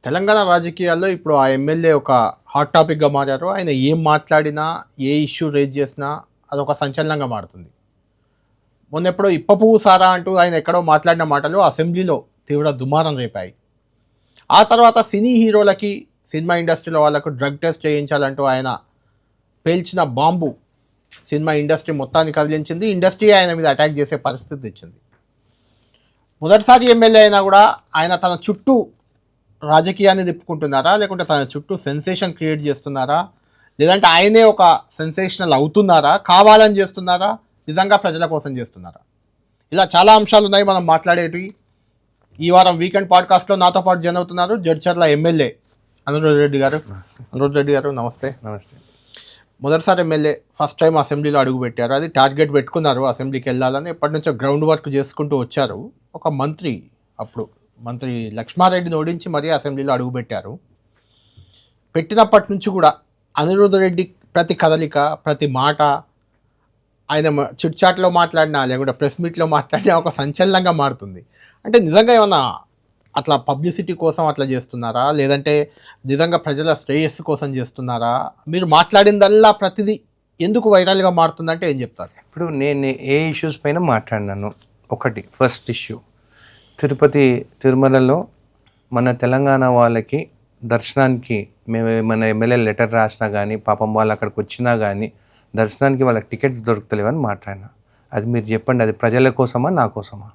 తెలంగాణ రాజకీయాల్లో ఇప్పుడు ఆ ఎమ్మెల్యే ఒక హాట్ టాపిక్గా మారారు. ఆయన ఏం మాట్లాడినా, ఏ ఇష్యూ రేజ్ చేసినా అదొక సంచలనంగా మారుతుంది. మొన్నెప్పుడో ఇప్ప పువ్వు సారా అంటూ ఆయన ఎక్కడో మాట్లాడిన మాటలు అసెంబ్లీలో తీవ్ర దుమారం రేపాయి. ఆ తర్వాత సినీ హీరోలకి, సినిమా ఇండస్ట్రీలో వాళ్ళకు డ్రగ్ టెస్ట్ చేయించాలంటూ ఆయన పేల్చిన బాంబు సినిమా ఇండస్ట్రీ మొత్తాన్ని కదిలించింది. ఇండస్ట్రీ ఆయన మీద అటాక్ చేసే పరిస్థితి తెచ్చింది. మొదటిసారి ఎమ్మెల్యే అయినా కూడా ఆయన తన చుట్టూ రాజకీయాన్ని తిప్పుకుంటున్నారా, లేకుంటే తన చుట్టూ సెన్సేషన్ క్రియేట్ చేస్తున్నారా, లేదంటే ఆయనే ఒక సెన్సేషనల్ అవుతున్నారా, కావాలని చేస్తున్నారా, నిజంగా ప్రజల కోసం చేస్తున్నారా? ఇలా చాలా అంశాలు ఉన్నాయి మనం మాట్లాడేటివి. ఈ వారం వీకెండ్ పాడ్కాస్ట్లో నాతో పాటు జాయిన్ అవుతున్నారు జడ్చర్ల ఎమ్మెల్యే అనిరుద్ రెడ్డి గారు. అనిరుద్ రెడ్డి గారు నమస్తే. నమస్తే. మొదటిసారి ఎమ్మెల్యే, ఫస్ట్ టైం అసెంబ్లీలో అడుగు పెట్టారు. అది టార్గెట్ పెట్టుకున్నారు అసెంబ్లీకి వెళ్ళాలని, ఎప్పటి నుంచో గ్రౌండ్ వర్క్ చేసుకుంటూ వచ్చారు. ఒక మంత్రి, అప్పుడు మంత్రి లక్ష్మారెడ్డిని ఓడించి మరీ అసెంబ్లీలో అడుగుపెట్టారు. పెట్టినప్పటి నుంచి కూడా అనిరుద్ రెడ్డి ప్రతి కదలిక, ప్రతి మాట, ఆయన చిట్చాట్లో మాట్లాడినా లేకుంటే ప్రెస్ మీట్లో మాట్లాడినా ఒక సంచలనంగా మారుతుంది. అంటే నిజంగా ఏమన్నా అట్లా పబ్లిసిటీ కోసం అట్లా చేస్తున్నారా, లేదంటే నిజంగా ప్రజల శ్రేయస్సు కోసం చేస్తున్నారా? మీరు మాట్లాడిందల్లా ప్రతిదీ ఎందుకు వైరల్గా మారుతుందంటే ఏం చెప్తారు? ఇప్పుడు నేను ఏ ఇష్యూస్ పైన మాట్లాడినాను. ఒకటి, ఫస్ట్ ఇష్యూ, తిరుమలలో మన తెలంగాణ వాళ్ళకి దర్శనానికి మేము మన ఎమ్మెల్యే లెటర్ రాసినా కానీ, పాపం వాళ్ళు అక్కడికి వచ్చినా కానీ దర్శనానికి వాళ్ళకి టికెట్స్ దొరుకుతలేవని మాట్లాడినా. అది మీరు చెప్పండి, అది ప్రజల కోసమా నా కోసమా?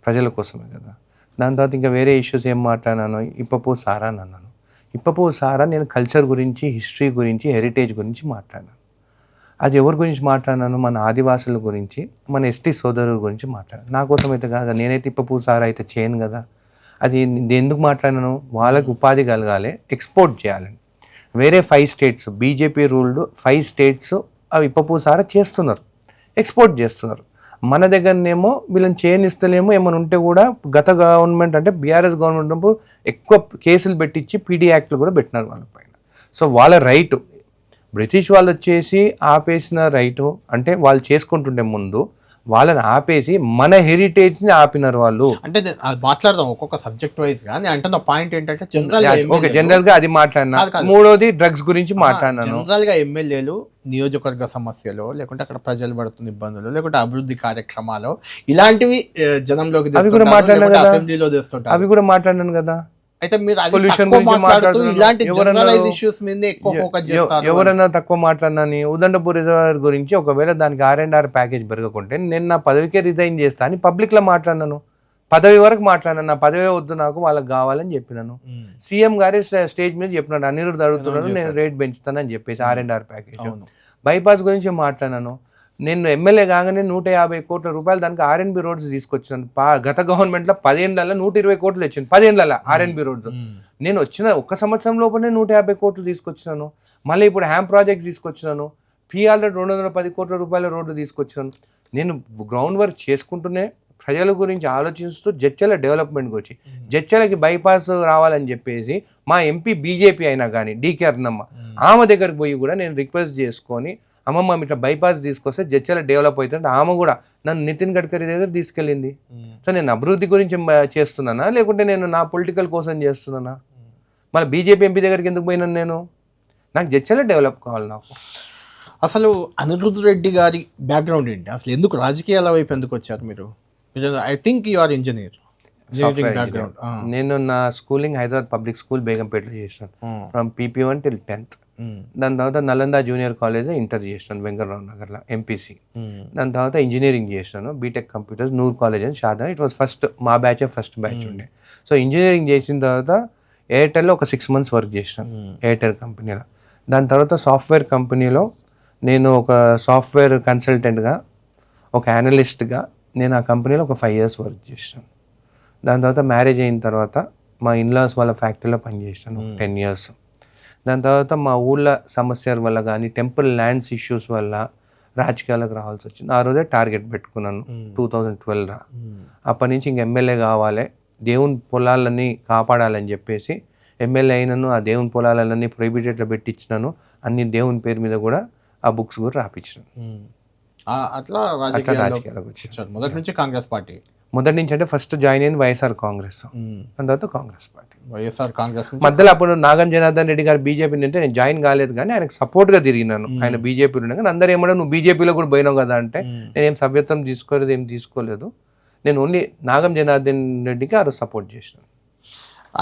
ప్రజల కోసమే కదా. దాని తర్వాత ఇంకా వేరే ఇష్యూస్ ఏం మాట్లాడినాను, ఇప్పపు సారా అని అన్నాను. ఇప్పపు సారా నేను కల్చర్ గురించి, హిస్టరీ గురించి, హెరిటేజ్ గురించి మాట్లాడినాను. అది ఎవరి గురించి మాట్లాడినాను? మన ఆదివాసుల గురించి, మన ఎస్టీ సోదరుల గురించి మాట్లాడాను. నా కోసం అయితే కాదు, నేనైతే ఇప్పపు సారా అయితే చేయను కదా. అది ఎందుకు మాట్లాడినాను? వాళ్ళకి ఉపాధి కలగాలి, ఎక్స్పోర్ట్ చేయాలని. వేరే 5 స్టేట్స్, బీజేపీ రూల్డ్ 5 స్టేట్స్ అవి ఇప్పపు సారా చేస్తున్నారు, ఎక్స్పోర్ట్ చేస్తున్నారు. మన దగ్గరనేమో వీళ్ళని చేయనిస్తలేమో. ఏమైనా ఉంటే కూడా గత గవర్నమెంట్ అంటే బీఆర్ఎస్ గవర్నమెంట్ ఉన్నప్పుడు ఎక్కువ కేసులు పెట్టించి పీడీ యాక్ట్లు కూడా పెట్టినారు వాళ్ళ పైన. సో వాళ్ళ రైటు, బ్రిటిష్ వాళ్ళు వచ్చేసి ఆపేసిన రైటు అంటే వాళ్ళు చేసుకుంటుండే ముందు వాళ్ళని ఆపేసి మన హెరిటేజ్ని ఆపినారు వాళ్ళు. అంటే అది మాట్లాడదాం ఒక్కొక్క సబ్జెక్ట్ వైజ్ గా. అంటున్న పాయింట్ ఏంటంటే జనరల్ గా అది మాట్లాడినా. మూడోది డ్రగ్స్ గురించి మాట్లాడినాను. జనరల్ గా ఎమ్మెల్యేలు నియోజకవర్గ సమస్యలు, లేకుంటే అక్కడ ప్రజలు పడుతున్న ఇబ్బందులు, లేకుంటే అభివృద్ధి కార్యక్రమాలు, ఇలాంటివి జనంలోకి అవి కూడా మాట్లాడినాను కదా, అసెంబ్లీలో చేస్తుంటారు. అవి కూడా మాట్లాడినాను కదా. అయితే మీరు పొల్యూషన్ గురించి మాట్లాడుతూ ఇలాంటి జనరలైజ్ ఇష్యూస్ మీద ఎక్కువ ఫోకస్ చేస్తారు. ఎవరైనా తక్కువ మాట్లాడినాని ఉదండపూర్ రిజర్వాయర్ గురించి ఒకవేళ దానికి R&R ప్యాకేజ్ పెరగకుంటే నేను నా పదవికే రిజైన్ చేస్తా అని పబ్లిక్ లో మాట్లాడినాను. పదవి వరకు మాట్లాడినాను, నా పదవే వద్దు నాకు, వాళ్ళకి కావాలని చెప్పినాను. సీఎం గారే స్టేజ్ మీద చెప్పినాడు, అనిరుద్ధ్ అడుగుతున్నాడు, నేను రేట్ పెంచుతానని చెప్పేసి R&R ప్యాకేజ్. బైపాస్ గురించి మాట్లాడినాను. నేను ఎమ్మెల్యే కాగానే 150 కోట్ల రూపాయలు దానికి R&B రోడ్స్ తీసుకొచ్చినాను. గత గవర్నమెంట్లో 10 ఏళ్లలో 120 కోట్లు తెచ్చింది. 10 ఏళ్లలో R&B రోడ్స్. నేను వచ్చిన ఒక్క సంవత్సరం లోపలనే 150 కోట్లు తీసుకొచ్చినాను. మళ్ళీ ఇప్పుడు హ్యామ్ ప్రాజెక్ట్స్ తీసుకొచ్చినాను. PRలో 210 కోట్ల రూపాయల రోడ్లు తీసుకొచ్చినాను. నేను గ్రౌండ్ వర్క్ చేసుకుంటూనే ప్రజల గురించి ఆలోచిస్తూ జడ్చర్ల డెవలప్మెంట్ గురించి, జడ్చర్లకి బైపాస్ రావాలని చెప్పేసి మా ఎంపీ బీజేపీ అయినా కానీ DK అరుణమ్మ, ఆమె దగ్గరికి పోయి కూడా నేను రిక్వెస్ట్ చేసుకొని, అమ్మమ్మ ఇట్లా బైపాస్ తీసుకొస్తే జడ్చర్ల డెవలప్ అవుతుంటే ఆమె కూడా నన్ను నితిన్ గడ్కరీ దగ్గర తీసుకెళ్ళింది. సో నేను అభివృద్ధి గురించి చేస్తున్నానా, లేకుంటే నేను నా పొలిటికల్ కోసం చేస్తున్నానా? మళ్ళీ బీజేపీ ఎంపీ దగ్గరికి ఎందుకు పోయినాను నేను? నాకు జడ్చర్ల డెవలప్ కావాలి. నాకు అసలు అనిరుద్ రెడ్డి గారి బ్యాక్గ్రౌండ్ ఏంటి? అసలు ఎందుకు రాజకీయాల వైపు ఎందుకు వచ్చారు మీరు? I think you are engineer. నేను నా స్కూలింగ్ హైదరాబాద్ పబ్లిక్ స్కూల్ బేగంపేటలో చేసినాను, ఫ్రమ్ PP1 till 10th. దాని తర్వాత నలంద జూనియర్ కాలేజ్ ఇంటర్ చేసినాను వెంకటరావు నగర్లో, MPC. దాని తర్వాత ఇంజనీరింగ్ చేసినాను, బీటెక్ కంప్యూటర్స్ నూర్ కాలేజ్ అని షాదా. ఇట్ వాజ్ ఫస్ట్, మా బ్యాచ్ ఫస్ట్ బ్యాచ్ ఉండే. సో ఇంజనీరింగ్ చేసిన తర్వాత ఎయిర్టెల్లో ఒక 6 months వర్క్ చేసినాను, ఎయిర్టెల్ కంపెనీలో. దాని తర్వాత సాఫ్ట్వేర్ కంపెనీలో నేను ఒక సాఫ్ట్వేర్ కన్సల్టెంట్గా, ఒక అనలిస్ట్గా నేను ఆ కంపెనీలో ఒక 5 years వర్క్ చేసినాను. దాని తర్వాత మ్యారేజ్ అయిన తర్వాత మా ఇన్లాస్ వాళ్ళ ఫ్యాక్టరీలో పనిచేసాను 10 years. దాని తర్వాత మా ఊళ్ళో సమస్యల వల్ల కానీ, టెంపుల్ ల్యాండ్స్ ఇష్యూస్ వల్ల రాజకీయాలకు రావాల్సి వచ్చింది. ఆ రోజే టార్గెట్ పెట్టుకున్నాను 2012. అప్పటి నుంచి ఇంక ఎమ్మెల్యే కావాలి, దేవుని పొలాలన్నీ కాపాడాలని చెప్పేసి ఎమ్మెల్యే అయినను. ఆ దేవుని పొలాలన్నీ ప్రొహిబిటెడ్లో పెట్టించినాను. అన్ని దేవుని పేరు మీద కూడా ఆ బుక్స్ కూడా రాపించినాను. అట్లా రాజకీయాల్లోకి రాజకీయాల్లోకి వచ్చారు. మొదటి నుంచి కాంగ్రెస్ పార్టీ. మొదటి నుంచి అంటే ఫస్ట్ జాయిన్ అయింది వైఎస్ఆర్ కాంగ్రెస్, దాని తర్వాత కాంగ్రెస్ పార్టీ. వైఎస్ఆర్ కాంగ్రెస్ మధ్యలో అప్పుడు నాగం జనార్దన్ రెడ్డి గారు బీజేపీ అంటే నేను జాయిన్ కాలేదు, కానీ ఆయనకు సపోర్ట్గా తిరిగినాను. ఆయన బీజేపీలో ఉండగా అందరూ ఏమన్నా నువ్వు బీజేపీలో కూడా పోయినావు కదా అంటే నేనేం సభ్యత్వం తీసుకోలేదు, ఏం తీసుకోలేదు. నేను ఓన్లీ నాగం జనార్దన్ రెడ్డికి ఆ రోజు సపోర్ట్ చేసినాను.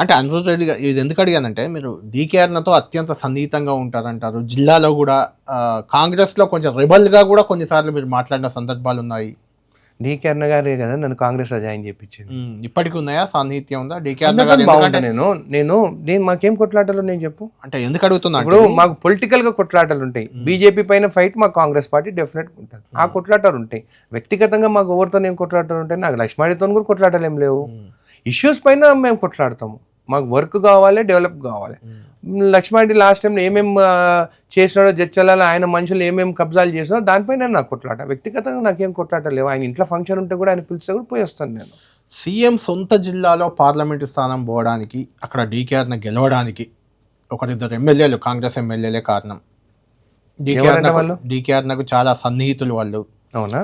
అంటే అనిరుద్ధ్ రెడ్డి గారు ఇది ఎందుకు అడిగానంటే, మీరు డీకే అరుణతో అత్యంత సన్నిహితంగా ఉంటారంటారు. జిల్లాలో కూడా కాంగ్రెస్లో కొంచెం రెబల్గా కూడా కొన్నిసార్లు మీరు మాట్లాడిన సందర్భాలు ఉన్నాయి. డీకే అరుణ గారే కదా నన్ను కాంగ్రెస్లో జాయిన్ చేయించింది. ఇప్పటికి ఉన్నాయా సాన్నిహిత్యం ఉందా డీకే అరుణ గారు? నేను మాకేం కొట్లాటలు నేను చెప్పు అంటే ఎందుకు అడుగుతున్నా, ఇప్పుడు మాకు పొలిటికల్ గా కొట్లాటలు ఉంటాయి. బీజేపీ పైన ఫైట్ మాకు కాంగ్రెస్ పార్టీ డెఫినెట్ ఉంటుంది, ఆ కొట్లాటలు ఉంటాయి. వ్యక్తిగతంగా మాకు ఎవరితో ఏం కొట్లాటలు ఉంటాయి, నాకు లక్ష్మాడితో కూడా కొట్లాటలు ఏం లేవు. ఇష్యూస్ పైన మేము కొట్లాడతాము, మాకు వర్క్ కావాలి, డెవలప్ కావాలి. లక్ష్మారెడ్డి లాస్ట్ టైంలో ఏమేమి చేసినాడో, జడ్చలలో ఆయన మనుషులు ఏమేమి కబ్జాలు చేసినాడో దానిపైన నాకు కొట్లాట. వ్యక్తిగతంగా నాకేం కొట్లాట లేవు. ఆయన ఇంట్లో ఫంక్షన్ ఉంటే కూడా ఆయన పిలిస్తే కూడా పోయి వస్తాను నేను. సీఎం సొంత జిల్లాలో పార్లమెంటు స్థానం పోవడానికి, అక్కడ డీకేఆర్ను గెలవడానికి ఒకరిద్దరు ఎమ్మెల్యేలు, కాంగ్రెస్ ఎమ్మెల్యేలే కారణం. డీకేఆర్నకు చాలా సన్నిహితులు వాళ్ళు.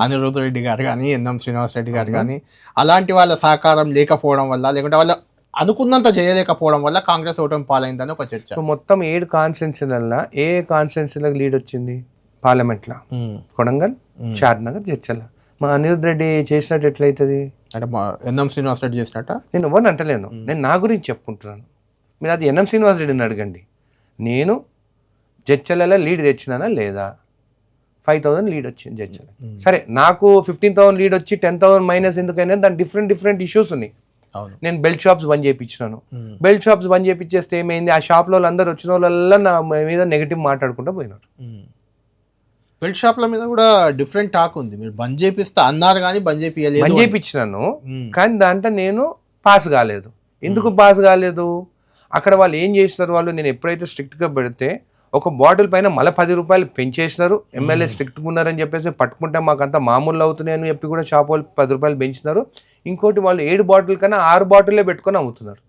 అనిరుద్ధ్ రెడ్డి గారు కానీ, ఎన్ఎం శ్రీనివాస్ రెడ్డి గారు కానీ, అలాంటి వాళ్ళ సహకారం లేకపోవడం వల్ల, లేకుంటే వాళ్ళ అనుకున్నంత చేయలేకపోవడం వల్ల కాంగ్రెస్ ఓటమి పాలైందని ఒక చర్చ. మొత్తం 7 కాన్స్టిట్యున్సీలలో ఏ కాన్స్టిట్యున్సీలకు లీడ్ వచ్చింది పార్లమెంట్లో? కొడంగల్, షాద్నగర్, జడ్చర్ల. మా అనిరుద్ధ్ రెడ్డి చేసినట్టు ఎట్లయితుంది అంటే ఎన్ఎం శ్రీనివాస్ రెడ్డి చేసినట్ట? నేను ఎవరిని అంటలేను, నేను నా గురించి చెప్పుకుంటున్నాను. మీరు అది ఎన్ఎం శ్రీనివాస్ రెడ్డిని అడగండి. నేను జడ్చర్లలో లీడ్ తెచ్చినానా లేదా? 5,000 లీడ్ వచ్చింది జడ్చర్ల. సరే, నాకు 15,000 లీడ్ వచ్చి 10,000 మైనస్ ఎందుకైనా దాని డిఫరెంట్ ఇష్యూస్ ఉన్నాయి. నేను బెల్ట్ షాప్స్ బంద్ చేయించినాను. బెల్ట్ షాప్స్ బంద్ చేయించేస్తే ఏమైంది, ఆ షాప్లో అందరు వచ్చిన వాళ్ళ నా మీద నెగిటివ్ మాట్లాడుకుంటూ పోయినారు. బెల్ట్ షాప్ల మీద కూడా డిఫరెంట్ టాక్ ఉంది. మీరు బంద్ చేపిస్తా అన్నారు కానీ బంద్ చేయించినాను, కానీ దాంట్లో నేను పాస్ కాలేదు. ఎందుకు పాస్ కాలేదు? అక్కడ వాళ్ళు ఏం చేసినారు, వాళ్ళు నేను ఎప్పుడైతే స్ట్రిక్ట్గా పెడితే ఒక బాటిల్ పైన మళ్ళీ 10 రూపాయలు పెంచేసినారు. ఎమ్మెల్యే స్ట్రిక్ట్గా ఉన్నారని చెప్పేసి పట్టుకుంటే మాకంతా మామూలు అవుతున్నాయని చెప్పి కూడా షాప్ వాళ్ళు 10 రూపాయలు పెంచినారు. ఇంకోటి వాళ్ళు 7 బాటిల్ కన్నా 6 బాటిల్లే పెట్టుకొని అమ్ముతున్నారు.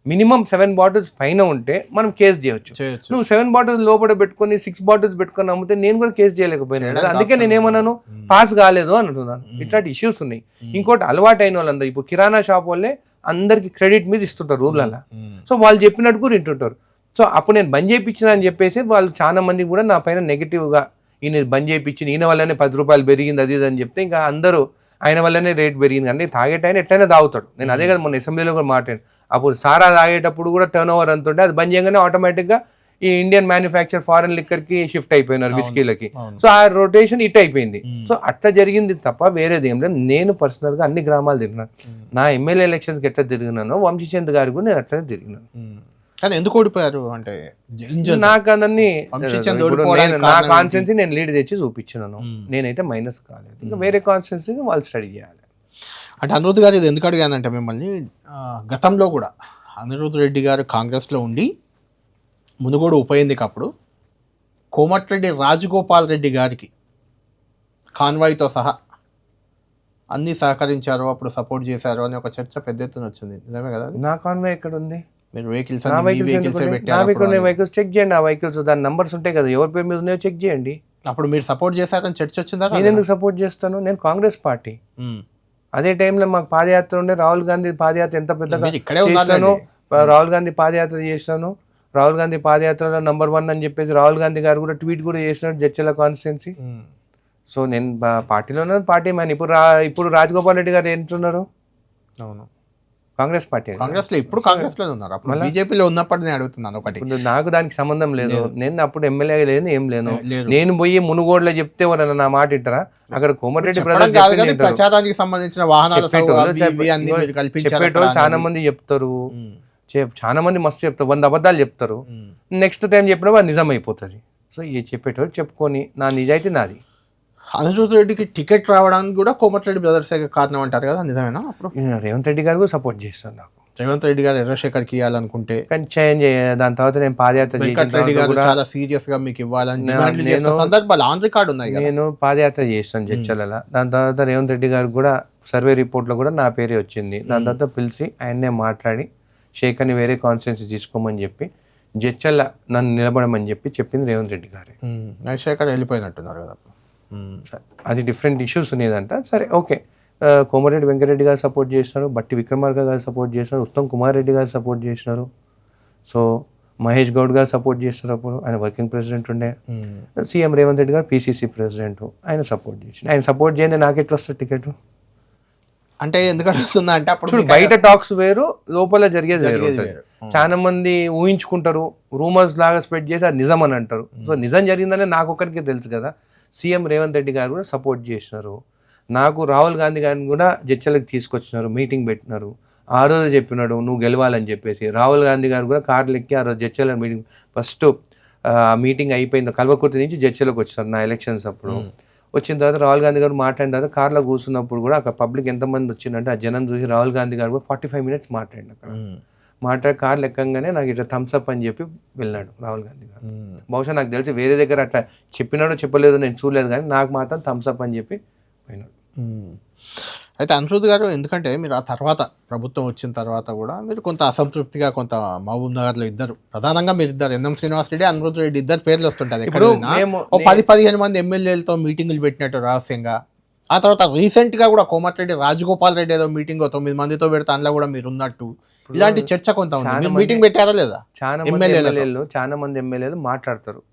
మినిమం 7 బాటిల్స్ పైన ఉంటే మనం కేసు చేయొచ్చు. నువ్వు 7 బాటిల్స్ లోపల పెట్టుకొని 6 బాటిల్స్ పెట్టుకొని అమ్మితే నేను కూడా కేసు చేయలేకపోయినా. అందుకే నేనేమన్నాను, పాస్ కాలేదు అని అంటున్నాను. ఇట్లాంటి ఇష్యూస్ ఉన్నాయి. ఇంకోటి అలవాటు అయిన వాళ్ళందరూ ఇప్పుడు కిరాణా షాప్ వాళ్ళే అందరికి క్రెడిట్ మీద ఇస్తుంటారు రూమ్లలో. సో వాళ్ళు చెప్పినట్టు కూడా వింటుంటారు. సో అప్పుడు నేను బంద్ చేయించిన అని చెప్పేసి వాళ్ళు చాలా మంది కూడా నా పైన నెగిటివ్గా, ఈయన బంద్ చేయించి ఈయన వల్లనే 10 రూపాయలు పెరిగింది అది అని చెప్తే ఇంకా అందరూ ఆయన వల్లనే రేట్ పెరిగింది. అంటే తాగేట ఎట్లయినా తాగుతాడు. నేను అదే కదా మొన్న అసెంబ్లీలో కూడా మాట్లాడాను. అప్పుడు సారా తాగేటప్పుడు కూడా టర్న్ ఓవర్ అంత ఉంటే అది బంద్ చేయగానే ఆటోమేటిక్గా ఈ ఇండియన్ మ్యానుఫ్యాక్చర్ ఫారెన్ లిక్కర్కి షిఫ్ట్ అయిపోయినారు, విస్కీలకి. సో ఆ రొటేషన్ ఇట్ అయిపోయింది. సో అట్లా జరిగింది తప్ప వేరేది ఏం లేదు. నేను పర్సనల్గా అన్ని గ్రామాలు తిరిగినాను. నా ఎమ్మెల్యే ఎలక్షన్స్కి ఎట్లా తిరిగినానో వంశీచంద్ గారికి కూడా నేను అట్లనే తిరిగినాను. కానీ ఎందుకు ఓడిపోయారు అంటే నాకు అదన్నీ నా కాన్స్టిట్యున్సీ నేను లీడ్ తెచ్చి చూపించినాను. నేనైతే మైనస్ కాలేదు. ఇంకా వేరే కాన్స్టిట్యున్సీకి వాళ్ళు స్టడీ చేయాలి. అంటే అనిరుద్ధ్ గారు ఇది ఎందుకు అడిగానంటే, మిమ్మల్ని గతంలో కూడా అనిరుద్ధ్ రెడ్డి గారు కాంగ్రెస్లో ఉండి మునుగోడు ఉప ఎన్నిక అప్పుడు కోమటిరెడ్డి రాజగోపాల్ రెడ్డి గారికి కాన్వాయ్తో సహా అన్నీ సహకరించారు, అప్పుడు సపోర్ట్ చేశారు అని ఒక చర్చ పెద్ద ఎత్తున వచ్చింది. నిజమే కదా? నా కాన్వాయ్ ఎక్కడ ఉంది? మీరు వెహికల్స్ చెక్ చేయండి. ఆ వెహికల్స్ దాని నంబర్స్ ఉంటాయి కదా, ఎవరి పేరు మీద ఉన్నాయో చెక్ చేయండి. అప్పుడు మీరు సపోర్ట్ చేశారని చర్చ వచ్చిందా? నేను ఎందుకు సపోర్ట్ చేస్తాను? నేను కాంగ్రెస్ పార్టీ. అదే టైంలో మాకు పాదయాత్ర ఉండే, రాహుల్ గాంధీ పాదయాత్ర ఎంత పెద్దగా చేస్తాను. రాహుల్ గాంధీ పాదయాత్ర చేసినాను. రాహుల్ గాంధీ పాదయాత్రలో నంబర్ 1 అని చెప్పేసి రాహుల్ గాంధీ గారు కూడా ట్వీట్ కూడా చేసినాడు జడ్చర్ల కాన్స్టిట్యున్సీ. సో నేను పార్టీలో ఉన్నాను, పార్టీ మ్యాన్. ఇప్పుడు రాజగోపాల్ రెడ్డి గారు ఏంటున్నారు? అవును, కాంగ్రెస్ పార్టీ. కాంగ్రెస్లో ఇప్పుడు కాంగ్రెస్లో ఉన్నారు. అప్పుడు బీజేపీలో ఉన్నప్పుడు నేను అడుగుతున్నాను ఒకటి. నాకు దానికి సంబంధం లేదు. నేను అప్పుడు ఎమ్మెల్యే లేదు, ఏం లేను. నేను పోయి మునుగోడులో చెప్తే ఎవరన్నా నా మాట ఇంటారా? అక్కడ కోమటిరెడ్డి ప్రచారానికి సంబంధించిన వాహనాలు చెప్పేటోళ్ళు చాలా మంది చెప్తారు, చాలా మంది మస్తు చెప్తారు, 100 అబద్ధాలు చెప్తారు. నెక్స్ట్ టైం చెప్పినప్పుడు అది నిజం అయిపోతుంది. సో ఏ చెప్పేటోళ్ళు చెప్పుకొని నా నిజాయితీ నాది. అనిరుద్ధ్ రెడ్డికి టికెట్ రావడానికి కూడా కోమటిరెడ్డి బ్రదర్స్ కారణం అంటారు కదా, నిజమేనా? అప్పుడు రేవంత్ రెడ్డి గారు కూడా సపోర్ట్ చేస్తాను. నాకు రేవంత్ రెడ్డి గారు ఎర్రశేఖర్కి ఇవ్వాలనుకుంటే కానీ చేంజ్ దాని తర్వాత నేను పాదయాత్ర రెడ్డి గారు చాలా సీరియస్ గా మీకు ఇవ్వాలని సందర్భాలు ఆన్ రికార్డ్ ఉన్నాయి. నేను పాదయాత్ర చేస్తాను జడ్చర్ల. దాని తర్వాత రేవంత్ రెడ్డి గారు కూడా సర్వే రిపోర్ట్లో కూడా నా పేరే వచ్చింది. దాని తర్వాత పిలిచి ఆయన్నే మాట్లాడి శేఖర్ని వేరే కాన్స్టిట్యున్సీ తీసుకోమని చెప్పి జడ్చర్ల నన్ను నిలబడమని చెప్పింది రేవంత్ రెడ్డి గారు. శేఖర్ వెళ్ళిపోయినట్టున్నారు కదా. అది డిఫరెంట్ ఇష్యూస్ ఉండేదంట. సరే ఓకే, కోమటిరెడ్డి వెంకటరెడ్డి గారు సపోర్ట్ చేసినారు, బట్టి విక్రమార్క గారు సపోర్ట్ చేసినారు, ఉత్తమ్ కుమార్ రెడ్డి గారు సపోర్ట్ చేసినారు, సో మహేష్ గౌడ్ గారు సపోర్ట్ చేస్తారు. అప్పుడు ఆయన వర్కింగ్ ప్రెసిడెంట్ ఉండే. సీఎం రేవంత్ రెడ్డి గారు పీసీసీ ప్రెసిడెంట్, ఆయన సపోర్ట్ చేసి, ఆయన సపోర్ట్ చేయండి నాకు ఎట్లా వస్తుంది టికెట్ అంటే ఎందుకంటే వస్తుందా అంటే అప్పుడు చూడు, బయట టాక్స్ వేరు, లోపల జరిగేది వేరు ఉంటుంది. చాలా మంది ఊహించుకుంటారు, రూమర్స్ లాగా స్ప్రెడ్ చేసి అది నిజం అని అంటారు. సో నిజం జరిగిందనే నాకు ఒక్కడికే తెలుసు కదా. సీఎం రేవంత్ రెడ్డి గారు కూడా సపోర్ట్ చేసినారు. నాకు రాహుల్ గాంధీ గారిని కూడా జడ్చలకు తీసుకొచ్చినారు, మీటింగ్ పెట్టినారు. ఆ రోజు చెప్పినాడు నువ్వు గెలవాలని చెప్పేసి. రాహుల్ గాంధీ గారు కూడా కార్లు ఎక్కి ఆ రోజు జడ్చల మీటింగ్ ఫస్ట్ మీటింగ్ అయిపోయింది, కల్వకుర్తి నుంచి జడ్చలకు వచ్చినారు నా ఎలక్షన్స్ అప్పుడు. వచ్చిన తర్వాత రాహుల్ గాంధీ గారు మాట్లాడిన తర్వాత కార్లో కూర్చున్నప్పుడు కూడా అక్కడ పబ్లిక్ ఎంతమంది వచ్చిందంటే ఆ జనం చూసి రాహుల్ గాంధీ గారు కూడా 45 minutes మాట్లాడిన అక్కడ. మాట్లాడి కార్లు ఎక్కంగానే నాకు ఇట్లా థమ్స్అప్ అని చెప్పి వెళ్ళినాడు రాహుల్ గాంధీ గారు. బహుశా నాకు తెలిసి వేరే దగ్గర అట్లా చెప్పినాడో చెప్పలేదు నేను చూడలేదు, కానీ నాకు మాత్రం థమ్స్అప్ అని చెప్పి పోయినాడు. అయితే అనిరుద్ధ్ గారు, ఎందుకంటే మీరు ఆ తర్వాత ప్రభుత్వం వచ్చిన తర్వాత కూడా మీరు కొంత అసంతృప్తిగా కొంత మహబూబ్ నగర్లో ఇద్దరు, ప్రధానంగా మీరు ఇద్దరు, ఎన్ఎం శ్రీనివాస్ రెడ్డి, అనిరుద్ధ్ రెడ్డి ఇద్దరు పేర్లు వస్తుంటాయి. ఇప్పుడు 10-15 మంది ఎమ్మెల్యేలతో మీటింగులు పెట్టినట్టు రహస్యంగా. ఆ తర్వాత రీసెంట్గా కూడా కోమటిరెడ్డి రాజగోపాల్ రెడ్డి ఏదో మీటింగ్ 9 మందితో పెడితే అందులో కూడా మీరు ఉన్నట్టు ఇలాంటి చర్చ కొంత ఉంది. మీటింగ్ పెట్టారా లేదా? చాలా మంది ఎమ్మెల్యేలు మాట్లాడతారు,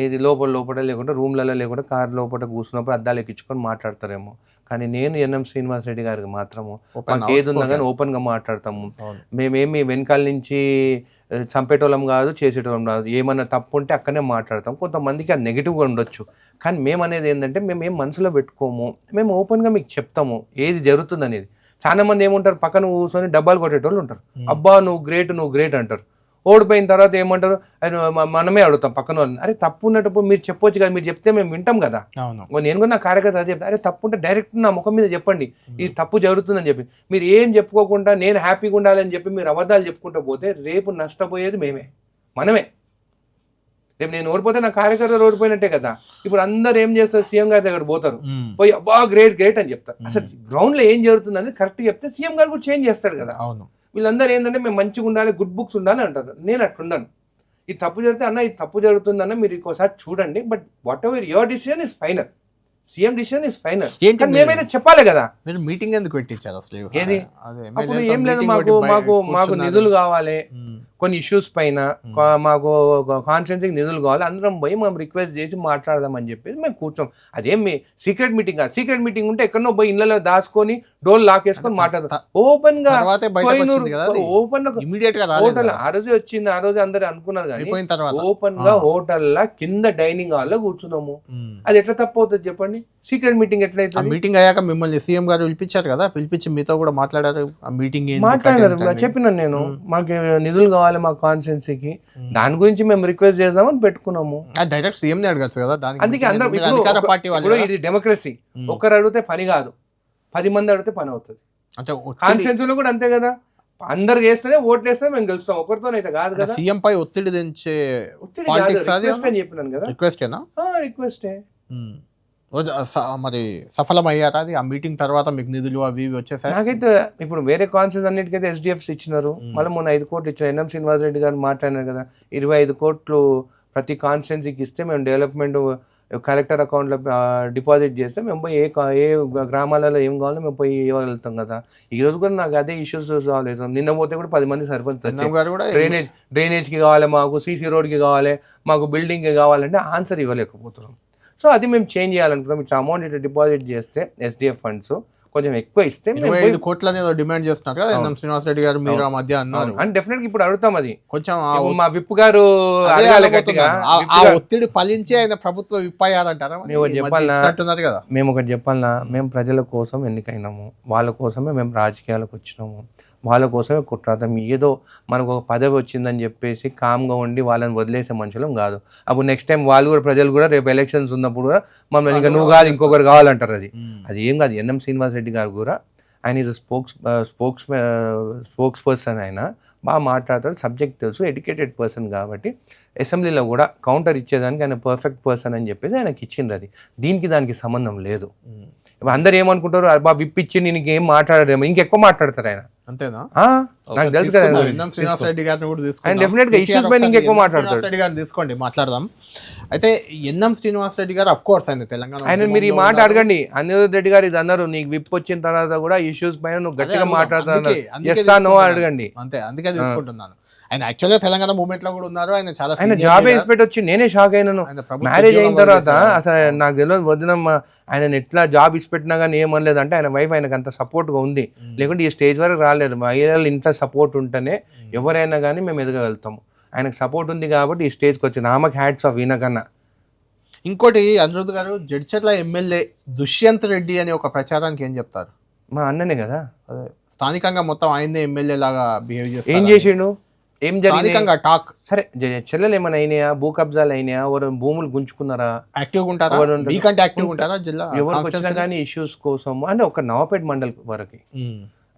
ఇది లోపల లేకుండా రూమ్లలో లేకుండా కార్ లోపల కూర్చున్నప్పుడు అద్దాలు ఎక్కించుకొని మాట్లాడతారేమో. కానీ నేను ఎన్ఎం శ్రీనివాస్ రెడ్డి గారికి మాత్రము మాకు ఏది ఉన్నా కానీ ఓపెన్గా మాట్లాడతాము. మేమేమి వెనకాల నుంచి చంపేటోళ్ళం కాదు, చేసేటోళ్ళం కాదు. ఏమన్నా తప్పు ఉంటే అక్కడనే మాట్లాడతాం. కొంతమందికి అది నెగిటివ్గా ఉండొచ్చు, కానీ మేము అనేది ఏంటంటే మేము ఏం మనసులో పెట్టుకోము, మేము ఓపెన్గా మీకు చెప్తాము ఏది జరుగుతుంది అనేది. చాలా మంది ఏముంటారు, పక్కన కూర్చొని డబ్బాలు కొట్టేటోళ్ళు ఉంటారు, అబ్బా నువ్వు గ్రేట్ అంటారు. ఓడిపోయిన తర్వాత ఏమంటారు, మనమే అడుగుతాం పక్కన వాళ్ళని, అరే తప్పు ఉన్నప్పుడు మీరు చెప్పొచ్చు కదా, మీరు చెప్తే మేము వింటాం కదా. నేను కూడా నా కార్యకర్త చెప్తాను, అరే తప్పు ఉంటే డైరెక్ట్ నా ముఖం మీద చెప్పండి ఇది తప్పు జరుగుతుందని చెప్పి. మీరు ఏం చెప్పుకోకుండా నేను హ్యాపీగా ఉండాలని చెప్పి మీరు అబద్ధాలు చెప్పుకుంటూ పోతే రేపు నష్టపోయేది మనమే. రేపు నేను ఓడిపోతే నా కార్యకర్తలు ఓడిపోయినట్టే కదా. ఇప్పుడు అందరు ఏం చేస్తారు, సీఎం గారి దగ్గర పోతారు, పోయి అబ్బా గ్రేట్ అని చెప్తారు. అసలు గ్రౌండ్లో ఏం జరుగుతుంది అనేది కరెక్ట్ చెప్తే సీఎం గారు కూడా చేంజ్ చేస్తాడు కదా. వీళ్ళందరూ ఏంటంటే మేము మంచిగా ఉండాలి, గుడ్ బుక్స్ ఉండాలి అంటారు. నేను అట్లుండను. ఇది తప్పు జరిగితే అన్న ఇది తప్పు జరుగుతుందన్న మీరు ఇంకోసారి చూడండి, but what ever your decision is final, CM decision is final. మేమైతే చెప్పాలి కదా. మీరు మీటింగ్ ఎందుకు పెట్టించారు అసలు? ఏది అప్పుడు ఏం లేదు, మాకు నిధులు కావాలి, కొన్ని ఇష్యూస్ పైన మాకు కాన్స్టిట్యున్సీకి నిధులు కావాలి, అందరం పోయి మనం రిక్వెస్ట్ చేసి మాట్లాడదామని చెప్పేసి మేము కూర్చోం. అదేం మీ సీక్రెట్ మీటింగ్ కాదు. సీక్రెట్ మీటింగ్ ఉంటే ఎక్కడో పోయి ఇళ్ళలో దాచుకొని డోర్ లాక్ వేసుకొని మాట్లాడతాం. ఓపెన్ గా హోటల్ ఆ రోజు వచ్చింది, ఆ రోజు అందరు అనుకున్నారు, కానీ ఓపెన్ గా హోటల్ లా కింద డైనింగ్ హాల్ లో కూర్చున్నాము. అది ఎట్లా తప్పు అవుతుంది చెప్పండి? సీక్రెట్ మీటింగ్ ఎట్లయితే? మీటింగ్ అయ్యాక మిమ్మల్ని సీఎం గారు పిలిపించారు కదా, పిలిపించి మీతో కూడా మాట్లాడారు, మీటింగ్ మాట్లాడారు. చెప్పినాను నేను, మాకు నిధులు కావాలి మా కాన్స్టిట్యున్సీకి, దాని గురించి మేము రిక్వెస్ట్ చేద్దామని పెట్టుకున్నాము. డైరెక్ట్ సీఎం ని అడగచ్చు కదా. అందుకే అందరూ ఇది డెమోక్రసీ, ఒక్కరు అడిగితే పని కాదు, 10 మంది అడిగితే పని అవుతుంది. కాన్స్టిట్యున్సీలో కూడా అంతే కదా, అందరు చేస్తేనే ఓట్లు వేస్తే మేము గెలుస్తాం, ఒకరితోనైతే కాదు కదా. సీఎం పై ఒత్తిడి దించే రిక్వెస్ట్ అని చెప్పినాను కదా. రిక్వెస్టే. మరి సఫలమయ్యారా అది? ఆ మీటింగ్ తర్వాత మీకు నిధులు అవి వచ్చేసాయి? నాకైతే ఇప్పుడు వేరే కాన్సెన్స్ అన్నిటికైతే SDFs ఇచ్చినారు, మళ్ళీ మొన్న 5 కోట్లు ఇచ్చారు. ఎన్ఎం శ్రీనివాస్ రెడ్డి గారు మాట్లాడినారు కదా, 25 కోట్లు ప్రతి కాన్స్టిట్యున్సీకి ఇస్తే మేము డెవలప్మెంట్ కలెక్టర్ అకౌంట్లో డిపాజిట్ చేస్తే మేము పోయి ఏ గ్రామాలలో ఏం కావాలో మేము పోయి ఇవ్వగలుగుతాం కదా. ఈ రోజు కూడా నాకు అదే ఇష్యూస్ సాల్వ్ అవుతాం. నిన్న పోతే కూడా 10 మంది సర్పంచ్ డ్రైనేజ్కి కావాలి, మాకు CC రోడ్కి కావాలి, మాకు బిల్డింగ్కి కావాలంటే ఆన్సర్ ఇవ్వలేకపోతున్నాం. సో అది మేము చేంజ్ చేయాలనుకుంటాం. ఇట్లా అమౌంట్ ఇట్లా డిపాజిట్ చేస్తే SDF ఫండ్స్ కొంచెం ఎక్కువ ఇస్తే 25 కోట్లని డిమాండ్ చేస్తున్నారు కదా ఎన్ఎం శ్రీనివాస్ రెడ్డి గారు, మీరు ఆ మధ్య అన్నారు. అండ్ డెఫినెట్ గా ఇప్పుడు అడుగుతాం, అది కొంచెం మా విప్ గారు ఆ ఒత్తిడి ఫలించి ఆయన ప్రభుత్వ విప్ అయ్యారంటారా? మేము ఒకటి చెప్పాలన్నా, మేము ప్రజల కోసం ఎన్నికైనాము, వాళ్ళ కోసమే మేము రాజకీయాలకు వచ్చినాము, వాళ్ళ కోసమే కొట్లాడతాం. ఏదో మనకు ఒక పదవి వచ్చిందని చెప్పేసి కామ్గా ఉండి వాళ్ళని వదిలేసే మనుషులం కాదు. అప్పుడు నెక్స్ట్ టైం వాళ్ళు కూడా, ప్రజలు కూడా రేపు ఎలక్షన్స్ ఉన్నప్పుడు కూడా మమ్మల్ని ఇంకా నువ్వు కాదు ఇంకొకరు కావాలంటారు. అది ఏం కాదు. ఎన్ఎం శ్రీనివాస్ రెడ్డి గారు కూడా ఆయన ఈజ్ స్పోక్స్ పర్సన్, ఆయన బాగా మాట్లాడతాడు, సబ్జెక్ట్ తెలుసు, ఎడ్యుకేటెడ్ పర్సన్ కాబట్టి అసెంబ్లీలో కూడా కౌంటర్ ఇచ్చేదానికి ఆయన పర్ఫెక్ట్ పర్సన్ అని చెప్పేసి ఆయనకి ఇచ్చిండ్రు. అది దానికి సంబంధం లేదు. అందరు ఏమనుకుంటారు, అబ్బా విప్పిచ్చి నేను ఏం మాట్లాడరేమో, ఇంకెక్కువ మాట్లాడతారు ఆయన. అంతేనా? నాకు తెలుసు కదా, ఎన్ఎం శ్రీనివాస్ రెడ్డి గారిని కూడా ఆయన డెఫినెట్ గా ఇష్యూస్ పైన ఇంకెక్కువ మాట్లాడతాడు. రెడ్డి గారిని తీసుకోండి, మాట్లాడదాం. అయితే ఎన్ఎం శ్రీనివాస్ రెడ్డి గారు అఫ్ కోర్స్ ఆయన తెలంగాణ ఆయన మీరు ఈ మాట అడగండి, అనిరుద్ రెడ్డి గారు ఇది అన్నారు, నీకు విప్ వచ్చిన తర్వాత కూడా ఇష్యూస్ పైన నువ్వు గట్టిగా మాట్లాడుతున్నారు, ఎస్ఆ నో అడగండి. అంతే, అందుకే తీసుకుంటున్నాను. ఆయన యాక్చువల్గా తెలంగాణ మూవ్మెంట్ లో కూడా ఉన్నారు. ఆయన చాలా ఆయన జాబ్ ఎక్స్పెక్ట్ వచ్చి నేనే షాక్ అయినాను. మ్యారేజ్ అయిన తర్వాత అసలు నాకు తెలియదు, వదినమ్మ ఆయన ఎట్లా జాబ్ ఇచ్చిపెట్టినా కానీ ఏమనలేదు అంటే ఆయన వైఫ్ ఆయనకు అంత సపోర్ట్గా ఉంది, లేకుంటే ఈ స్టేజ్ వరకు రాలేదు. మహిళలు ఇంట్లో సపోర్ట్ ఉంటేనే ఎవరైనా కానీ మేము ఎదగలుగుతాము. ఆయనకు సపోర్ట్ ఉంది కాబట్టి ఈ స్టేజ్కి వచ్చింది. ఆమెకు హ్యాట్స్ ఆఫ్ ఈయనకన్నా. ఇంకోటి అనిరుద్ గారు, జడ్చర్ల ఎమ్మెల్యే దుష్యంత్ రెడ్డి అనే ఒక ప్రచారానికి ఏం చెప్తారు? మా అన్ననే కదా, అదే స్థానికంగా మొత్తం ఆయనే ఎమ్మెల్యే లాగా బిహేవ్ చేస్తారు. ఏం చేసిండు, ఏం జరిగింది టాక్? సరే, చెల్లెలు ఏమైనా అయినాయా, భూ కబ్జాలు అయినాయా, ఎవరు భూములు గుంజుకున్నారా, యాక్టివ్గా ఉంటారా, మీకంటే యాక్టివ్గా ఉంటారా జిల్లా? ఎవరికి వచ్చినా కానీ ఇష్యూస్ కోసం అంటే ఒక నవాపేట మండల్ వరకు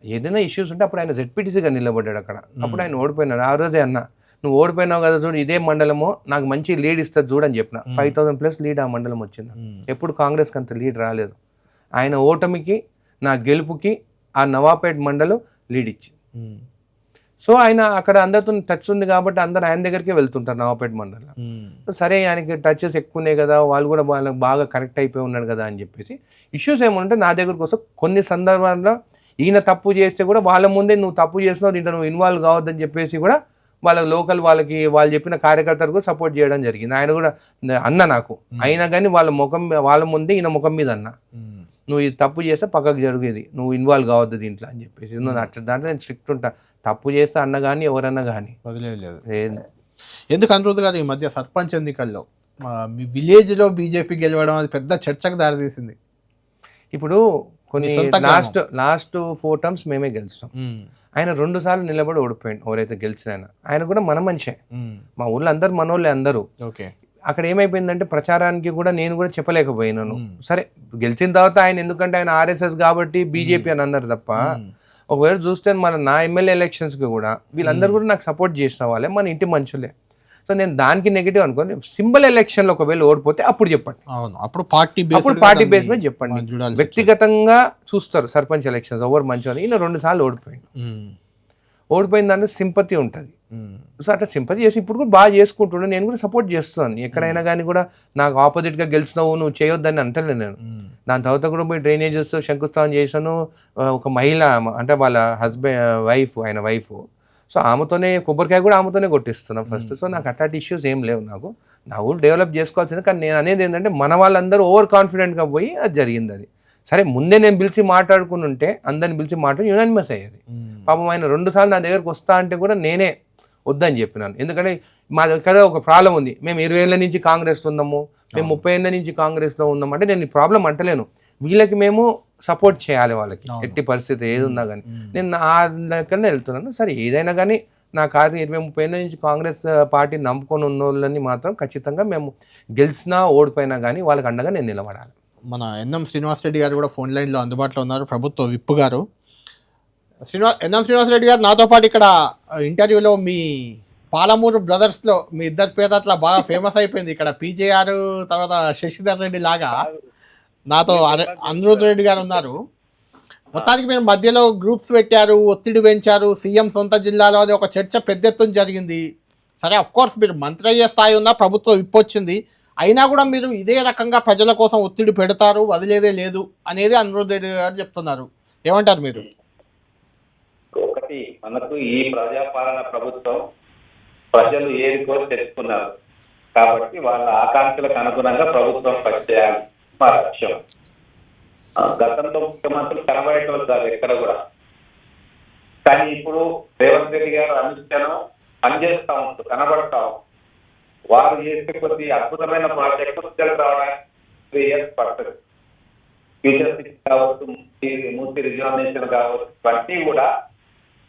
ఏదైనా ఇష్యూస్ ఉంటే అప్పుడు ఆయన జెడ్పీటీసీగా నిలబడ్డాడు అక్కడ. అప్పుడు ఆయన ఓడిపోయినాడు. ఆ రోజే అన్న, నువ్వు ఓడిపోయినావు కదా చూడు, ఇదే మండలము నాకు మంచి లీడ్ ఇస్తుంది చూడని చెప్పిన. 5,000+ లీడ్ ఆ మండలం వచ్చింది. ఎప్పుడు కాంగ్రెస్కి అంత లీడ్ రాలేదు. ఆయన ఓటమికి నా గెలుపుకి ఆ నవాపేట మండలం లీడ్ ఇచ్చింది. సో ఆయన అక్కడ అందరితో టచ్ ఉంది కాబట్టి అందరు ఆయన దగ్గరికే వెళ్తుంటారు నవాపేట మండలం. సరే ఆయనకి టచెస్ ఎక్కువ ఉన్నాయి కదా, వాళ్ళు కూడా వాళ్ళకి బాగా కనెక్ట్ అయిపోయి ఉన్నాడు కదా అని చెప్పేసి ఇష్యూస్ ఏమంటే నా దగ్గరకు వస్తే కొన్ని సందర్భాల్లో ఈయన తప్పు చేస్తే కూడా వాళ్ళ ముందే నువ్వు తప్పు చేస్తున్నావు, దీంట్లో నువ్వు ఇన్వాల్వ్ కావద్దని చెప్పేసి కూడా వాళ్ళ లోకల్ వాళ్ళకి వాళ్ళు చెప్పిన కార్యకర్తలకు సపోర్ట్ చేయడం జరిగింది. ఆయన కూడా అన్న నాకు అయినా కానీ వాళ్ళ ముందే ఈయన ముఖం మీద అన్న, నువ్వు ఇది తప్పు చేస్తే పక్కకు జరిగేది, నువ్వు ఇన్వాల్వ్ కావద్దు దీంట్లో అని చెప్పేసి. నువ్వు అట్లా దాంట్లో నేను స్ట్రిక్ట్ ఉంటా, తప్పు చేస్తే అన్న కానీ ఎవరన్నా కానీ వదిలేదు. ఎందుకు అనిరుద్ గారు, ఈ మధ్య సర్పంచ్ ఎన్నికల్లో మీ విలేజ్లో బీజేపీ గెలవడం అది పెద్ద చర్చకు దారితీసింది. ఇప్పుడు కొన్ని లాస్ట్ 4 టర్మ్స్ మేమే గెలుస్తాం. ఆయన 2 సార్లు నిలబడి ఓడిపోయాడు. ఎవరైతే గెలిచిన ఆయన కూడా మన మనిషే, మా ఊళ్ళో అందరు మనోళ్ళే అందరూ. అక్కడ ఏమైపోయిందంటే ప్రచారానికి కూడా నేను కూడా చెప్పలేకపోయినాను. సరే గెలిచిన తర్వాత ఆయన ఎందుకంటే ఆయన RSS కాబట్టి బీజేపీ అని అన్నారు తప్ప, ఒకవేళ చూస్తే నా ఎమ్మెల్యే ఎలక్షన్స్కి కూడా వీళ్ళందరూ కూడా నాకు సపోర్ట్ చేసిన వాళ్ళే, మన ఇంటి మనుషులే. సో నేను దానికి నెగిటివ్ అనుకోని, సింబల్ ఎలక్షన్లో ఒకవేళ ఓడిపోతే అప్పుడు చెప్పండి, అప్పుడు పార్టీ బేస్ మీద చెప్పండి. వ్యక్తిగతంగా చూస్తారు సర్పంచ్ ఎలక్షన్స్ ఎవరు మంచిగా. ఈయన 2 సార్లు ఓడిపోయిన దాంట్లో సింపతి ఉంటుంది. సో అట్లా సింపతి చేసి ఇప్పుడు కూడా బాగా చేసుకుంటుండే, నేను కూడా సపోర్ట్ చేస్తున్నాను. ఎక్కడైనా కానీ కూడా నాకు ఆపోజిట్గా గెలిచినావు నువ్వు చేయొద్దని అంటలేదు నేను. దాని తర్వాత కూడా పోయి డ్రైనేజెస్ శంకుస్థాపన చేశాను. ఒక మహిళ అంటే వాళ్ళ ఆయన వైఫ్, సో ఆమెతోనే కొబ్బరికాయ కూడా ఆమెతోనే కొట్టిస్తున్నాం ఫస్ట్. సో నాకు అట్లాంటి ఇష్యూస్ ఏం లేవు. నాకు నా ఊరు డెవలప్ చేసుకోవాల్సింది. కానీ నేను అనేది ఏంటంటే మన వాళ్ళందరూ ఓవర్ కాన్ఫిడెంట్గా పోయి అది జరిగింది. అది సరే, ముందే నేను పిలిచి మాట్లాడుకుని ఉంటే అందరిని పిలిచి మాట్లాడి యునానిమస్ అయ్యేది. పాపం ఆయన 2 సార్లు నా దగ్గరకు వస్తా అంటే కూడా నేనే వద్దని చెప్పినాను. ఎందుకంటే మా దగ్గర ఒక ప్రాబ్లం ఉంది, మేము 20 ఏళ్ళ నుంచి కాంగ్రెస్ ఉన్నాము, మేము 30 ఏళ్ళ నుంచి కాంగ్రెస్లో ఉన్నాము అంటే నేను ఈ ప్రాబ్లం అంటలేను. వీళ్ళకి మేము సపోర్ట్ చేయాలి, వాళ్ళకి ఎట్టి పరిస్థితి ఏది ఉన్నా కానీ నేను నా దగ్గరనే వెళ్తున్నాను. సరే ఏదైనా కానీ నా కాదు 20-30 ఏళ్ళ నుంచి కాంగ్రెస్ పార్టీ నమ్ముకొని ఉన్న వాళ్ళని మాత్రం ఖచ్చితంగా మేము గెలిచినా ఓడిపోయినా కానీ వాళ్ళకి అండగా నేను నిలబడాలి. మన ఎన్ఎం శ్రీనివాస్ రెడ్డి గారు కూడా ఫోన్ లైన్లో అందుబాటులో ఉన్నారు, ప్రభుత్వ విప్ గారు. ఎన్ఎం శ్రీనివాస్ రెడ్డి గారు నాతో పాటు ఇక్కడ ఇంటర్వ్యూలో మీ పాలమూరు బ్రదర్స్లో మీ ఇద్దరి పేరు అట్లా బాగా ఫేమస్ అయిపోయింది ఇక్కడ. PJR తర్వాత శశిధర్ రెడ్డి లాగా నాతో అనిరుద్ రెడ్డి గారు ఉన్నారు. మొత్తానికి మీరు మధ్యలో గ్రూప్స్ పెట్టారు, ఒత్తిడి పెంచారు, సీఎం సొంత జిల్లాలో అది ఒక చర్చ పెద్ద ఎత్తున జరిగింది. సరే అఫ్ కోర్స్ మీరు మంత్రి అయ్యే స్థాయి ఉందా, ప్రభుత్వం విప్ వచ్చింది, అయినా కూడా మీరు ఇదే రకంగా ప్రజల కోసం ఒత్తిడి పెడతారు, వదిలేదే లేదు అనేది అనిరుద్ రెడ్డి గారు చెప్తున్నారు. ఏమంటారు మీరు? ఒకటి, మనకు ఈ ప్రజాపాలన ప్రభుత్వం ప్రజలు ఏది కోరి తెచ్చుకున్నారు కాబట్టి వాళ్ళ ఆకాంక్షలకు అనుగుణంగా ప్రభుత్వం పనిచేయాలి మా లక్ష్యం. గతంలో ముఖ్యమంత్రులు కనబడేటోళ్ళు కాదు ఎక్కడ కూడా, కానీ ఇప్పుడు రేవంత్ రెడ్డి గారు అనుష్ఠానం పనిచేస్తా ఉంటారు, కనబడతా ఉంటారు. వారు చేసే కొద్ది అద్భుతమైన ప్రాజెక్టులు రావడానికి 3 years పడుతుంది. ఫ్యూచర్ సిటీ కావచ్చు, మూర్తి రిజర్వేషన్ కావచ్చు, ఇవన్నీ కూడా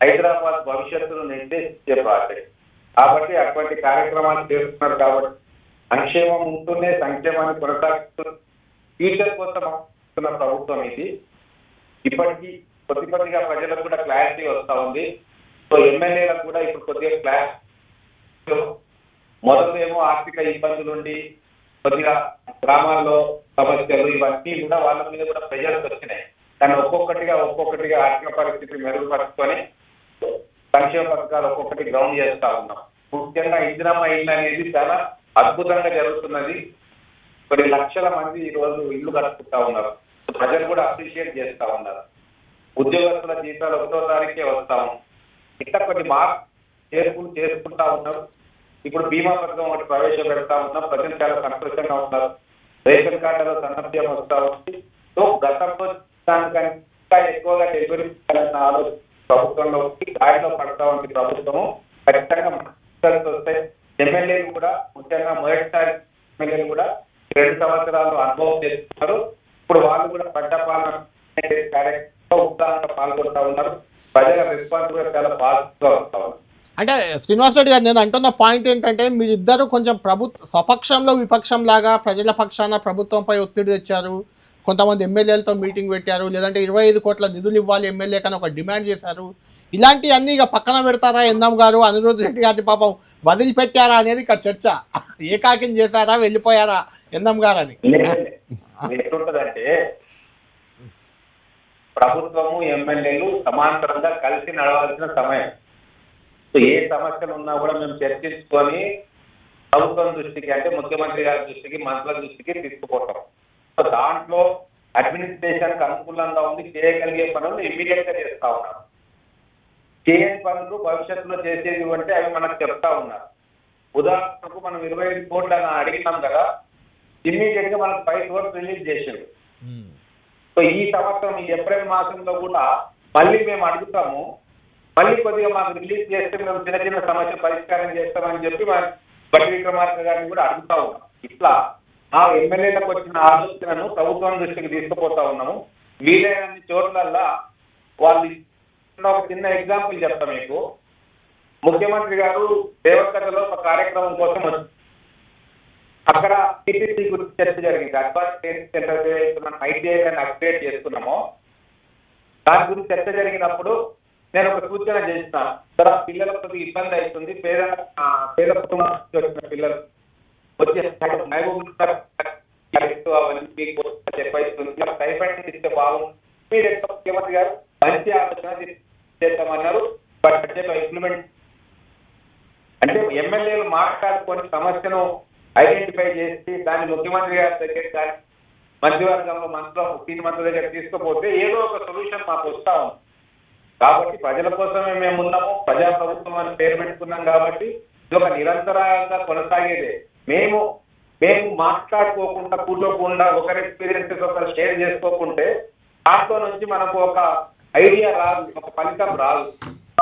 హైదరాబాద్ భవిష్యత్తును నిర్దేశించే ప్రాజెక్ట్ కాబట్టి అటువంటి కార్యక్రమాలు చేస్తున్నారు. కాబట్టి సంక్షేమం ఉంటూనే సంక్షేమాన్ని కొనసాగిస్తూ ఫ్యూచర్ కోసం ప్రభుత్వం ఇది. ఇప్పటికీ కొద్దిగా ప్రజలకు కూడా క్లారిటీ వస్తూ ఉంది. సో ఎమ్మెల్యేలకు కూడా ఇప్పుడు కొద్దిగా క్లారిటీ. మొదలేమో ఆర్థిక ఇబ్బందులు ఉండి కొద్దిగా గ్రామాల్లో సమస్యలు ఇవన్నీ కూడా వాళ్ళ మీద కూడా ప్రజలకు వచ్చినాయి. కానీ ఒక్కొక్కటిగా ఆర్థిక పరిస్థితి మెరుగుపరుచుకొని సంక్షేమ పథకాలు ఒక్కొక్కటి గ్రౌండ్ చేస్తా ఉన్నాం. ముఖ్యంగా ఇందిరమ్మ ఇల్లు అనేది చాలా అద్భుతంగా జరుగుతున్నది. కొన్ని లక్షల మంది ఈ రోజు ఇల్లు కట్టుకుంటా ఉన్నారు. ప్రజలు కూడా అప్రిషియేట్ చేస్తా ఉన్నారు. ఉద్యోగస్తుల జీతాలు 1వ తారీఖే వస్తాము. ఇట్లా కొన్ని మార్పులు చేసుకుంటా ఉన్నారు. ఇప్పుడు బీమా పథకం ఒకటి ప్రవేశపెడతా ఉన్నాం. ప్రజలు చాలా సంతోషంగా ఉన్నారు. రేషన్ కార్డులో సన్నభ్యం వస్తా ఉంది. సో గతంలో దానికంటే ఎక్కువగా డెలివరీ చేయాలన్న ఆలోచన ప్రభుత్వంలో దారిలో పడతా ఉంది. ప్రభుత్వము ఖచ్చితంగా వస్తాయి. ఎమ్మెల్యేలు కూడా ముఖ్యంగా మొదటిసారి ఎమ్మెల్యేలు కూడా 2 సంవత్సరాలు అనుభవం చేస్తున్నారు. ఇప్పుడు వాళ్ళు కూడా పట్టపాలన ఉత్సాహంగా పాల్గొంటా ఉన్నారు. ప్రజల రెస్పాన్స్ కూడా చాలా పాజిటివ్గా వస్తా ఉన్నారు. అంటే శ్రీనివాస్ రెడ్డి గారు, నేను అంటున్న పాయింట్ ఏంటంటే మీరిద్దరూ కొంచెం స్వపక్షంలో విపక్షం లాగా ప్రజల పక్షాన ప్రభుత్వంపై ఒత్తిడి తెచ్చారు. కొంతమంది ఎమ్మెల్యేలతో మీటింగ్ పెట్టారు. లేదంటే 25 కోట్ల నిధులు ఇవ్వాలి ఎమ్మెల్యే కానీ ఒక డిమాండ్ చేశారు. ఇలాంటివన్నీ ఇక పక్కన పెడతారా ఎన్ఎం గారు? అనిరుద్ధ్ రెడ్డి గారి పాపం వదిలిపెట్టారా అనేది ఇక్కడ చర్చ. ఏకాకిం చేశారా, వెళ్ళిపోయారా ఎన్ఎం గారు అని? ఎట్లుంటదంటే ప్రభుత్వము ఎమ్మెల్యేలు సమాంతరంగా కలిసి నడవాల్సిన సమయం. ఏ సమస్యలు ఉన్నా కూడా మేము చర్చించుకొని ప్రభుత్వం దృష్టికి, అంటే ముఖ్యమంత్రి గారి దృష్టికి, మంత్రుల దృష్టికి తీసుకుపోతాం. సో దాంట్లో అడ్మినిస్ట్రేషన్ అనుకూలంగా ఉంది, చేయగలిగే పనులు ఇమ్మీడియట్ గా చేస్తా ఉన్నారు. చేయని పనులు భవిష్యత్తులో చేసేది అంటే అవి మనకు చెప్తా ఉన్నారు. ఉదాహరణకు మనం 25 కోట్లు అని అడిగినాం కదా, ఇమ్మీడియట్ గా మనకు 5 కోట్లు రిలీజ్ చేసారు. సో ఈ సంవత్సరం ఈ ఏప్రిల్ మాసంలో కూడా మళ్ళీ మేము అడుగుతాము. మళ్ళీ కొద్దిగా మాకు రిలీజ్ చేస్తే మేము చిన్న చిన్న సమస్య పరిష్కారం చేస్తామని చెప్పి బట్టి విక్రమార్క గారిని కూడా అడుగుతా ఉన్నాం. ఇట్లా ఆ ఎమ్మెల్యేలకు వచ్చిన ఆలోచనను ప్రభుత్వం దృష్టికి తీసుకుపోతా ఉన్నాము. వీలైనన్ని చోట్లల్లా వాళ్ళు ఒక చిన్న ఎగ్జాంపుల్ చెప్తా మీకు. ముఖ్యమంత్రి గారు దేవకథలో ఒక కార్యక్రమం కోసం అక్కడ టీపీసీ గురించి చర్చ జరిగింది. అడ్వాన్స్ ట్రైనింగ్ సెంటర్ మనం ఐటీఐ అప్గ్రేడ్ చేసుకున్నామో దాని గురించి చర్చ జరిగినప్పుడు నేను ఒక సూచన చేసిన సార్, ఆ పిల్లలకు కొద్దిగా ఇబ్బంది అవుతుంది. పేద కుటుంబం వచ్చిన పిల్లలు వచ్చే అవన్నీ ఇస్తే బాగుంది. మీరు ముఖ్యమంత్రి గారు మంచి ఆలోచన చేస్తామన్నారు. బడ్జెట్ ఇంప్లిమెంట్ అంటే ఎమ్మెల్యేలు మాట్లాడుకొని సమస్యను ఐడెంటిఫై చేసి దాన్ని ముఖ్యమంత్రి గారి దగ్గర కానీ మంత్రివర్గంలో మంత్రుల దగ్గర తీసుకుపోతే ఏదో ఒక సొల్యూషన్ మాకు వస్తా ఉంది. కాబట్టి ప్రజల కోసమే మేము ఉన్నాము. ప్రజాప్రభుత్వం అని పేరు పెట్టుకున్నాం కాబట్టి ఇది ఒక నిరంతరంగా కొనసాగేదే. మేము మాట్లాడుకోకుండా కూర్చోకుండా ఒకరి ఎక్స్పీరియన్సెస్ ఒకరు షేర్ చేసుకోకుంటే దాంట్లో నుంచి మనకు ఒక ఐడియా రాదు, ఒక ఫలితం రాదు,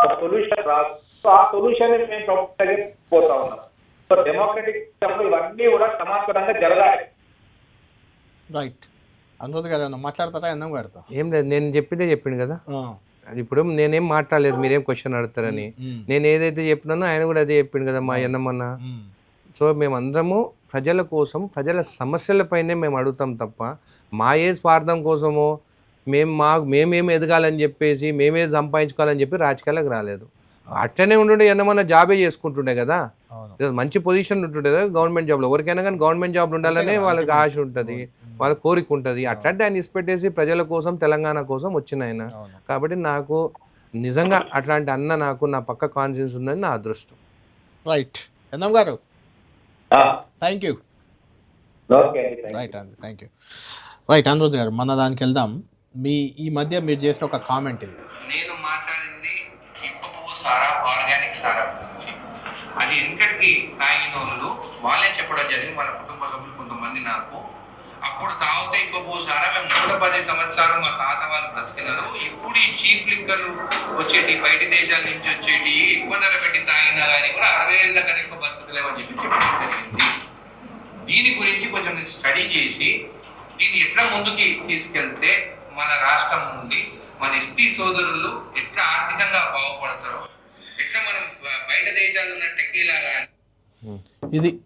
ఒక సొల్యూషన్ రాదు. సో ఆ సొల్యూషన్ మేము ప్రభుత్వం పోతా ఉన్నాం. సో డెమోక్రటిక్ సిస్టంలో ఇవన్నీ కూడా సమాంతరంగా జరగాలి. రైట్. అనురోధ్ గారు మాట్లాడతారా ఎన్ఎం గారితో? ఏం లేదు, నేను చెప్పింది కదా. ఇప్పుడు నేనేం మాట్లాడలేదు, మీరేం క్వశ్చన్ అడుగుతారని. నేను ఏదైతే చెప్పినానో ఆయన కూడా అదే చెప్పిండు కదా మా ఎన్నమన్న. సో మేమందరము ప్రజల కోసం, ప్రజల సమస్యలపైనే మేము అడుగుతాం తప్ప మా ఏ స్వార్థం కోసమో మేమేమి ఎదగాలని చెప్పేసి మేమే సంపాదించుకోవాలని చెప్పి రాజకీయాలకు రాలేదు. అట్లనే ఉంటుండే ఎన్నమన్నా జాబే చేసుకుంటుండే కదా, మంచి పొజిషన్ ఉంటుండే కదా గవర్నమెంట్ జాబ్లో. ఎవరికైనా కానీ గవర్నమెంట్ జాబ్లు ఉండాలనే వాళ్ళకి ఆశ ఉంటుంది, వాళ్ళ కోరిక ఉంటుంది. అట్లాంటి ఆయన ఇసిపెట్టేసి ప్రజల కోసం, తెలంగాణ కోసం వచ్చిన ఆయన. కాబట్టి నాకు నిజంగా అట్లాంటి అన్న నాకు నా పక్క కాన్ఫిడెన్స్ ఉందని నా అదృష్టం. రైట్ ఎన్ఎం గారు, థ్యాంక్ యూ. రైట్ అండి, థ్యాంక్ యూ. రైట్ అనురోధ్ గారు, మన దానికి వెళ్దాం. ఈ మధ్య మీరు చేసిన ఒక కామెంట్ ఇది. నేను మాట్లాడింది ఇప్పపు సారా, ఆర్గానిక్ సారా గురించి. అది వెనకటికి తాగిన వాళ్ళు వాళ్ళే చెప్పడం జరిగింది. మన కుటుంబ సభ్యులు కొంతమంది నాకు అప్పుడు తాగితే ఇప్పపు సారా మేము 110 సంవత్సరాలు మా తాత వాళ్ళు బ్రతికినారు. ఇప్పుడు ఈ చీప్ లిక్కర్లు వచ్చేటి బయట దేశాల నుంచి వచ్చేటి ఎక్కువ ధర పెట్టి తాగినా కానీ కూడా 60 ఏళ్ళ కన్నా ఎక్కువ బతుకుతలేమని చెప్పి చెప్పడం జరిగింది. దీని గురించి కొంచెం నేను స్టడీ చేసి దీన్ని ఎట్లా ముందుకి తీసుకెళ్తే మన రాష్ట్రం నుండి మన ఎస్టీ సోదరులు ఎట్లా ఆర్థికంగా బాగుపడతారో, ఎట్లా మనం బయట దేశాల్లో ఉన్న టెక్కీలాగా.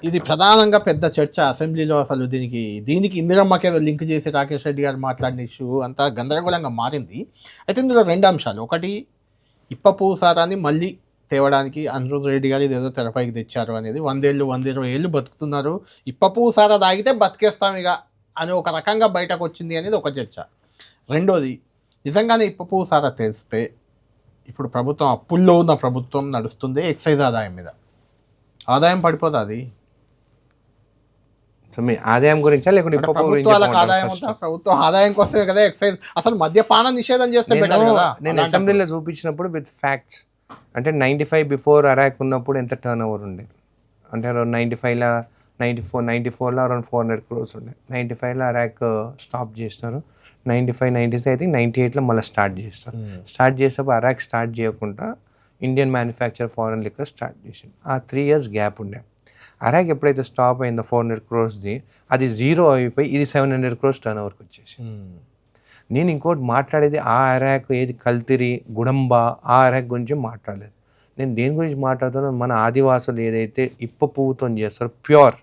ఇది ప్రధానంగా పెద్ద చర్చ అసెంబ్లీలో. అసలు దీనికి ఇందిరమ్మకి ఏదో లింక్ చేసి రాకేష్ రెడ్డి గారు మాట్లాడిన ఇష్యూ అంతా గందరగోళంగా మారింది. అయితే ఇందులో 2 అంశాలు. ఒకటి, ఇప్పపు సారాన్ని మళ్ళీ తేవడానికి అనిరుద్ రెడ్డి గారు ఇదేదో తెరపైకి తెచ్చారు అనేది 120 ఏళ్ళు బతుకుతున్నారు, ఇప్ప పువ్వు సారా తాగితే బతికేస్తాం ఇక అని ఒక రకంగా బయటకు వచ్చింది అనేది ఒక చర్చ. రెండోది, నిజంగానే ఇప్ప పువ్వు సారా తెస్తే ఇప్పుడు ప్రభుత్వం అప్పుల్లో ఉన్న ప్రభుత్వం నడుస్తుంది ఎక్సైజ్ ఆదాయం మీద, ఆదాయం పడిపోతుంది. సో మీ ఆదాయం గురించా లేకుంటే ప్రభుత్వాలకు ఆదాయం ఉందా? ప్రభుత్వం ఆదాయం కోసమే కదా ఎక్సైజ్. అసలు మద్యపాన నిషేధం చేస్తే బెటర్ కదా. నేను అసెంబ్లీలో చూపించినప్పుడు విత్ ఫ్యాక్ట్స్, అంటే 95 బిఫోర్ అరాక్ ఉన్నప్పుడు ఎంత టర్న్ ఓవర్ ఉండే అంటే 95లో 94లో అరౌండ్ 400 crores ఉండే. 95లో అరాక్ స్టాప్ చేసినారు. 95, 96 అయితే 98లో మళ్ళీ స్టార్ట్ చేస్తారు. స్టార్ట్ చేసేటప్పుడు అరాక్ స్టార్ట్ చేయకుండా Indian manufacture foreign liquor start చేసింది. ఆ 3 years గ్యాప్ ఉండే. అరాక్ ఎప్పుడైతే స్టాప్ అయిందో 400 crores అది జీరో అయిపోయి ఇది 700 crores టర్న్ ఓవర్కి వచ్చేసి. నేను ఇంకోటి మాట్లాడేది ఆ అరాక్ ఏది కల్తిరి గుడంబ ఆ అరాక్ గురించి మాట్లాడలేదు. నేను దేని గురించి మాట్లాడుతున్నాను, మన ఆదివాసులు ఏదైతే ఇప్ప పువ్వుతో చేస్తారో ప్యూర్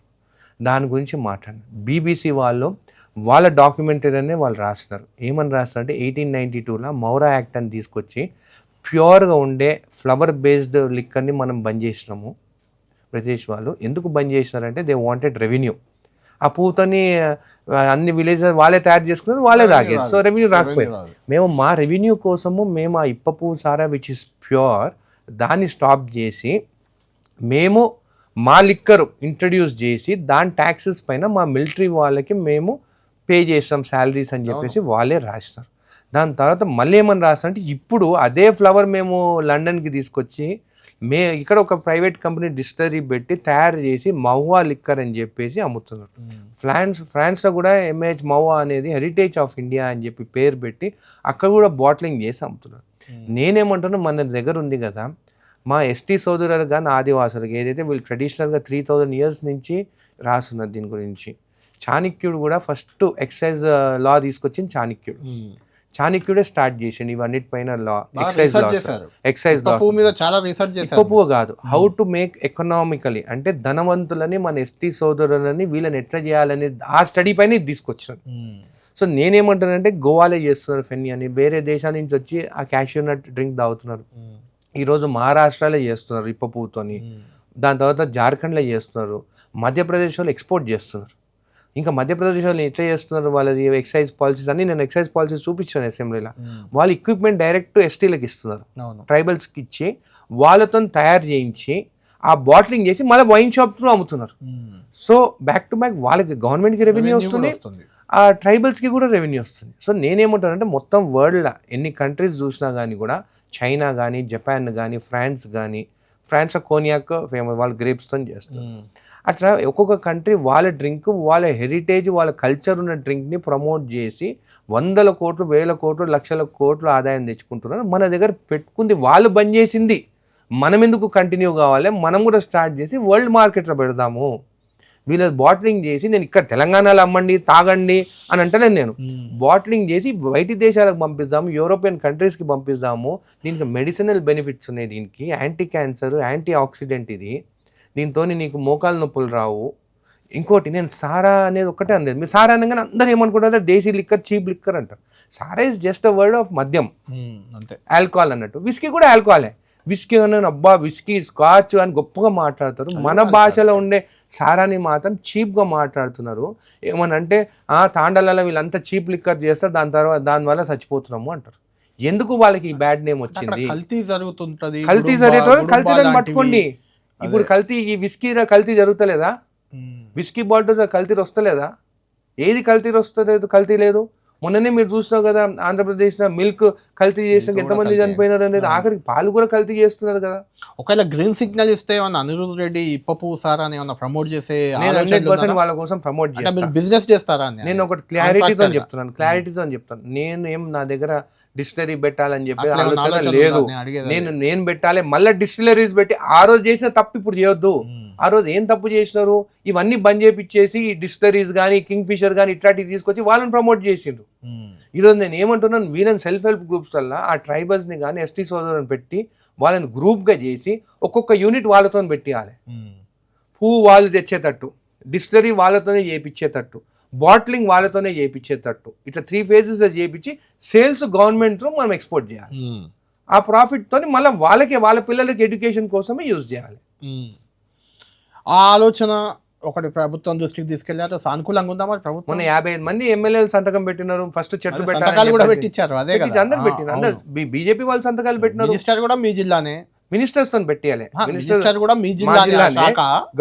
దాని గురించి మాట్లాడాను. బీబీసీ వాళ్ళు వాళ్ళ డాక్యుమెంటరీనే వాళ్ళు రాస్తున్నారు. ఏమని రాస్తారు అంటే 1892లో మౌరా యాక్ట్ అని తీసుకొచ్చి ప్యూర్గా ఉండే ఫ్లవర్ బేస్డ్ లిక్కర్ని మనం బంద్ చేసినాము. బ్రిటిష్ వాళ్ళు ఎందుకు బంద్ చేసినారంటే దే వాంటెడ్ రెవెన్యూ. ఆ పువ్వుతోని అన్ని విలేజెస్ వాళ్ళే తయారు చేసుకున్నారు, వాళ్ళే తాగేది. సో రెవెన్యూ రాకపోయింది. మేము మా రెవెన్యూ కోసము మేము ఆ ఇప్ప పువ్వు సారా విచ్ ఇస్ ప్యూర్ దాన్ని స్టాప్ చేసి మేము మా లిక్కర్ ఇంట్రడ్యూస్ చేసి దాని ట్యాక్సెస్ పైన మా మిలిటరీ వాళ్ళకి మేము పే చేస్తాం శాలరీస్ అని చెప్పేసి వాళ్ళే రాసినారు. దాని తర్వాత మళ్ళీ ఏమని రాస్తారంటే ఇప్పుడు అదే ఫ్లవర్ మేము లండన్కి తీసుకొచ్చి ఇక్కడ ఒక ప్రైవేట్ కంపెనీ డిస్టరీ పెట్టి తయారు చేసి మహువా లిక్కర్ అని చెప్పేసి అమ్ముతున్నారు. ఫ్రాన్స్లో కూడా ఎంఏహెచ్ మహువా అనేది హెరిటేజ్ ఆఫ్ ఇండియా అని చెప్పి పేరు పెట్టి అక్కడ కూడా బాటిలింగ్ చేసి అమ్ముతున్నారు. నేనేమంటున్నా, మన దగ్గర ఉంది కదా మా ఎస్టీ సోదరులకు కానీ ఆదివాసులకు ఏదైతే వీళ్ళు ట్రెడిషనల్గా 3000 years నుంచి రాస్తున్నారు దీని గురించి. చాణక్యుడు కూడా ఫస్ట్ ఎక్సైజ్ లా తీసుకొచ్చింది చాణక్యుడే స్టార్ట్ చేసిండు ఇవన్నిటిపైన లా, ఎక్సైజ్ లా మీద చాలా రీసెర్చ్ చేశారు. పువ్వు కాదు, హౌ టు మేక్ ఎకనామికలీ అంటే ధనవంతులని మన ఎస్టీ సోదరులని వీళ్ళని ఎట్లా చేయాలని ఆ స్టడీ పైన ఇది తీసుకొచ్చినారు. సో నేనేమంటానంటే గోవాలో చేస్తున్నారు ఫెన్నీ అని, వేరే దేశాల నుంచి వచ్చి ఆ క్యాష్యూ నట్ డ్రింక్ తాగుతున్నారు. ఈరోజు మహారాష్ట్రలో చేస్తున్నారు ఇప్ప పువ్వుతోని, దాని తర్వాత జార్ఖండ్లో చేస్తున్నారు, మధ్యప్రదేశ్ వాళ్ళు ఎక్స్పోర్ట్ చేస్తున్నారు. ఇంకా మధ్యప్రదేశ్ వాళ్ళు ఎట్లా చేస్తున్నారు వాళ్ళది ఎక్సైజ్ పాలసీస్ అన్ని నేను ఎక్సైజ్ పాలసీస్ చూపించాను అసెంబ్లీలో. వాళ్ళు ఎక్విప్మెంట్ డైరెక్ట్ ఎస్టీలకు ఇస్తున్నారు, ట్రైబల్స్కి ఇచ్చి వాళ్ళతో తయారు చేయించి ఆ బాటిలింగ్ చేసి మళ్ళీ వైన్ షాప్ త్రూ అమ్ముతున్నారు. సో బ్యాక్ టు బ్యాక్ వాళ్ళకి గవర్నమెంట్కి రెవెన్యూ వస్తుంది, ఆ ట్రైబల్స్కి కూడా రెవెన్యూ వస్తుంది. సో నేనేమంటానంటే మొత్తం వరల్డ్లో ఎన్ని కంట్రీస్ చూసినా కానీ కూడా చైనా కానీ జపాన్ కానీ ఫ్రాన్స్లో కోనియాక్ ఫేమస్, వాళ్ళు గ్రేప్స్తో చేస్తారు. అట్లా ఒక్కొక్క కంట్రీ వాళ్ళ డ్రింక్ వాళ్ళ హెరిటేజ్ వాళ్ళ కల్చర్ ఉన్న డ్రింక్ని ప్రమోట్ చేసి 100 కోట్లు 1000 కోట్లు లక్షల కోట్లు ఆదాయం తెచ్చుకుంటున్నారు. మన దగ్గర పెట్టుకుంది వాళ్ళు బంద్ చేసింది, మనం ఎందుకు కంటిన్యూ కావాలి, మనం కూడా స్టార్ట్ చేసి వరల్డ్ మార్కెట్లో పెడదాము. వీళ్ళ బాటిలింగ్ చేసి నేను ఇక్కడ తెలంగాణలో అమ్మండి తాగండి అని అంటలేను, నేను బాటిలింగ్ చేసి బయటి దేశాలకు పంపిస్తాము, యూరోపియన్ కంట్రీస్కి పంపిస్తాము. దీనికి మెడిసినల్ బెనిఫిట్స్ ఉన్నాయి, దీనికి యాంటీ క్యాన్సర్ యాంటీ ఆక్సిడెంట్, ఇది దీంతో నీకు మోకాలు నొప్పులు రావు. ఇంకోటి నేను సారా అనేది ఒకటే అనలేదు, మీరు సారా అనగానే అందరూ ఏమనుకుంటారు దేశీ లిక్కర్ చీప్ లిక్కర్ అంటారు. సారా is just a word of మద్యం, అంతే, ఆల్కహాల్ అన్నట్టు. విస్కీ కూడా ఆల్కహాలే. విస్కీ అని అబ్బా విస్కీ స్కాచ్ అని గొప్పగా మాట్లాడతారు, మన భాషలో ఉండే సారాని మాత్రం చీప్గా మాట్లాడుతున్నారు. ఏమనంటే తాండలలో వీళ్ళంతా చీప్ లిక్కర్ చేస్తారు, దానివల్ల చచ్చిపోతున్నాము అంటారు. ఎందుకు వాళ్ళకి ఈ బ్యాడ్ నేమ్ వచ్చింది? కల్తీ జరుగుతుంటది, కల్తీని పట్టుకోండి. ఇప్పుడు కల్తీ ఈ విస్కీ కల్తీ జరుగుతలేదా? విస్కీ బాటిల్స్ కల్తీ వస్తలేదా? ఏది కల్తీ వస్తలేదు? కల్తీ లేదు. మొన్ననే మీరు చూసినావు కదా ఆంధ్రప్రదేశ్లో మిల్క్ కల్తీ చేసిన ఎంతమంది చనిపోయినారు అనేది, ఆఖరికి పాలు కూడా కల్తీ చేస్తున్నారు కదా. ఒకవేళ గ్రీన్ సిగ్నల్ ఇస్తే ఏమన్నా అనిరుద్ రెడ్డి ఇప్ప పువ్వు సారా ఏమన్నా ప్రమోట్ చేసే 100% వాళ్ళ కోసం ప్రమోట్ చేస్తాను. బిజినెస్ చేస్తారా? నేను ఒకటి క్లారిటీతో చెప్తాను, నేను ఏం నా దగ్గర డిస్టిలరీ పెట్టాలని చెప్పి ఆలోచన లేదు. నేను పెట్టాలి మళ్ళీ డిస్టిలరీస్ పెట్టి ఆ రోజు చేసిన తప్పు ఇప్పుడు చేయొద్దు. ఆ రోజు ఏం తప్పు చేసినారు? ఇవన్నీ బంద్ చేపించేసి డిస్టిలరీస్ కానీ కింగ్ ఫిషర్ కానీ ఇట్లాంటివి తీసుకొచ్చి వాళ్ళని ప్రమోట్ చేసిండ్రు. ఈరోజు నేను ఏమంటున్నాను, వీళ్ళని సెల్ఫ్ హెల్ప్ గ్రూప్స్ వల్ల ఆ ట్రైబల్స్ని కానీ ఎస్టీ సోదరులను పెట్టి వాళ్ళని గ్రూప్గా చేసి ఒక్కొక్క యూనిట్ వాళ్ళతో పెట్టియాలి. పువ్వు వాళ్ళు తెచ్చేటట్టు, డిస్టిలరీ వాళ్ళతోనే చేయించేటట్టు, బాటిలింగ్ వాళ్ళతోనే చేయించేటట్టు, ఇట్లా 3 phases చేయించి సేల్స్ గవర్నమెంట్ మనం ఎక్స్పోర్ట్ చేయాలి. ఆ ప్రాఫిట్తో మళ్ళీ వాళ్ళ పిల్లలకి ఎడ్యుకేషన్ కోసమే యూజ్ చేయాలి. ఆ ఆలోచన ఒకటి ప్రభుత్వం దృష్టికి తీసుకెళ్లారు. సానుకూలంగా ఉందా మరి ప్రభుత్వం? మొన్న 55 మంది ఎమ్మెల్యేలు సంతకం పెట్టినారు. ఫస్ట్ చెట్లు సంతకాలు కూడా పెట్టించారు. అదే కదా, అందరు పెట్టినారు. అందరు బీజేపీ వాళ్ళు సంతకాలు పెట్టినారు. మినిస్టర్ కూడా మీ జిల్లానే, మినిస్టర్స్ తో పెట్టాలి. మినిస్టర్ కూడా మీ జిల్లానే,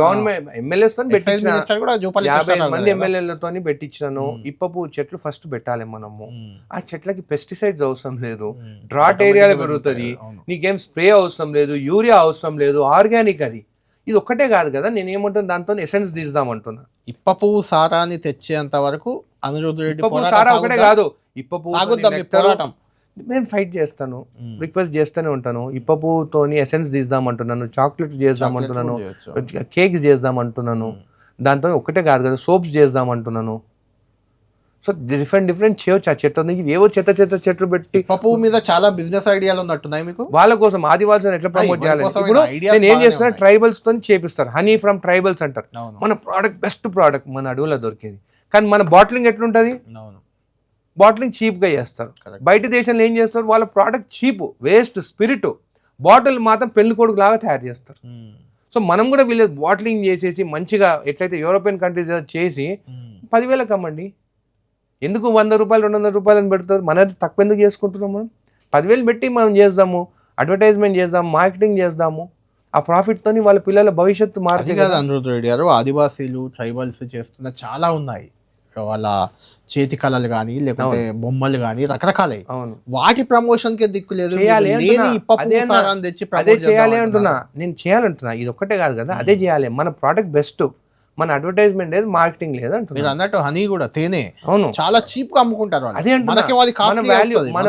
గవర్నమెంట్ ఎమ్మెల్యేస్ తో పెట్టించిన 50 మంది ఎమ్మెల్యేలతో ఎమ్మెల్యేలతో పెట్టించినాను. ఇప్పపు చెట్లు ఫస్ట్ పెట్టాలి మనము. ఆ చెట్లకి పెస్టిసైడ్స్ అవసరం లేదు, డ్రాట్ ఏరియాలో పెరుగుతుంది, నీకేం స్ప్రే అవసరం లేదు, యూరియా అవసరం లేదు, ఆర్గానిక్. అది ఇది ఒక్కటే కాదు కదా, నేను ఏమంటున్నా దాంతో ఎసెన్స్ తీద్దామంటున్నా. ఇప్ప పువ్వు సారాన్ని తెచ్చేంత వరకు అనిరుద్ధ్ రెడ్డి సారా ఒకటే కాదు, ఇప్ప పోరాటం నేను ఫైట్ చేస్తాను, రిక్వెస్ట్ చేస్తూనే ఉంటాను. ఇప్ప పువ్వుతోని ఎసెన్స్ తీద్దామంటున్నాను, చాక్లెట్ చేద్దామంటున్నాను, కేక్ చేద్దామంటున్నాను. దాంతో ఒకటే కాదు కదా, సోప్స్ చేద్దామంటున్నాను. సో డిఫరెంట్ చేయవచ్చు. ఆ చెట్ల నుంచి ఏవో చెత్త చెట్లు పెట్టి పప్పు మీద చాలా బిజినెస్ ఐడియాలు ఉన్నట్టున్నాయి మీకు. వాళ్ళ కోసం ఆదివాసులను ఎట్లా ప్రమోట్ చేయాలి. ఇప్పుడు నేను ఏం చేస్తున్నా, ట్రైబల్స్ తో చేపిస్తారు. హనీ ఫ్రమ్ ట్రైబల్స్ అంటారు. మన ప్రోడక్ట్ బెస్ట్ ప్రోడక్ట్ మన అడవుల్లో దొరికేది. కానీ మన బాటిలింగ్ ఎట్లుంటది, బాటిలింగ్ చీప్ గా చేస్తారు. బయట దేశంలో ఏం చేస్తారు, వాళ్ళ product cheap, waste, spirit, bottle మాత్రం పెళ్లి కొడుకు లాగా తయారు చేస్తారు. సో మనం కూడా వీళ్ళు బాటిలింగ్ చేసేసి మంచిగా ఎట్లయితే యూరోపియన్ కంట్రీస్ చేసి 10,000 అమ్మండి. ఎందుకు 100 రూపాయలు 200 రూపాయలు అని పెడతారు? మనది తక్కువ ఎందుకు చేసుకుంటున్నాం? మనం 10,000 పెట్టి మనం చేద్దాము, అడ్వర్టైజ్మెంట్ చేద్దాము, మార్కెటింగ్ చేద్దాము. ఆ ప్రాఫిట్తో వాళ్ళ పిల్లల భవిష్యత్తు మారుతుంది కదా. అనిరుద్ధ్ రెడ్డి గారు, ఆదివాసీలు ట్రైబల్స్ చేస్తున్న చాలా ఉన్నాయి. వాళ్ళ చేతి కళలు కానీ లేకపోతే బొమ్మలు కానీ రకరకాలే. వాటి ప్రమోషన్ కి దిక్కు లేదు. అదే చేయాలి అంటున్నా, నేను చేయాలంటున్నా. ఇది ఒక్కటే కాదు కదా, అదే చేయాలి. మన ప్రోడక్ట్ బెస్ట్, మన అడ్వర్టైజ్మెంట్ లేదు, మార్కెటింగ్ లేదు అంటున్నారు. మీరు అన్నట్టు హనీ కూడా తేనె అవును చాలా చీప్ గా అమ్ముకుంటారు. అదే మన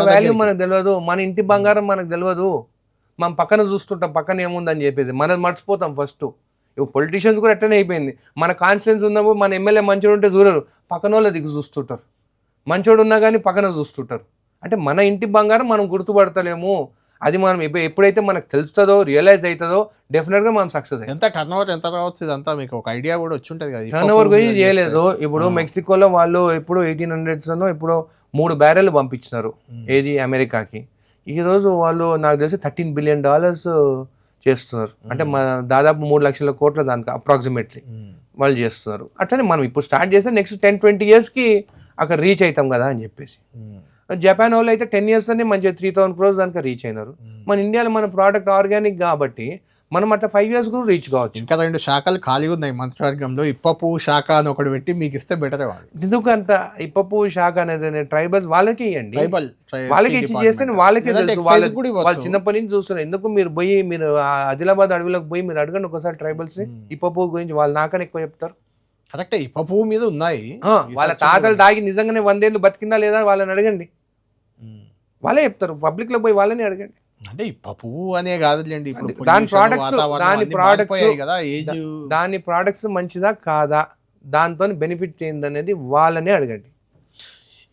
వాల్యూ మనకు తెలియదు, మన ఇంటి బంగారం మనకు తెలియదు. మనం పక్కన చూస్తుంటాం, పక్కన ఏముందని చెప్పేది మనం మర్చిపోతాం. ఫస్ట్ ఇప్పుడు పొలిటీషియన్స్ కూడా ఎట్టనే అయిపోయింది. మన కాన్స్టిట్యూన్స్ ఉన్నప్పుడు మన ఎమ్మెల్యే మంచోడు ఉంటే చూడరు, పక్కన వాళ్ళ దిగు చూస్తుంటారు. మంచోడు ఉన్నా కానీ పక్కన చూస్తుంటారు. అంటే మన ఇంటి బంగారం మనం గుర్తుపడతలేము. అది మనం ఎప్పుడైతే మనకు తెలుస్తుందో, రియలైజ్ అవుతుందో, డెఫినెట్గా మనం సక్సెస్ అవుతాం. ఎంత టర్న్ ఓవర్ ఎంత రావచ్చు ఇదంతా మీకు ఒక ఐడియా కూడా వచ్చి ఉంటుంది కదా. టర్న్ ఓవర్ గురించి చేయలేదు. ఇప్పుడు మెక్సికోలో వాళ్ళు ఎప్పుడు 1800s ఇప్పుడు 3 బ్యారెల్ పంపించినారు ఏది అమెరికాకి. ఈరోజు వాళ్ళు నాకు తెలిసి $13 బిలియన్ చేస్తున్నారు. అంటే దాదాపు 3 లక్షల కోట్ల దానికి అప్రాక్సిమేట్లీ వాళ్ళు చేస్తున్నారు. అట్లనే మనం ఇప్పుడు స్టార్ట్ చేస్తే నెక్స్ట్ 10-20 yearsకి అక్కడ రీచ్ అవుతాం కదా అని చెప్పేసి. జపాన్ వాళ్ళు అయితే 10 years అని మంచిగా 3,000 crores దానికి రీచ్ అయినారు. మన ఇండియాలో మన ప్రోడక్ట్ ఆర్గానిక్ కాబట్టి మనం అట్లా 5 years కూడా రీచ్ కావచ్చు. ఇంకా 2 శాఖలు ఖాళీ ఉన్నాయి మంత్రివర్గంలో. ఇప్పపు శాఖ అని ఒకటి పెట్టి మీకు ఇస్తే బెటర్. వాళ్ళు ఎందుకు అంత ఇప్పపు శాఖ అనేది ట్రైబల్స్ వాళ్ళకి ఇవ్వండి, వాళ్ళకి ఇచ్చి చేస్తే వాళ్ళకే తెలుసు. వాళ్ళు చిన్నప్పటి నుంచి చూస్తున్నారు. ఎందుకు మీరు ఆదిలాబాద్ అడవిలోకి పోయి మీరు అడగండి ఒకసారి ట్రైబల్స్ ఇప్పపు గురించి. వాళ్ళు నాకని ఎక్కువ చెప్తారు. కరెక్టే, ఇప్ప పువ్వు మీద ఉన్నాయి. వాళ్ళ తాతలు దాగి నిజంగానే 100 ఏళ్ళు బతికిందా లేదా వాళ్ళని అడగండి, వాళ్ళే చెప్తారు. పబ్లిక్ లో పోయి వాళ్ళని అడగండి. అంటే ఇప్ప పువ్వు అనే కాదులేండి, దాని ప్రోడక్ట్స్ మంచిదా కాదా, దాంతో బెనిఫిట్ ఏందనేది వాళ్ళనే అడగండి.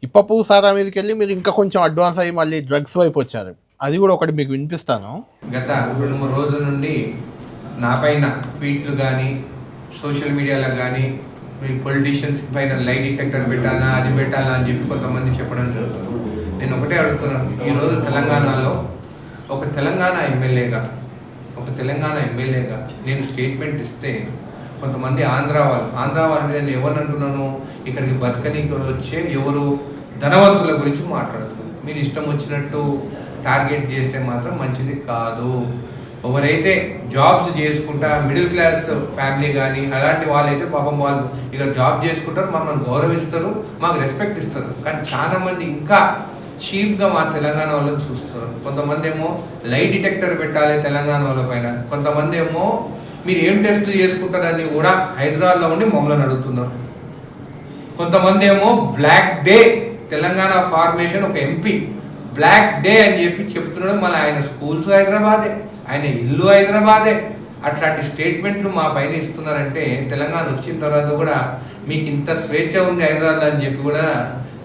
ఇప్ప పువ్వు సారా మీదకి వెళ్ళి మీరు ఇంకా కొంచెం అడ్వాన్స్ అయ్యి మళ్ళీ డ్రగ్స్ వైపు వచ్చారు. అది కూడా ఒకటి మీకు వినిపిస్తాను. గత 2-3 రోజుల నుండి నా పైన ట్వీట్లు కానీ సోషల్ మీడియాలో కానీ మీ పొలిటీషియన్స్ పైన లై డిటెక్టర్ పెట్టాలా, అది పెట్టాలా అని చెప్పి కొంతమంది చెప్పడం జరుగుతుంది. నేను ఒకటే అడుగుతున్నాను, ఈరోజు తెలంగాణలో ఒక తెలంగాణ ఎమ్మెల్యేగా నేను స్టేట్మెంట్ ఇస్తే కొంతమంది ఆంధ్ర వాళ్ళు నేను ఎవరిని అంటున్నాను, ఇక్కడికి బతకనీకి వచ్చే ఎవరు ధనవంతుల గురించి మాట్లాడుతున్నారు. మీరు ఇష్టం వచ్చినట్టు టార్గెట్ చేస్తే మాత్రం మంచిది కాదు. ఎవరైతే జాబ్స్ చేసుకుంటా మిడిల్ క్లాస్ ఫ్యామిలీ కానీ అలాంటి వాళ్ళైతే పాపం వాళ్ళు ఇక జాబ్ చేసుకుంటారు, మమ్మల్ని గౌరవిస్తారు, మాకు రెస్పెక్ట్ ఇస్తారు. కానీ చాలా మంది ఇంకా చీప్గా మా తెలంగాణ వాళ్ళని చూస్తారు. కొంతమంది ఏమో లై డిటెక్టర్ పెట్టాలి తెలంగాణ వాళ్ళ పైన, కొంతమంది ఏమో మీరు ఏం టెస్టులు చేసుకుంటారని కూడా హైదరాబాద్లో ఉండి మమ్మల్ని అడుగుతున్నారు. కొంతమంది ఏమో బ్లాక్ డే తెలంగాణ ఫార్మేషన్ ఒక ఎంపీ బ్లాక్ డే అని చెప్పి చెప్తున్నాడు. మళ్ళీ ఆయన స్కూల్స్ హైదరాబాదే, ఆయన ఇల్లు హైదరాబాదే. అట్లాంటి స్టేట్మెంట్లు మా పైన ఇస్తున్నారంటే తెలంగాణ వచ్చిన తర్వాత కూడా మీకు ఇంత స్వేచ్ఛ ఉంది హైదరాబాద్ అని చెప్పి కూడా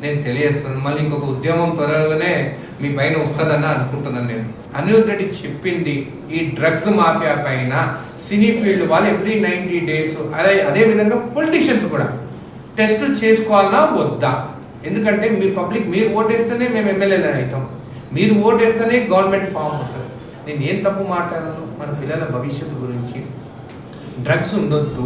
నేను తెలియజేస్తున్నాను. మళ్ళీ ఇంకొక ఉద్యమం త్వరగానే మీ పైన వస్తుందని అనుకుంటున్నాను. నేను అనిరుద్ధ్ రెడ్డి చెప్పింది ఈ డ్రగ్స్ మాఫియా పైన సినీ ఫీల్డ్ వాళ్ళు ఎవ్రీ 90 days అదేవిధంగా పొలిటీషియన్స్ కూడా టెస్టులు చేసుకోవాలన్నా వద్దా? ఎందుకంటే మీ పబ్లిక్ మీరు ఓటేస్తేనే మేము ఎమ్మెల్యేలు అవుతాం. మీరు ఓటేస్తేనే గవర్నమెంట్ ఫామ్ అవుతుంది. నేను ఏం తప్పు మాట్లాడాను? మన పిల్లల భవిష్యత్తు గురించి డ్రగ్స్ ఉండొద్దు.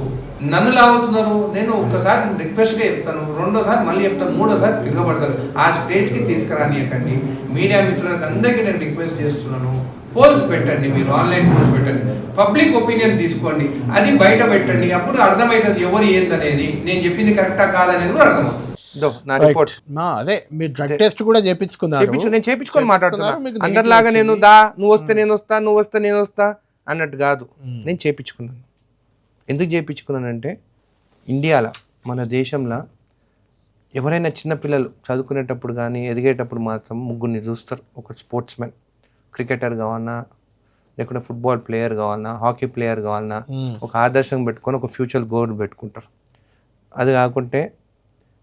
నన్ను లాగుతున్నారు. నేను ఒక్కసారి రిక్వెస్ట్గా చెప్తాను, రెండోసారి మళ్ళీ చెప్తాను, మూడోసారి తిరగబడతాను. ఆ స్టేజ్కి తీసుకురానియకండి. మీడియా మిత్రులకు అందరికీ నేను రిక్వెస్ట్ చేస్తున్నాను, పోల్స్ పెట్టండి, మీరు ఆన్లైన్ పోల్స్ పెట్టండి, పబ్లిక్ ఒపీనియన్ తీసుకోండి, అది బయట పెట్టండి. అప్పుడు అర్థమవుతుంది ఎవరు ఏందనేది, నేను చెప్పింది కరెక్టా కాదనేది కూడా అర్థమవుతుంది. నా రిపోర్ట్ అదే మీరు డ్రగ్ టెస్ట్ కూడా చేపించుకున్నారు. నేను చేపించుకొని మాట్లాడుతున్నాను. అందరిలాగా నేను నువ్వు వస్తే నేను వస్తా, నువ్వు వస్తే నేను వస్తా అన్నట్టు కాదు. నేను చేపించుకున్నాను. ఎందుకు చేయించుకున్నానంటే ఇండియాలో, మన దేశంలో ఎవరైనా చిన్నపిల్లలు చదువుకునేటప్పుడు కానీ ఎదిగేటప్పుడు మాత్రం ముగ్గురిని చూస్తారు. ఒక స్పోర్ట్స్ మ్యాన్, క్రికెటర్ కావాలన్నా, లేకుంటే ఫుట్బాల్ ప్లేయర్ కావాలన్నా, హాకీ ప్లేయర్ కావాలన్నా ఒక ఆదర్శం పెట్టుకొని ఒక ఫ్యూచర్ గోల్ పెట్టుకుంటారు. అది కాకుంటే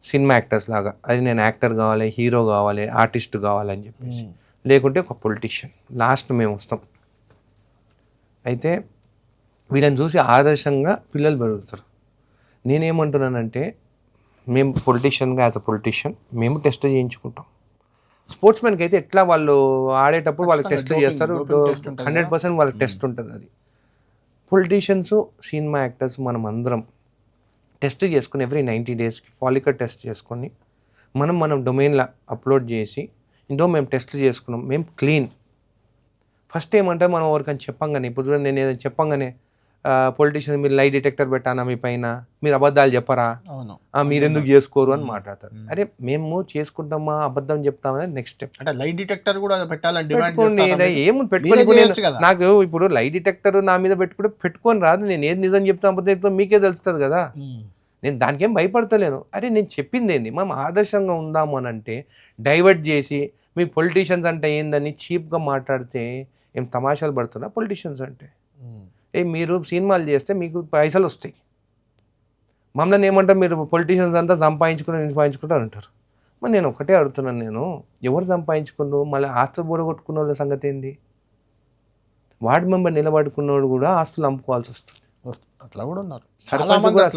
సినిమా యాక్టర్స్ లాగా, అది నేను యాక్టర్ కావాలి, హీరో కావాలి, ఆర్టిస్ట్ కావాలి అని చెప్పేసి, లేకుంటే ఒక పొలిటీషియన్. లాస్ట్ మేము వస్తాం. అయితే వీళ్ళని చూసి ఆదర్శంగా పిల్లలు పెరుగుతారు. నేనేమంటున్నానంటే, మేము పొలిటీషియన్గా, యాజ్ అ పొలిటీషియన్ మేము టెస్ట్ చేయించుకుంటాం. స్పోర్ట్స్ మ్యాన్కి అయితే ఎట్లా వాళ్ళు ఆడేటప్పుడు వాళ్ళకి టెస్ట్ చేస్తారు, 100% వాళ్ళకి టెస్ట్ ఉంటుంది. అది పొలిటీషియన్స్, సినిమా యాక్టర్స్ మనం అందరం టెస్ట్ చేసుకుని ఎవ్రీ 90 daysకి ఫాలికర్ టెస్ట్ చేసుకొని మనం డొమైన్లో అప్లోడ్ చేసి, ఇందో మేము టెస్ట్ చేసుకున్నాం, మేము క్లీన్. ఫస్ట్ ఏమంటే మనం ఎవరికని చెప్పంగానే, ఇప్పుడు చూడండి నేను ఏదైనా చెప్పంగానే పొలిటీషియన్ మీరు లై డిటెక్టర్ పెట్టానా మీ పైన, మీరు అబద్ధాలు చెప్పరా, మీరు ఎందుకు చేసుకోరు అని మాట్లాడతారు. అరే మేము చేసుకుంటామా, అబద్ధం చెప్తామని నెక్స్ట్ స్టెప్. అంటే లై డిటెక్టర్ కూడా పెట్టాలని ఏముంది పెట్టుకొని, నాకు ఇప్పుడు లై డిటెక్టర్ నా మీద పెట్టుకొని రాదు. నేను ఏది నిజం చెప్తాను, అబద్ధం చెప్తాను మీకే తెలుస్తుంది కదా. నేను దానికేం భయపడతలేను. అరే నేను చెప్పింది ఏంది, మనం ఆదర్శంగా ఉందాము అని అంటే డైవర్ట్ చేసి మీ పొలిటీషియన్స్ అంటే ఏందని చీప్గా మాట్లాడితే ఏం తమాషాలు పడుతున్నా? పొలిటీషియన్స్ అంటే మీరు సినిమాలు చేస్తే మీకు పైసలు వస్తాయి, మమ్మల్ని ఏమంటారు మీరు పొలిటీషియన్స్ అంతా సంపాదించుకుంటారు అంటారు. మరి నేను ఒకటే అడుగుతున్నాను, నేను ఎవరు సంపాదించుకున్నారు? మళ్ళీ ఆస్తులు కూడగొట్టుకున్న వాళ్ళ సంగతి ఏంది? వార్డు మెంబర్ నిలబడుకున్నోడు కూడా ఆస్తులు అమ్ముకోవాల్సి వస్తుంది. అట్లా కూడా ఉన్నారు.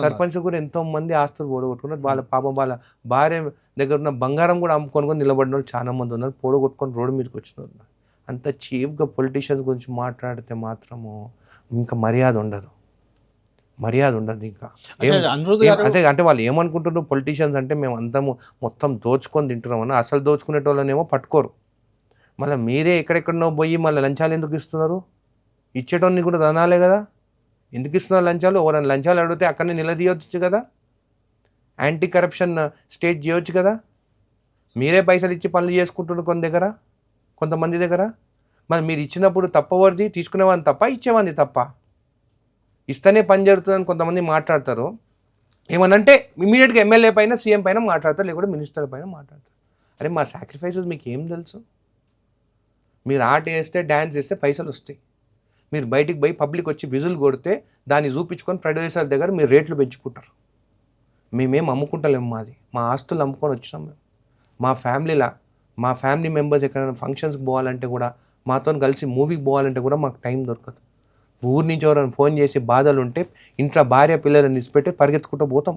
సర్పంచ్ కూడా ఎంతో మంది ఆస్తులు పోడగొట్టుకున్నారు. వాళ్ళ పాపం వాళ్ళ భార్య దగ్గర ఉన్న బంగారం కూడా అమ్ముకొని నిలబడిన వాళ్ళు చాలా మంది ఉన్నారు. పోడగొట్టుకొని రోడ్డు మీదకి వచ్చిన వాళ్ళు. అంత చీప్గా పొలిటీషియన్స్ గురించి మాట్లాడితే మాత్రము ఇంకా మర్యాద ఉండదు. ఇంకా అంటే వాళ్ళు ఏమనుకుంటున్నారు, పొలిటీషియన్స్ అంటే మేము అంతము మొత్తం దోచుకొని తింటున్నామని. అసలు దోచుకునేటోళ్ళనేమో పట్టుకోరు. మళ్ళీ మీరే ఎక్కడెక్కడనో పోయి మళ్ళీ లంచాలు ఎందుకు ఇస్తున్నారు? ఇచ్చేటోన్ని కూడా దనాలే కదా. ఎందుకు ఇస్తున్నారు లంచాలు? ఎవరైనా లంచాలు అడిగితే అక్కడనే నిలదీయవచ్చు కదా. యాంటీ కరప్షన్ స్టేట్ చేయవచ్చు కదా. మీరే పైసలు ఇచ్చి పనులు చేసుకుంటున్నారు కొంతమంది దగ్గర. మరి మీరు ఇచ్చినప్పుడు తప్పవరిది, తీసుకునేవాడిని తప్ప, ఇచ్చేవాడిని తప్ప? ఇస్తేనే పని జరుగుతుందని కొంతమంది మాట్లాడతారు. ఏమనంటే ఇమీడియట్గా ఎమ్మెల్యే పైన, సీఎం పైన మాట్లాడతారు, లేకుంటే మినిస్టర్ పైన మాట్లాడతారు. అరే మా సాక్రిఫైసెస్ మీకు ఏం తెలుసు? మీరు ఆట వేస్తే, డ్యాన్స్ వేస్తే పైసలు వస్తాయి. మీరు బయటికి పోయి పబ్లిక్ వచ్చి విజులు కొడితే దాన్ని చూపించుకొని ప్రొడ్యూసర్ల దగ్గర మీరు రేట్లు పెంచుకుంటారు. మేమేం అమ్ముకుంటలేము. మా ఆస్తులు అమ్ముకొని వచ్చినాం మేము. మా ఫ్యామిలీ మెంబర్స్ ఎక్కడైనా ఫంక్షన్స్కి పోవాలంటే కూడా, మాతో కలిసి మూవీకి పోవాలంటే కూడా మాకు టైం దొరకదు. ఊరి నుంచి ఎవరైనా ఫోన్ చేసి బాధలు ఉంటే ఇంట్లో భార్య పిల్లలని నిలిచిపెట్టి పరిగెత్తుకుంటూ పోతాం.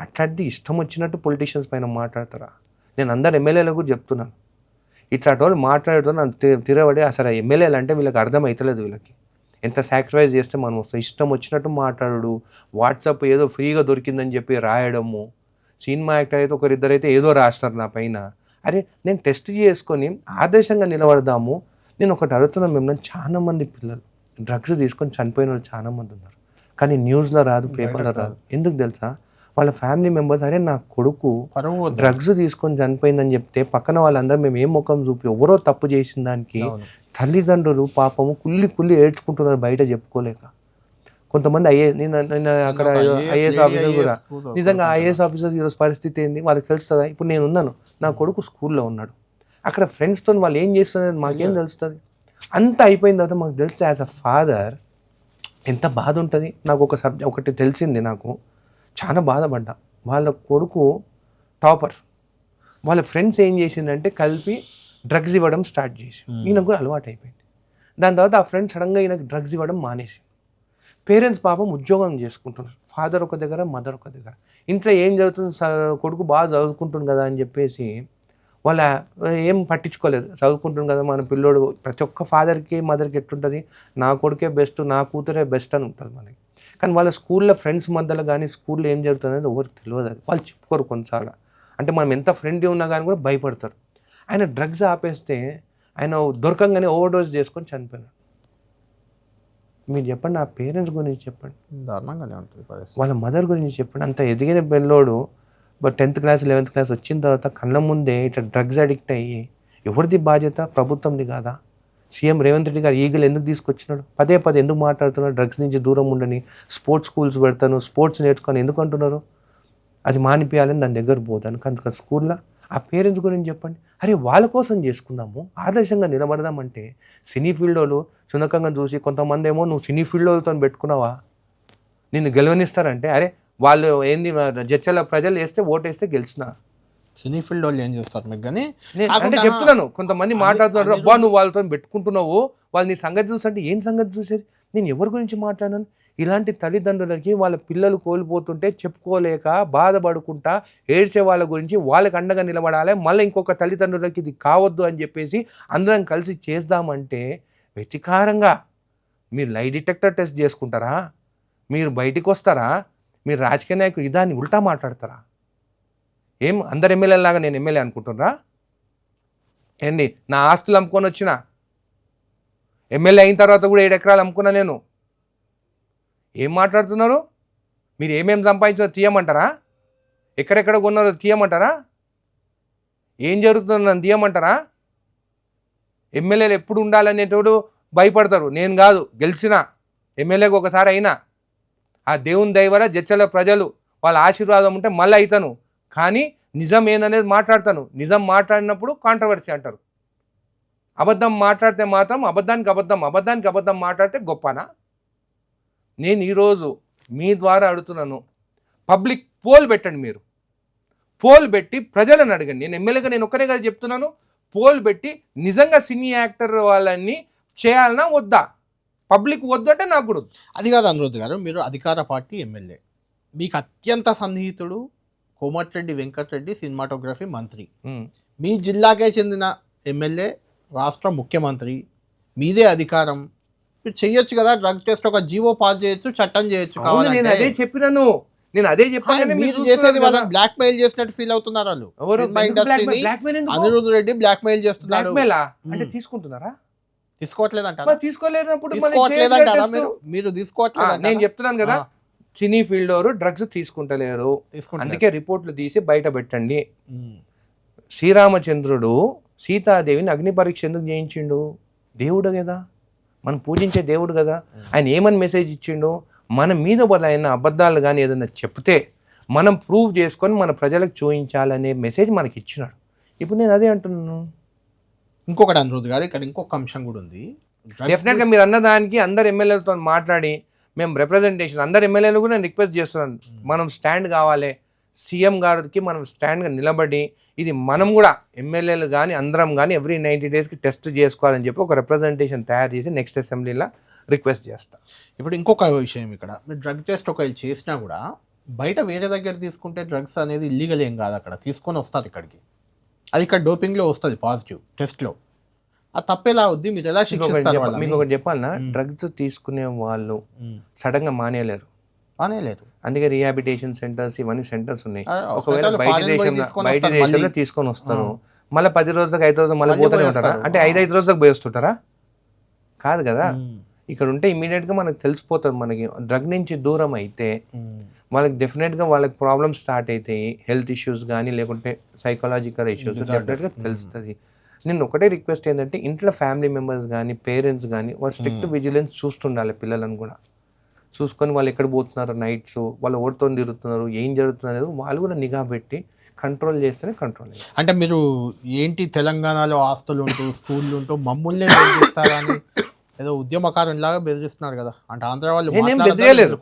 అట్లాంటిది ఇష్టం వచ్చినట్టు పొలిటీషియన్స్ పైన మాట్లాడతారా? నేను అందరు ఎమ్మెల్యేలకు కూడా చెప్తున్నాను, ఇట్లాంటి వాళ్ళు మాట్లాడుతూ నన్ను తిరగబడి అసలు ఎమ్మెల్యేలు అంటే వీళ్ళకి అర్థమవుతలేదు. వీళ్ళకి ఎంత సాక్రిఫైస్ చేస్తే మనం వస్తాం. ఇష్టం వచ్చినట్టు మాట్లాడు. వాట్సాప్ ఏదో ఫ్రీగా దొరికిందని చెప్పి రాయడము. సినిమా యాక్టర్ అయితే ఒకరిద్దరైతే ఏదో రాస్తారు నా పైన. అరే నేను టెస్ట్ చేసుకొని ఆదర్శంగా నిలబడదాము. నేను ఒకటి అడుగుతున్నాను మిమ్మల్ని, చాలామంది పిల్లలు డ్రగ్స్ తీసుకొని చనిపోయిన వాళ్ళు చాలామంది ఉన్నారు. కానీ న్యూస్లో రాదు, పేపర్లో రాదు. ఎందుకు తెలుసా? వాళ్ళ ఫ్యామిలీ మెంబర్స్ అరే నా కొడుకు డ్రగ్స్ తీసుకొని చనిపోయిందని చెప్తే పక్కన వాళ్ళందరూ మేము ఏం ముఖం చూపి, ఎవరో తప్పు చేసిన దానికి తల్లిదండ్రులు పాపము కుళ్ళి ఏడ్చుకుంటున్నారు బయట చెప్పుకోలేక. కొంతమంది అక్కడ ఐఏఎస్ ఆఫీసర్ కూడా, నిజంగా ఐఏఎస్ ఆఫీసర్ ఈరోజు పరిస్థితి ఏంది వాళ్ళకి తెలుస్తుందా? ఇప్పుడు నేను ఉన్నాను, నా కొడుకు స్కూల్లో ఉన్నాడు, అక్కడ ఫ్రెండ్స్తో వాళ్ళు ఏం చేస్తున్నారు మాకేం తెలుస్తుంది? అంత అయిపోయిన తర్వాత మాకు తెలిస్తే యాజ్ అ ఫాదర్ ఎంత బాధ ఉంటుంది. నాకు ఒకటి తెలిసింది, నాకు చాలా బాధపడ్డా. వాళ్ళ కొడుకు టాపర్, వాళ్ళ ఫ్రెండ్స్ ఏం చేసిందంటే కలిపి డ్రగ్స్ ఇవ్వడం స్టార్ట్ చేసి, ఈయనకు కూడా అలవాటు అయిపోయింది. దాని తర్వాత ఆ ఫ్రెండ్ సడన్గా ఈయనకు డ్రగ్స్ ఇవ్వడం మానేసి, పేరెంట్స్ పాపం ఉద్యోగం చేసుకుంటున్నారు, ఫాదర్ ఒక దగ్గర, మదర్ ఒక దగ్గర. ఇంట్లో ఏం జరుగుతుంది, కొడుకు బాగా చదువుకుంటుంది కదా అని చెప్పేసి వాళ్ళ ఏం పట్టించుకోలేదు, చదువుకుంటుంది కదా మన పిల్లోడు. ప్రతి ఒక్క ఫాదర్కి మదర్కి ఎట్లుంటుంది, నా కొడుకే బెస్ట్, నా కూతురే బెస్ట్ అని ఉంటుంది మనకి. కానీ వాళ్ళ స్కూల్లో ఫ్రెండ్స్ మధ్యలో కానీ స్కూల్లో ఏం జరుగుతుంది అనేది ఎవరికి తెలియదు. అది వాళ్ళు చెప్పుకోరు కొన్నిసార్లు. అంటే మనం ఎంత ఫ్రెండ్లీ ఉన్నా కానీ కూడా భయపడతారు. ఆయన డ్రగ్స్ ఆపేస్తే ఆయన దొరకంగానే ఓవర్డోస్ చేసుకొని చనిపోయినాడు. మీరు చెప్పండి, ఆ పేరెంట్స్ గురించి చెప్పండి, దారుణంగానే ఉంటుంది పరిస్థితి. వాళ్ళ మదర్ గురించి చెప్పండి. అంత ఎదిగిన పిల్లోడు 10th క్లాస్ 11th క్లాస్ వచ్చిన తర్వాత కళ్ళ ముందే ఇట్లా డ్రగ్స్ అడిక్ట్ అయ్యి, ఎవరిది బాధ్యత? ప్రభుత్వంది కాదా? సీఎం రేవంత్ రెడ్డి గారు ఈగలు ఎందుకు తీసుకొచ్చినాడు? పదే ఎందుకు మాట్లాడుతున్నాడు? డ్రగ్స్ నుంచి దూరం ఉండని, స్పోర్ట్స్ స్కూల్స్ పెడతాను, స్పోర్ట్స్ నేర్చుకొని ఎందుకు అంటున్నారు? అది మానిపించాలని దాని దగ్గర పోతాను. అందుకని స్కూల్లో ఆ పేరెంట్స్ గురించి చెప్పండి. అరే వాళ్ళ కోసం చేసుకుందాము, ఆదర్శంగా నిలబడదామంటే సినీ ఫీల్డ్ వాళ్ళు చునకంగా చూసి కొంతమంది ఏమో నువ్వు సినీ ఫీల్డ్ వాళ్ళతో పెట్టుకున్నావా, నిన్ను గెలవనిస్తారంటే, అరే వాళ్ళు ఏంది జడ్చల ప్రజలు వేస్తే ఓటేస్తే గెలిచిన. సినీ ఫీల్డ్ వాళ్ళు ఏం చేస్తారు మీకు కానీ అంటే చెప్తున్నాను, కొంతమంది మాట్లాడుతున్నారు, అబ్బా నువ్వు వాళ్ళతో పెట్టుకుంటున్నావు, వాళ్ళు నీ సంగతి చూసంటే ఏం సంగతి చూసేది? నేను ఎవరి గురించి మాట్లాడాను? ఇలాంటి తల్లిదండ్రులకి వాళ్ళ పిల్లలు కోల్పోతుంటే చెప్పుకోలేక బాధపడుకుంటా ఏడ్చే వాళ్ళ గురించి వాళ్ళకి అండగా నిలబడాలి. మళ్ళీ ఇంకొక తల్లిదండ్రులకి ఇది కావద్దు అని చెప్పేసి అందరం కలిసి చేద్దామంటే వ్యతికారంగా మీరు లై డిటెక్టర్ టెస్ట్ చేసుకుంటారా? మీరు బయటికి వస్తారా? మీరు రాజకీయ నాయకులు ఇదాన్ని ఉల్టా మాట్లాడతారా? ఏం అందరు ఎమ్మెల్యేలాగా నేను ఎమ్మెల్యే అనుకుంటున్నారా? ఏంటి నా ఆస్తులు అమ్ముకొని వచ్చిన ఎమ్మెల్యే అయిన తర్వాత కూడా 7 ఎకరాలు అమ్ముకున్నా నేను. ఏం మాట్లాడుతున్నారు? మీరు ఏమేమి సంపాదించారో తీయమంటారా? ఎక్కడెక్కడ కొన్నారో తీయమంటారా? ఏం జరుగుతుందో నన్ను తీయమంటారా? ఎమ్మెల్యేలు ఎప్పుడు ఉండాలనేటోడు భయపడతారు. నేను కాదు, గెలిచిన ఎమ్మెల్యేకి ఒకసారి అయినా ఆ దేవుని దయ వల్ల జడ్చల ప్రజలు వాళ్ళ ఆశీర్వాదం ఉంటే మళ్ళీ అవుతాను. కానీ నిజం ఏందనేది మాట్లాడతాను. నిజం మాట్లాడినప్పుడు కాంట్రవర్సీ అంటారు. అబద్ధం మాట్లాడితే మాత్రం అబద్ధానికి అబద్ధం మాట్లాడితే గొప్పనా? నేను ఈరోజు మీ ద్వారా అడుగుతున్నాను, పబ్లిక్ పోల్ పెట్టండి. మీరు పోల్ పెట్టి ప్రజలను అడగండి. నేను ఎమ్మెల్యేగా నేను ఒక్కనే కదా చెప్తున్నాను. పోల్ పెట్టి నిజంగా సినీ యాక్టర్ వాళ్ళని చేయాలన్నా వద్దా? పబ్లిక్ వద్దు అంటే నాకు కూడా అది కాదు అనిరుద్ధ్ గారు, మీరు అధికార పార్టీ ఎమ్మెల్యే, మీకు అత్యంత సన్నిహితుడు కోమటిరెడ్డి వెంకటరెడ్డి సినిమాటోగ్రఫీ మంత్రి, మీ జిల్లాకే చెందిన ఎమ్మెల్యే రాష్ట్ర ముఖ్యమంత్రి, మీదే అధికారం, మీరు చెయ్యొచ్చు కదా. డ్రగ్ టెస్ట్ ఒక జీవో పాస్ చేయొచ్చు, చట్టం చేయొచ్చు. నేను అదే చెప్పినాను. మీరు చేసేది వాళ్ళని బ్లాక్ మెయిల్ చేసినట్టు ఫీల్ అవుతున్నారు వాళ్ళు. అనిరుద్ధ్ రెడ్డి బ్లాక్ మెయిల్ చేస్తున్నాడు అంటే తీసుకుంటున్నారా? తీసుకోవట్లేదంటారా? తీసుకోలేనప్పుడు మీరు తీసుకోవట్లేదు. నేను చెప్తున్నాను కదా, సినీ ఫీల్డ్ వారు డ్రగ్స్ తీసుకుంటలేరు, అందుకే రిపోర్ట్లు తీసి బయట పెట్టండి. శ్రీరామచంద్రుడు సీతాదేవిని అగ్ని పరీక్ష ఎందుకు చేయించిండు? దేవుడు కదా, మనం పూజించే దేవుడు కదా. ఆయన ఏమని మెసేజ్ ఇచ్చిండు? మన మీద ఆయన అబద్ధాలు కానీ ఏదైనా చెప్తే మనం ప్రూవ్ చేసుకొని మన ప్రజలకు చూపించాలనే మెసేజ్ మనకి ఇచ్చినాడు. ఇప్పుడు నేను అదే అంటున్నాను. ఇంకొకటి అనిరుద్ధ్ గారు, ఇక్కడ ఇంకొక అంశం కూడా ఉంది. డెఫినెట్గా మీరు అన్నదానికి అందరు ఎమ్మెల్యేలతో మాట్లాడి మేము రిప్రజెంటేషన్ అందరు ఎమ్మెల్యేలు కూడా నేను రిక్వెస్ట్ చేస్తున్నాను, మనం స్టాండ్ కావాలి. సీఎం గారికి మనం స్టాండ్గా నిలబడి ఇది మనం కూడా ఎమ్మెల్యేలు కానీ అందరం కానీ ఎవ్రీ 90 డేస్కి టెస్ట్ చేసుకోవాలని చెప్పి ఒక రిప్రజెంటేషన్ తయారు చేసి నెక్స్ట్ అసెంబ్లీలో రిక్వెస్ట్ చేస్తాం. ఇప్పుడు ఇంకొక విషయం, ఇక్కడ మీరు డ్రగ్ టెస్ట్ ఒకవేళ చేసినా కూడా బయట వేరే దగ్గర తీసుకుంటే డ్రగ్స్ అనేది ఇల్లీగల్ ఏం కాదు, అక్కడ తీసుకొని వస్తుంది ఇక్కడికి, అది ఇక్కడ డోపింగ్లో వస్తుంది పాజిటివ్ టెస్ట్లో, అది తప్పేలా అవుద్ది? మీరు ఎలా శిక్షిస్తారు? మీకు ఒకటి చెప్పాలన్నా, డ్రగ్స్ తీసుకునే వాళ్ళు సడన్గా మానేయలేరు. అందుకే రిహాబిటేషన్ సెంటర్స్ ఇవన్నీ సెంటర్స్ ఉన్నాయి. ఒకవేళ బయట దేశంలో తీసుకొని వస్తారు, మళ్ళీ 10 రోజులకు 5 రోజులకు మళ్ళీ పోతూనే ఉంటారా? అంటే 5 రోజులకు పోయి వస్తుంటారా? కాదు కదా. ఇక్కడ ఉంటే ఇమీడియట్గా మనకు తెలిసిపోతుంది. మనకి డ్రగ్ నుంచి దూరం అయితే వాళ్ళకి డెఫినెట్గా వాళ్ళకి ప్రాబ్లమ్స్ స్టార్ట్ అవుతాయి, హెల్త్ ఇష్యూస్ కానీ లేకుంటే సైకలాజికల్ ఇష్యూస్ డెఫినెట్గా తెలుస్తుంది. నేను ఒకటే రిక్వెస్ట్ ఏంటంటే, ఇంట్లో ఫ్యామిలీ మెంబర్స్ కానీ పేరెంట్స్ కానీ వాళ్ళు స్ట్రిక్ట్ విజిలెన్స్ చూస్తుండాలి. పిల్లలను కూడా చూసుకొని వాళ్ళు ఎక్కడ పోతున్నారు, నైట్స్ వాళ్ళు ఓటుతో తిరుగుతున్నారు, ఏం జరుగుతున్నారు వాళ్ళు కూడా నిఘా పెట్టి కంట్రోల్ చేస్తేనే కంట్రోల్. అంటే మీరు ఏంటి తెలంగాణలో ఆస్తులు ఉంటూ స్కూళ్ళు ఉంటూ మమ్మల్ని బెదిరిస్తారని ఏదో ఉద్యమకారులాగా బెదిరిస్తున్నారు కదా, అంటే ఆంధ్ర వాళ్ళు బెదిరియలేదు.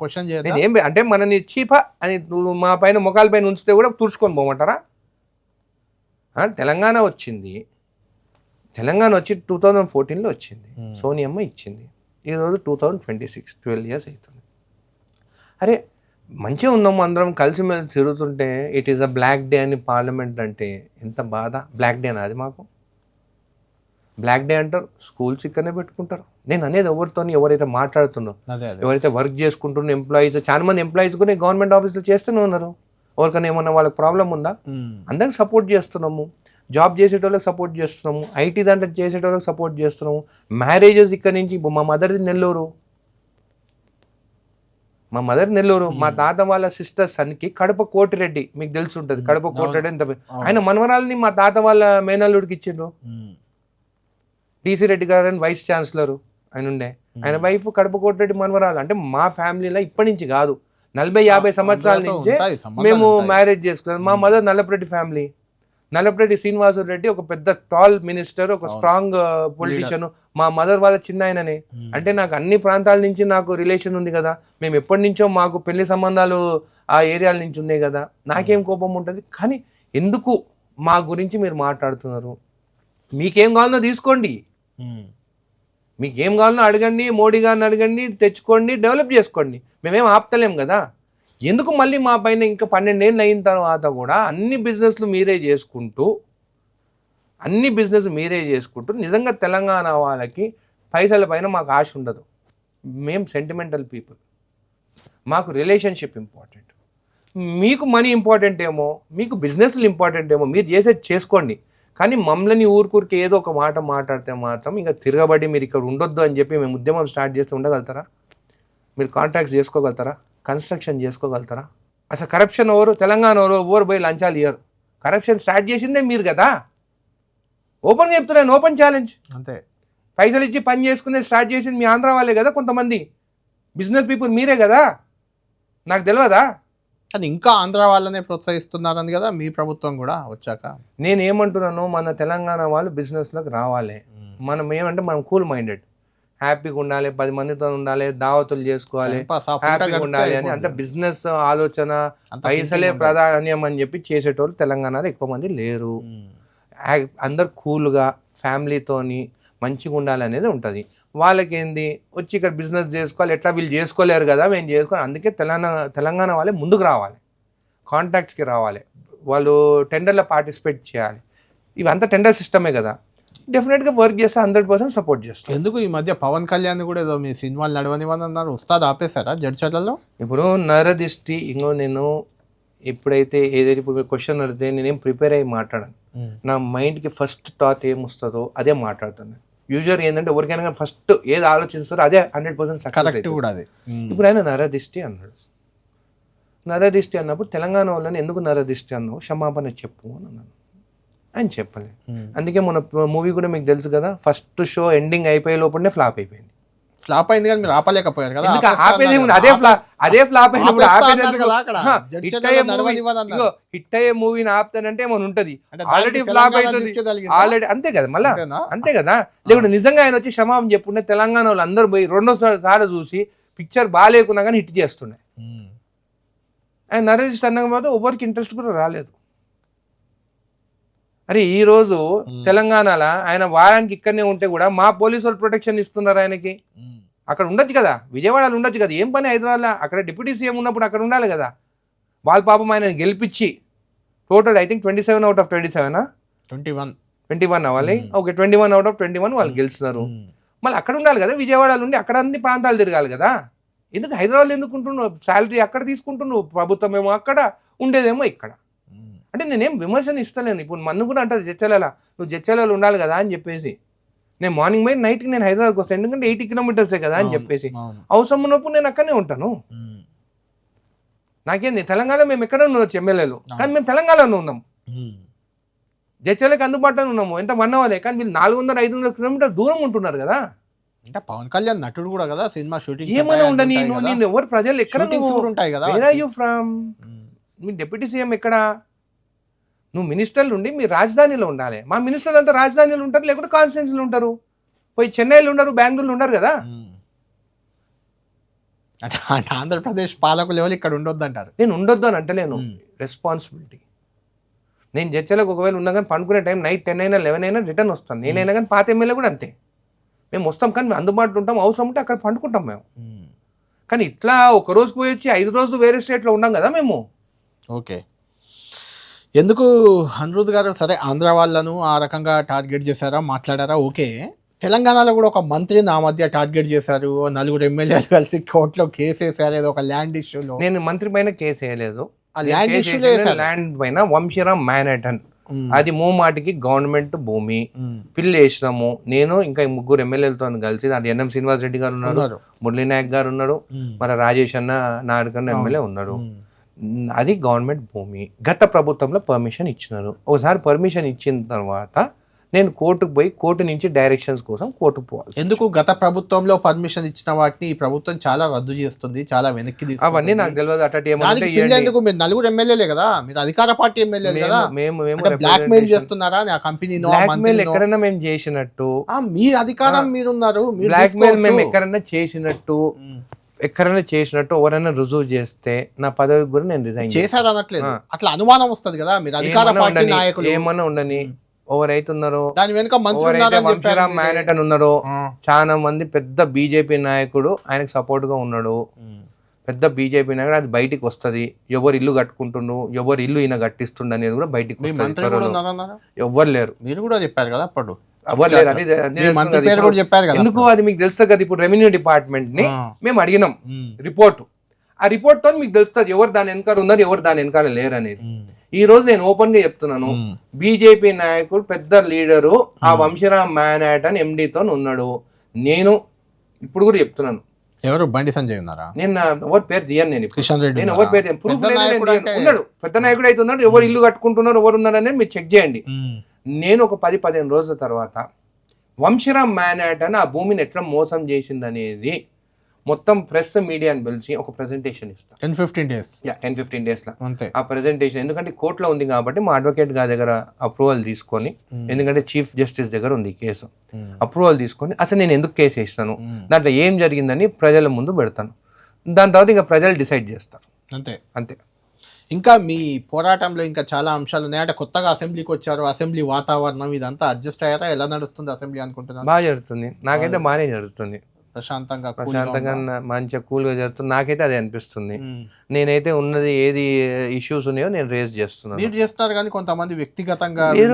అంటే మనని చీపా అని నువ్వు మా పైన ముఖాల పైన ఉంచితే కూడా తుడుచుకొని పోమంటారా? తెలంగాణ వచ్చింది, తెలంగాణ వచ్చి 2014లో వచ్చింది, సోనియమ్మ ఇచ్చింది. ఈరోజు 2026 12 years అవుతుంది. అరే మంచిగా ఉన్నాము అందరం కలిసిమెలిసి తిరుగుతుంటే it is a black day అని పార్లమెంట్ అంటే ఎంత బాధ. బ్లాక్ డే అది మాకు బ్లాక్ డే అంటారు, స్కూల్స్ ఇక్కడనే పెట్టుకుంటారు. నేను అనేది ఎవరితో ఎవరైతే మాట్లాడుతున్నారో, ఎవరైతే వర్క్ చేసుకుంటున్న ఎంప్లాయీస్, చాలా మంది ఎంప్లాయీస్ కూడా గవర్నమెంట్ ఆఫీస్లో చేస్తూనే ఉన్నారు. ఎవరికైనా ఏమన్నా వాళ్ళకి ప్రాబ్లం ఉందా? అందరికి సపోర్ట్ చేస్తున్నాము. జాబ్ చేసేటోళ్ళకి సపోర్ట్ చేస్తున్నాము, ఐటీ దాంట్లో చేసేటోళ్ళకి సపోర్ట్ చేస్తున్నాము. మ్యారేజెస్ ఇక్కడ నుంచి మా మదర్ది నెల్లూరు, మా తాత వాళ్ళ సిస్టర్ సన్కి కడప కోటిరెడ్డి, మీకు తెలిసి ఉంటుంది కడప కోటిరెడ్డి ఎంత ఆయన మనవరాలని మా తాత వాళ్ళ మేనల్లుడికి ఇచ్చిండ్రు. టీసీ రెడ్డి గారు అని వైస్ ఛాన్సలర్ ఆయన ఉండే, ఆయన వైఫ్ కడప కోటిరెడ్డి మనవరాలు. అంటే మా ఫ్యామిలీలో ఇప్పటి నుంచి కాదు, 40-50 సంవత్సరాల నుంచే మేము మ్యారేజ్ చేసుకున్నాం. మా మదర్ నల్లపరెడ్డి ఫ్యామిలీ, నల్లపరెడ్డి శ్రీనివాసరెడ్డి ఒక పెద్ద టాల్ మినిస్టర్, ఒక స్ట్రాంగ్ పొలిటీషియన్. మా మదర్ వాళ్ళ చిన్న ఆయననే. అంటే నాకు అన్ని ప్రాంతాల నుంచి నాకు రిలేషన్ ఉంది కదా, మేము ఎప్పటి నుంచో మాకు పెళ్లి సంబంధాలు ఆ ఏరియాల నుంచి ఉన్నాయి కదా, నాకేం కోపం ఉంటుంది. కానీ ఎందుకు మా గురించి మీరు మాట్లాడుతున్నారు? మీకేం కావాలో తీసుకోండి, మీకేం కావాలో అడగండి, మోడీ గారిని అడగండి, తెచ్చుకోండి, డెవలప్ చేసుకోండి, మేమేం ఆపుతలేం కదా. ఎందుకు మళ్ళీ మా పైన ఇంకా 12 ఏళ్ళు అయిన తర్వాత కూడా అన్ని బిజినెస్ మీరే చేసుకుంటూ నిజంగా తెలంగాణ వాళ్ళకి పైసల పైన మాకు ఆశ ఉండదు. మేము సెంటిమెంటల్ పీపుల్, మాకు రిలేషన్షిప్ ఇంపార్టెంట్. మీకు మనీ ఇంపార్టెంట్ ఏమో, మీకు బిజినెస్లు ఇంపార్టెంట్ ఏమో, మీరు చేసేది చేసుకోండి. కానీ మమ్మల్ని ఊరికి ఏదో ఒక మాట మాట్లాడితే మాత్రం ఇంకా తిరగబడి మీరు ఇక్కడ ఉండొద్దు అని చెప్పి మేము ఉద్యమం స్టార్ట్ చేస్తే ఉండగలుగుతారా? మీరు కాంట్రాక్ట్స్ చేసుకోగలుగుతారా? కన్స్ట్రక్షన్ చేసుకోగలుగుతారా? అసలు కరప్షన్ తెలంగాణ ఓవర్ పోయి లంచాలు ఇయ్యరు. కరప్షన్ స్టార్ట్ చేసిందే మీరు కదా. ఓపెన్గా చెప్తున్నాను, ఓపెన్ ఛాలెంజ్. అంతే, పైసలు ఇచ్చి పని చేసుకునే స్టార్ట్ చేసింది మీ ఆంధ్ర వాళ్ళే కదా, కొంతమంది బిజినెస్ పీపుల్ మీరే కదా, నాకు తెలియదా? అది ఇంకా ఆంధ్ర వాళ్ళనే ప్రోత్సహిస్తున్నారని కదా మీ ప్రభుత్వం కూడా వచ్చాక. నేను ఏమంటున్నాను, మన తెలంగాణ వాళ్ళు బిజినెస్లోకి రావాలి. మనం ఏమంటే మనం కూల్ మైండెడ్, హ్యాపీగా ఉండాలి, 10 మందితో ఉండాలి, దావతులు చేసుకోవాలి, హ్యాపీగా ఉండాలి అని. అంటే బిజినెస్ ఆలోచన, పైసలే ప్రాధాన్యం అని చెప్పి చేసేటోళ్ళు తెలంగాణలో ఎక్కువ మంది లేరు. అందరు కూల్గా ఫ్యామిలీతోని మంచిగా ఉండాలి అనేది ఉంటుంది. వాళ్ళకి ఏంది వచ్చి ఇక్కడ బిజినెస్ చేసుకోవాలి, ఎట్లా వీళ్ళు చేసుకోలేరు కదా, మేము చేసుకోవాలి. అందుకే తెలంగాణ వాళ్ళే ముందుకు రావాలి, కాంటాక్ట్స్కి రావాలి, వాళ్ళు టెండర్లో పార్టిసిపేట్ చేయాలి. ఇవంతా టెండర్ సిస్టమే కదా, డెఫినెట్గా వర్క్ చేస్తే 100% సపోర్ట్ చేస్తాం. ఎందుకు ఈ మధ్య పవన్ కళ్యాణ్ కూడా ఏదో మీ సినిమాలు నడవనివని అన్నారు, ఉస్తాద్ ఆపేశారా జడ్చర్లలో? ఇప్పుడు నరదిష్టి నేను ఎప్పుడైతే ఏదైతే ఇప్పుడు మీరు క్వశ్చన్ అడిగితే నేనేం ప్రిపేర్ అయ్యి మాట్లాడాను, నా మైండ్కి ఫస్ట్ థాట్ ఏమొస్తుందో అదే మాట్లాడుతున్నాను. యూజర్ ఏంటంటే ఎవరికైనా ఫస్ట్ ఏది ఆలోచిస్తారో అదే 100% సక్సెస్ కూడా అదే. ఇప్పుడు ఆయన నరదిష్టి అన్నాడు. నరదిష్టి అన్నప్పుడు తెలంగాణ వాళ్ళని ఎందుకు నరదిష్టి అన్నావు, క్షమాపణ చెప్పు అని అన్నాను. ఆయన చెప్పలేదు. అందుకే మన మూవీ కూడా మీకు తెలుసు కదా, ఫస్ట్ షో ఎండింగ్ అయిపోయే లోపలనే ఫ్లాప్ అయిపోయింది. ఫ్లాప్ అయింది కానీ మీరు ఆపలేకపోయారు కదా. అదే ఫ్లాప్ అయినప్పుడు హిట్ అయ్యే మూవీని ఆపుతానంటే ఏమైనా ఉంటది, ఆల్రెడీ ఫ్లాప్ అవుతుంది ఆల్రెడీ, అంతే కదా, మళ్ళా అంతే కదా. లేకుంటే నిజంగా ఆయన వచ్చి క్షమాపణ చెప్పుంటే తెలంగాణ వాళ్ళు అందరూ పోయి 2వ చూసి పిక్చర్ బాగాలేకున్నా కానీ హిట్ చేస్తున్నాయి. ఆయన నరేష్ అన్నకపోతే ఎవరికి ఇంట్రెస్ట్ కూడా రాలేదు. అరే ఈరోజు తెలంగాణలో ఆయన వారానికి ఇక్కడనే ఉంటే కూడా మా పోలీసు వాళ్ళు ప్రొటెక్షన్ ఇస్తున్నారు ఆయనకి. అక్కడ ఉండొచ్చు కదా, విజయవాడలో ఉండొచ్చు కదా, ఏం పని హైదరాబాద్లో? అక్కడ డిప్యూటీ సీఎం ఉన్నప్పుడు అక్కడ ఉండాలి కదా. వాళ్ళ పాపం ఆయన గెలిపించి total I think 27 out of 27 21 అవ్వాలి. ఓకే, 21 out of 21 వాళ్ళు గెలుస్తున్నారు. మళ్ళీ అక్కడ ఉండాలి కదా, విజయవాడలో ఉండి అక్కడ అన్ని ప్రాంతాలు తిరగాలి కదా. ఎందుకు హైదరాబాద్లో ఎందుకు ఉంటున్నావు? శాలరీ అక్కడ తీసుకుంటున్నావు, ప్రభుత్వం ఏమో అక్కడ, ఉండేదేమో ఇక్కడ. అంటే నేనేం విమర్శన ఇస్తలేను. ఇప్పుడు నన్ను కూడా అంటారు జడ్చర్లలో, నువ్వు జడ్చర్లలో ఉండాలి కదా అని చెప్పేసి. నేను మార్నింగ్ బై నైట్కి నేను హైదరాబాద్కి వస్తాను, ఎందుకంటే 80 kilometers కదా అని చెప్పేసి. అవసరం ఉన్నప్పుడు నేను అక్కడనే ఉంటాను. నాకేంది, తెలంగాణ మేము ఎక్కడ ఉండవచ్చు ఎమ్మెల్యేలు, కానీ మేము తెలంగాణలో ఉన్నాం, జడ్చర్లకు అందుబాటులో ఉన్నాము. ఎంత 1 hour, కానీ వీళ్ళు 400-500 kilometers దూరం ఉంటున్నారు కదా. అంటే పవన్ కళ్యాణ్ నటుడు కూడా కదా, సినిమా షూటింగ్ ఏమైనా ఉండని, నేను ఎవరు ప్రజలు ఎక్కడ ఉంటాయి కదా. Where are you from? మీ డిప్యూటీ సీఎం ఎక్కడ? నువ్వు మినిస్టర్లు ఉండి మీ రాజధానిలో ఉండాలి. మా మినిస్టర్లు అంతా రాజధానిలో ఉంటారు, లేకుంటే కాన్స్టిట్యున్సీలో ఉంటారు. పోయి చెన్నైలో ఉండరు, బెంగళూరులో ఉండరు కదా. అంటే ఆంధ్రప్రదేశ్ పాలకులు ఎవరు ఇక్కడ ఉండొద్దు అంటారు. నేను ఉండొద్దు అని అంటలేను, రెస్పాన్సిబిలిటీ. నేను జడ్చర్లకు ఒకవేళ ఉన్నా కానీ పనుకునే టైం నైట్ 10 అయినా 11 అయినా రిటర్న్ వస్తాను. నేనైనా కానీ పాత ఎమ్మెల్యే కూడా అంతే, మేము వస్తాం కానీ మేము అందుబాటులో ఉంటాం, అవసరం ఉంటే అక్కడ పండుకుంటాం. మేము కానీ ఇట్లా ఒక రోజు పోయి వచ్చి 5 రోజులు వేరే స్టేట్లో ఉన్నాం కదా మేము. ఓకే, ఎందుకు అనిరుద్ గారు సరే ఆంధ్ర వాళ్ళను ఆ రకంగా టార్గెట్ చేశారా, మాట్లాడారా? ఓకే, తెలంగాణలో కూడా ఒక మంత్రిని ఆ మధ్య టార్గెట్ చేశారు, 4 ఎమ్మెల్యేలు కలిసి కోర్టులో కేసు వేశారు ఏదో ఒక ల్యాండ్ ఇష్యూలో. నేను మంత్రి పైన కేసు వేయలేదు, ల్యాండ్ పైన వంశీరామ్ మ్యాన్హాటన్, అది మూమాటికి గవర్నమెంట్ భూమి, పిల్లు వేసినాము. నేను ఇంకా 3 ఎమ్మెల్యేలతో కలిసి దాంట్లో ఎన్ఎం శ్రీనివాస్ రెడ్డి గారు ఉన్నారు, మురళీ నాయక్ గారు ఉన్నాడు, మన రాజేష్ అన్న నాయకన్న ఎమ్మెల్యే ఉన్నారు. అది గవర్నమెంట్ భూమి. గత ప్రభుత్వంలో పర్మిషన్ ఇచ్చినారు. ఒకసారి పర్మిషన్ ఇచ్చిన తర్వాత నేను కోర్టుకు పోయి కోర్టు నుంచి డైరెక్షన్స్ కోసం కోర్టుకు పోవాలి. ఎందుకు గత ప్రభుత్వంలో పర్మిషన్ ఇచ్చిన వాటిని ఈ ప్రభుత్వం చాలా రద్దు చేస్తుంది, చాలా వెనక్కి తీసుకుంటుంది? అవన్నీ నాకు తెలియదు. అటు ఎందుకు మీరు 4 ఎమ్మెల్యేలే కదా, మీరు అధికార పార్టీ ఎమ్మెల్యేలు కదా, బ్లాక్ మెయిల్ చేస్తున్నారా ఆ కంపెనీలో? ఎక్కడైనా మేము చేసినట్టు మీ అధికారం మీరున్నారు, బ్లాక్ మెయిల్ మేము ఎక్కడైనా చేసినట్టు ఎవరైనా రుజువు చేస్తే నా పదవికి కూడా నేను రిజైన్ చేశారు అనట్లేదు, అట్లా అనుమానం వస్తుంది కదా. మీరు అధికార పార్టీ నాయకులు ఏమన్నా ఉండని ఎవరైతే ఉన్నారో దాని వెనుక వంశీరామ్ మ్యాన్హాటన్ ఉన్నారో, చాలా మంది పెద్ద బీజేపీ నాయకుడు ఆయనకు సపోర్ట్ గా ఉన్నాడు, పెద్ద బీజేపీ నాయకుడు. అది బయటికి వస్తుంది, ఎవరు ఇల్లు కట్టుకుంటుండ్రు, ఎవరు ఇల్లు ఈయన కట్టిస్తుండ అనేది కూడా బయటికి వస్తుంది. ఎవరు లేరు, మీరు కూడా చెప్పారు కదా అప్పుడు. ఎవరు లేరు, ఎందుకు అది మీకు తెలుస్తుంది కదా. ఇప్పుడు రెవెన్యూ డిపార్ట్మెంట్ ని మేము అడిగినాం రిపోర్ట్, ఆ రిపోర్ట్ తో మీకు తెలుస్తుంది ఎవరు దాని వెనకాల ఉన్నారు, ఎవరు దాని వెనకాల లేరు అనేది. ఈ రోజు నేను ఓపెన్ గా చెప్తున్నాను, బీజేపీ నాయకుడు పెద్ద లీడరు ఆ వంశీరామ్ మ్యాన్హాటన్ ఎండితో ఉన్నాడు. నేను ఇప్పుడు కూడా చెప్తున్నాను, ఎవరు బండి సంజయ్ ఉన్నారా? నేను ఎవరి పేరు చేయను, నేను కిషన్ రెడ్డి, నేను ఎవరి పేరు ప్రూఫ్ ఉన్నాడు, పెద్ద నాయకుడు అయితే ఉన్నాడు. ఎవరు ఇల్లు కట్టుకుంటున్నారు, ఎవరు ఉన్నారు అనేది మీరు చెక్ చేయండి. నేను ఒక 10-15 రోజుల తర్వాత వంశీరామ్ మ్యాన్హాటన్ ఆ భూమిని ఎట్లా మోసం చేసింది అనేది మొత్తం ప్రెస్ మీడియాని పిలిచి ఒక ప్రెజెంటేషన్ ఇస్తాను. 10-15 days ఆ ప్రెజెంటేషన్. ఎందుకంటే కోర్టులో ఉంది కాబట్టి మా అడ్వకేట్ గారి దగ్గర అప్రూవల్ తీసుకొని, ఎందుకంటే చీఫ్ జస్టిస్ దగ్గర ఉంది కేసు, అప్రూవల్ తీసుకొని అసలు నేను ఎందుకు కేసు వేస్తాను, దాంట్లో ఏం జరిగిందని ప్రజల ముందు పెడతాను. దాని తర్వాత ఇంకా ప్రజలు డిసైడ్ చేస్తారు. అంతే. ఇంకా మీ పోరాటంలో ఇంకా చాలా అంశాలు ఉన్నాయి. అంటే కొత్తగా అసెంబ్లీకి వచ్చారు, అసెంబ్లీ వాతావరణం ఇదంతా అడ్జస్ట్ అయ్యారా? ఎలా నడుస్తుంది అసెంబ్లీ అనుకుంటున్నాను? బాగా జరుగుతుంది, నాకైతే బాగానే జరుగుతుంది. ప్రశాంతంగా మంచిగా కూల్గా జరుగుతుంది. నాకైతే అది అనిపిస్తుంది. నేనైతే ఉన్నది ఏది ఇష్యూస్ ఉన్నాయో నేను రేజ్ చేస్తున్నాను. మీరు చేస్తున్నారు కానీ కొంతమంది వ్యక్తిగతంగా వేరే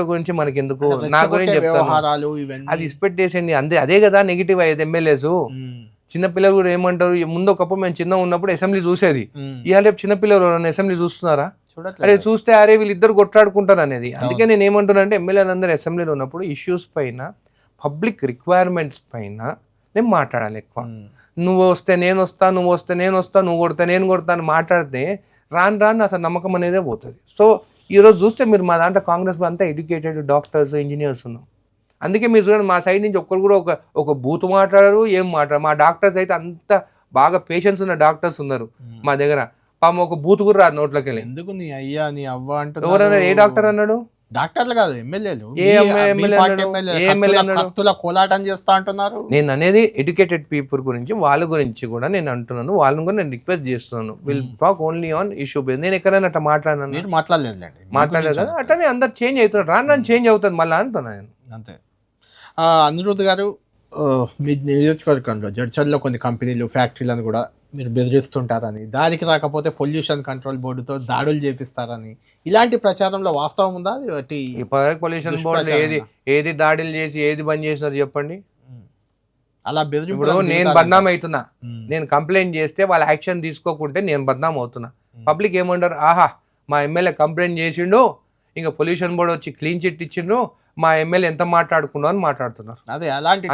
గురించి మనకెందుకు, నా గురించి చెప్తాను. అది ఎక్స్పెక్ట్ చేసేయండి, అదే కదా నెగిటివ్ అయ్యేది. ఎమ్మెల్యేస్ చిన్నపిల్లలు కూడా ఏమంటారు, ముందు ఒకప్పుడు మేము చిన్న ఉన్నప్పుడు అసెంబ్లీ చూసేది, ఇవాళ రేపు చిన్నపిల్లలు అసెంబ్లీ చూస్తున్నారా? అరే చూస్తే అరే వీళ్ళిద్దరు కొట్లాడుకుంటారు అనేది. అందుకే నేను ఏమంటున్నా అంటే ఎమ్మెల్యేలు అందరూ అసెంబ్లీలో ఉన్నప్పుడు ఇష్యూస్ పైన, పబ్లిక్ రిక్వైర్మెంట్స్ పైన నేను మాట్లాడాలి ఎక్కువ. నువ్వు వస్తే నేను వస్తా, నువ్వు వస్తే నేను వస్తా, నువ్వు కొడితే నేను కొడతా అని మాట్లాడితే రాను అసలు నమ్మకం అనేదే పోతుంది. సో ఈరోజు చూస్తే మీరు మా దాంట్లో కాంగ్రెస్ అంతా ఎడ్యుకేటెడ్ డాక్టర్స్, ఇంజనీర్స్ ఉన్నాం. అందుకే మీరు చూడండి, మా సైడ్ నుంచి ఒక్కరు కూడా ఒక బూత్ మాట్లాడరు, ఏం మాట్లాడరు. మా డాక్టర్స్ అయితే అంత బాగా పేషెన్స్ ఉన్న డాక్టర్స్ ఉన్నారు మా దగ్గర. పాపం ఒక బూత్ కూడా రాదు నోట్లోకి వెళ్ళి. ఎందుకు నీ అయ్యా నీ అవ్వ అంటే ఎవరన్నా ఏ డాక్టర్ అన్నాడు? డాక్టర్లు కాదు, ఎమ్మెల్యేలు. కోలాటం చేస్తా అంటున్నారు. నేను అనేది ఎడ్యుకేటెడ్ పీపుల్ గురించి, వాళ్ళ గురించి కూడా నేను అంటున్నాను. వాళ్ళని కూడా నేను రిక్వెస్ట్ చేస్తున్నాను, will talk only on issue base. నేను ఎక్కడైనా అట్లా మాట్లాడలేదు, మాట్లాడలేదు కదా. అట్లనే అందరు చేంజ్ అవుతున్నారు, రాను చేంజ్ అవుతుంది మళ్ళీ అంటున్నాను నేను. అంతే. అనిరుద్ గారు, మీ నియోజకవర్గంలో జడ్చర్లో కొన్ని కంపెనీలు, ఫ్యాక్టరీలను కూడా మీరు బెదిరిస్తుంటారని, దానికి రాకపోతే పొల్యూషన్ కంట్రోల్ బోర్డుతో దాడులు చేపిస్తారని, ఇలాంటి ప్రచారంలో వాస్తవం ఉందా? పొల్యూషన్ బోర్డు ఏది దాడులు చేసి ఏది బంద్ చేసినారు చెప్పండి? అలా బెదిరింపుడు. నేను బద్నాం అవుతున్నా, నేను కంప్లైంట్ చేస్తే వాళ్ళ యాక్షన్ తీసుకోకుంటే నేను బద్నాం అవుతున్నా. పబ్లిక్ ఏమంటారు, ఆహా మా ఎమ్మెల్యే కంప్లైంట్ చేసిండు, ఇంకా పొల్యూషన్ బోర్డు వచ్చి క్లీన్ చిట్ ఇచ్చిండు, మా ఎమ్మెల్యే ఎంత మాట్లాడుకున్నావు అని మాట్లాడుతున్నారు.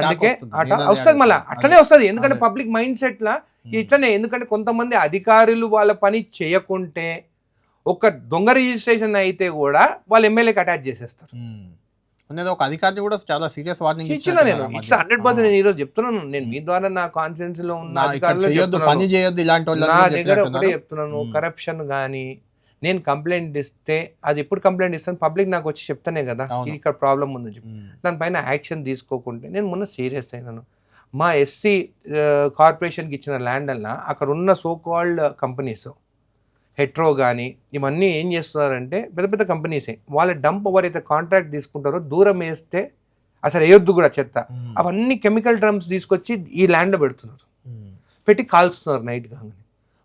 అందుకే వస్తుంది, మళ్ళీ అట్లనే వస్తుంది. ఎందుకంటే పబ్లిక్ మైండ్ సెట్ లా ఇట్లనే. ఎందుకంటే కొంతమంది అధికారులు వాళ్ళ పని చేయకుంటే, ఒక దొంగ రిజిస్ట్రేషన్ అయితే కూడా వాళ్ళ ఎమ్మెల్యేకి అటాచ్ చేసేస్తారు. ఒక అధికారిని కూడా చాలా సీరియస్ వార్నింగ్ ఇచ్చిన నేను. ఇట్లా 100% నేను ఈరోజు చెప్తున్నాను. నేను మీ ద్వారా నా కాన్ఫిడెన్స్ లో ఉన్న అధికారులు పని చేయొద్దు ఇలాంటి నా దగ్గర ఒకటే చెప్తున్నాను, కరప్షన్ కానీ నేను కంప్లైంట్ ఇస్తే అది ఎప్పుడు కంప్లైంట్ ఇస్తాను, పబ్లిక్ నాకు వచ్చి చెప్తానే కదా ఇది ఇక్కడ ప్రాబ్లం ఉందని చెప్పి. దానిపైన యాక్షన్ తీసుకోకుంటే నేను మొన్న సీరియస్ అయినాను. మా ఎస్సీ కార్పొరేషన్కి ఇచ్చిన ల్యాండ్ అలా అక్కడ ఉన్న సో కాల్డ్ కంపెనీస్ హెట్రో కానీ ఇవన్నీ ఏం చేస్తున్నారంటే పెద్ద పెద్ద కంపెనీసే, వాళ్ళ డంప్ ఎవరైతే కాంట్రాక్ట్ తీసుకుంటారో దూరం వేస్తే అసలు వేయొద్దు కూడా చెత్త, అవన్నీ కెమికల్ డ్రమ్స్ తీసుకొచ్చి ఈ ల్యాండ్లో పెడుతున్నారు. పెట్టి కాల్స్తున్నారు నైట్ కాగానే.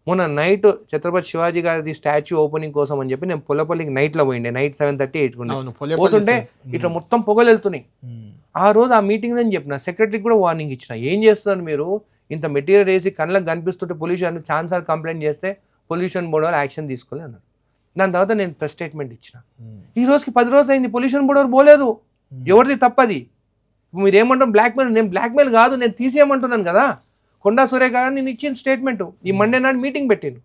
మొన్న నైట్ ఛత్రపతి శివాజీ గారిది స్టాచ్యూ ఓపెనింగ్ కోసం అని చెప్పి నేను పుల్లపల్లికి నైట్లో పోయిండే, నైట్ 7:30 8 పోతుంటే ఇట్లా మొత్తం పొగలు వెళ్తున్నాయి. ఆ రోజు ఆ మీటింగ్ నేను చెప్పిన సెక్రటరీకి కూడా వార్నింగ్ ఇచ్చిన, ఏం చేస్తున్నారు మీరు, ఇంత మెటీరియల్ వేసి కళ్ళకి కనిపిస్తుంటే పొల్యూషన్ ఛాన్సార్ కంప్లైంట్ చేస్తే పొల్యూషన్ బోర్డు వాళ్ళు యాక్షన్ తీసుకోలే అన్నాడు. దాని తర్వాత నేను ప్రెస్ స్టేట్మెంట్ ఇచ్చిన. ఈ రోజుకి 10 రోజులు అయింది, పొల్యూషన్ బోర్డు వాళ్ళు పోలేదు. ఎవరిది తప్పది? మీరు ఏమంటారు బ్లాక్మెయిల్? నేను బ్లాక్మెయిల్ కాదు, నేను తీసేయమంటున్నాను కదా. కొండా సురేఖ గారు నేను ఇచ్చిన స్టేట్మెంట్ ఈ మండే నాడు మీటింగ్ పెట్టాను.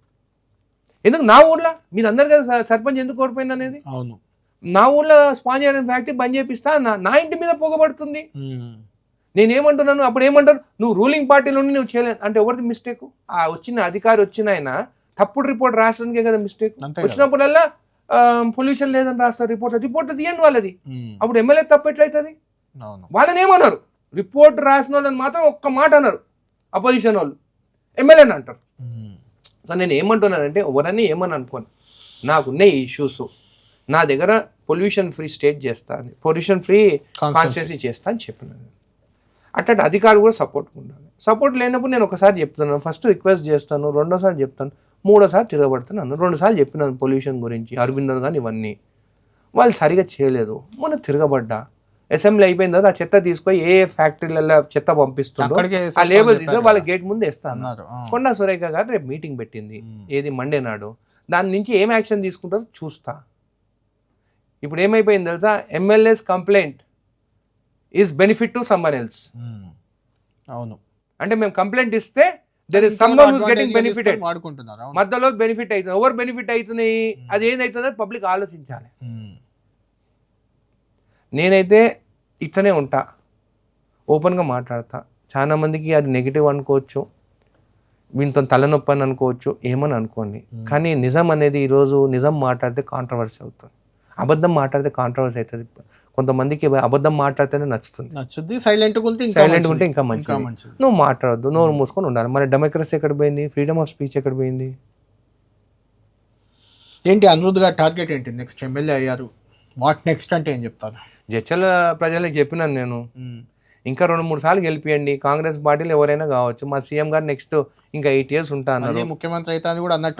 ఎందుకు నా ఊర్లో మీరు అందరు కదా సర్పంచ్ ఎందుకు కోల్పోయింది అనేది. అవును, నా ఊర్లో స్పాంజ్ ఫ్యాక్టరీ బంద్ చేపిస్తా, నా ఇంటి మీద పొగబడుతుంది. నేనేమంటున్నాను, అప్పుడు ఏమంటారు, నువ్వు రూలింగ్ పార్టీలో నువ్వు చేయలేదు అంటే ఎవరిది మిస్టేక్? ఆ వచ్చిన అధికారి వచ్చిన ఆయన తప్పుడు రిపోర్ట్ రాసడానికే కదా మిస్టేక్. వచ్చినప్పుడల్లా పొల్యూషన్ లేదని రాస్తారు రిపోర్ట్ తీయండి వాళ్ళది. అప్పుడు ఎమ్మెల్యే తప్పు ఎట్లయితుంది? వాళ్ళని ఏమన్నారు, రిపోర్ట్ రాసిన వాళ్ళని మాత్రం ఒక్క మాట అన్నారు అపోజిషన్ వాళ్ళు, ఎమ్మెల్యేని అంటారు. సో నేను ఏమంటున్నానంటే ఎవరన్నీ ఏమని అనుకోను, నాకున్న ఇష్యూస్ నా దగ్గర పొల్యూషన్ ఫ్రీ స్టేట్ చేస్తా అని, పొల్యూషన్ ఫ్రీ కాన్స్టిట్యున్సీ చేస్తా అని చెప్పినాను. అట్లాంటి అధికారులు కూడా సపోర్ట్ ఉండాలి. సపోర్ట్ లేనప్పుడు నేను ఒకసారి చెప్తున్నాను, ఫస్ట్ రిక్వెస్ట్ చేస్తాను, రెండోసారి చెప్తాను, మూడోసారి తిరగబడుతున్నాను. 2 సార్లు చెప్పినాను పొల్యూషన్ గురించి, అరవింద్ కానీ ఇవన్నీ వాళ్ళు సరిగా చేయలేదు. మొన్న తిరగబడ్డా, అసెంబ్లీ అయిపోయిన తర్వాత ఆ చెత్త తీసుకొని ఏ ఫ్యాక్టరీలలో చెత్త పంపిస్తుందో ఆ లేబుల్ తీసుకొని వాళ్ళ గేట్ ముందు వేస్తాను. కొండా సురేఖ గారు రేపు మీటింగ్ పెట్టింది, ఏది మండే నాడు, దాని నుంచి ఏం యాక్షన్ తీసుకుంటారో చూస్తా. ఇప్పుడు ఏమైపోయింది తెలుసా, MLAs complaint is benefit to someone else. అవును, అంటే మేము కంప్లైంట్ ఇస్తే there is someone who's getting benefited. మధ్యలో బెనిఫిట్ అవుతుంది. ఎవరు బెనిఫిట్ అవుతుంది, అది ఏదైతుందో పబ్లిక్ ఆలోచించాలి. నేనైతే ఇట్లనే ఉంటా, ఓపెన్గా మాట్లాడతా. చాలా మందికి అది నెగిటివ్ అనుకోవచ్చు, వీళ్ళతో తలనొప్పి అని అనుకోవచ్చు, ఏమని అనుకోండి. కానీ నిజం అనేది ఈరోజు నిజం మాట్లాడితే కాంట్రవర్సీ అవుతుంది, అబద్ధం మాట్లాడితే కాంట్రవర్సీ అవుతుంది. కొంతమందికి అబద్ధం మాట్లాడితేనే నచ్చుతుంది, సైలెంట్ ఉంటే ఇంకా మంచిది. నువ్వు మాట్లాడద్దు, నోరు మూసుకొని ఉండాలి. మరి డెమోక్రసీ ఎక్కడ పోయింది, ఫ్రీడమ్ ఆఫ్ స్పీచ్ ఎక్కడ పోయింది? ఏంటి అనిరుద్ధ్ గారి టార్గెట్ ఏంటి? నెక్స్ట్ ఎమ్మెల్యే అయ్యారు, వాట్ నెక్స్ట్ అంటే ఏం చెప్తారు? జడ్చల ప్రజలకు చెప్పినాను నేను, ఇంకా 2-3 సార్లు గెలిపియండి, కాంగ్రెస్ పార్టీలు ఎవరైనా కావచ్చు, మా సీఎం గారు నెక్స్ట్ ఇంకా 8 years ఉంటా అన్నారు, ముఖ్యమంత్రి అయితే అని కూడా అన్నారు.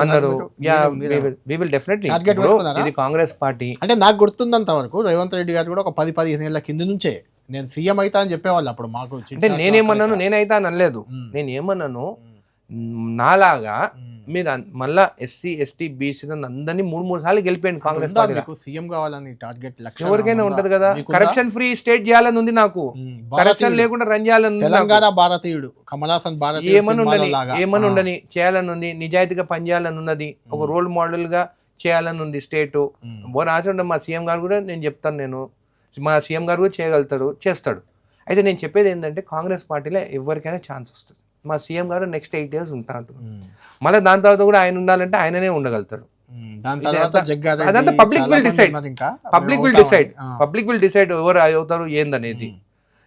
ఇది కాంగ్రెస్ పార్టీ అంటే నాకు గుర్తుందంత వరకు రేవంత్ రెడ్డి గారు కూడా ఒక 10-15 ఏళ్ల కింద నుంచే నేను సీఎం అయితా అని చెప్పేవాళ్ళు అప్పుడు మాకు. అంటే నేనేమన్నాను, నేనైతా అని అనలేదు, నేను ఏమన్నాను, నాలాగా మీరు మళ్ళా ఎస్సీ ఎస్టీ బీసీ అందరినీ 3 సార్లు గెలిపోయింది కాంగ్రెస్ పార్టీ. సీఎం కావాలని టార్గెట్ ఎవరికైనా ఉంటది కదా. కరప్షన్ ఫ్రీ స్టేట్ చేయాలని ఉంది నాకు, కరప్షన్ లేకుండా రన్ చేయాలని ఉంది. తెలంగాణ భారతీయుడు కమలాసన్ భారతీయుడు ఏమని ఉండని చేయాలని ఉంది, నిజాయితీగా పనిచేయాలని ఉన్నది, ఒక రోల్ మోడల్ గా చేయాలని ఉంది స్టేట్. రాజండి మా సీఎం గారు కూడా నేను చెప్తాను, మా సీఎం గారు కూడా చేయగలుగుతాడు, చేస్తాడు. అయితే నేను చెప్పేది ఏంటంటే కాంగ్రెస్ పార్టీలో ఎవరికైనా ఛాన్స్ వస్తుంది. మా సీఎం గారు నెక్స్ట్ 8 years ఉంటారు, మళ్ళీ దాని తర్వాత కూడా ఆయన ఉండాలంటే ఆయననే ఉండగలుగుతాడు. అదంతా పబ్లిక్ విల్ డిసైడ్ ఎవరు అవుతారు ఏందనేది.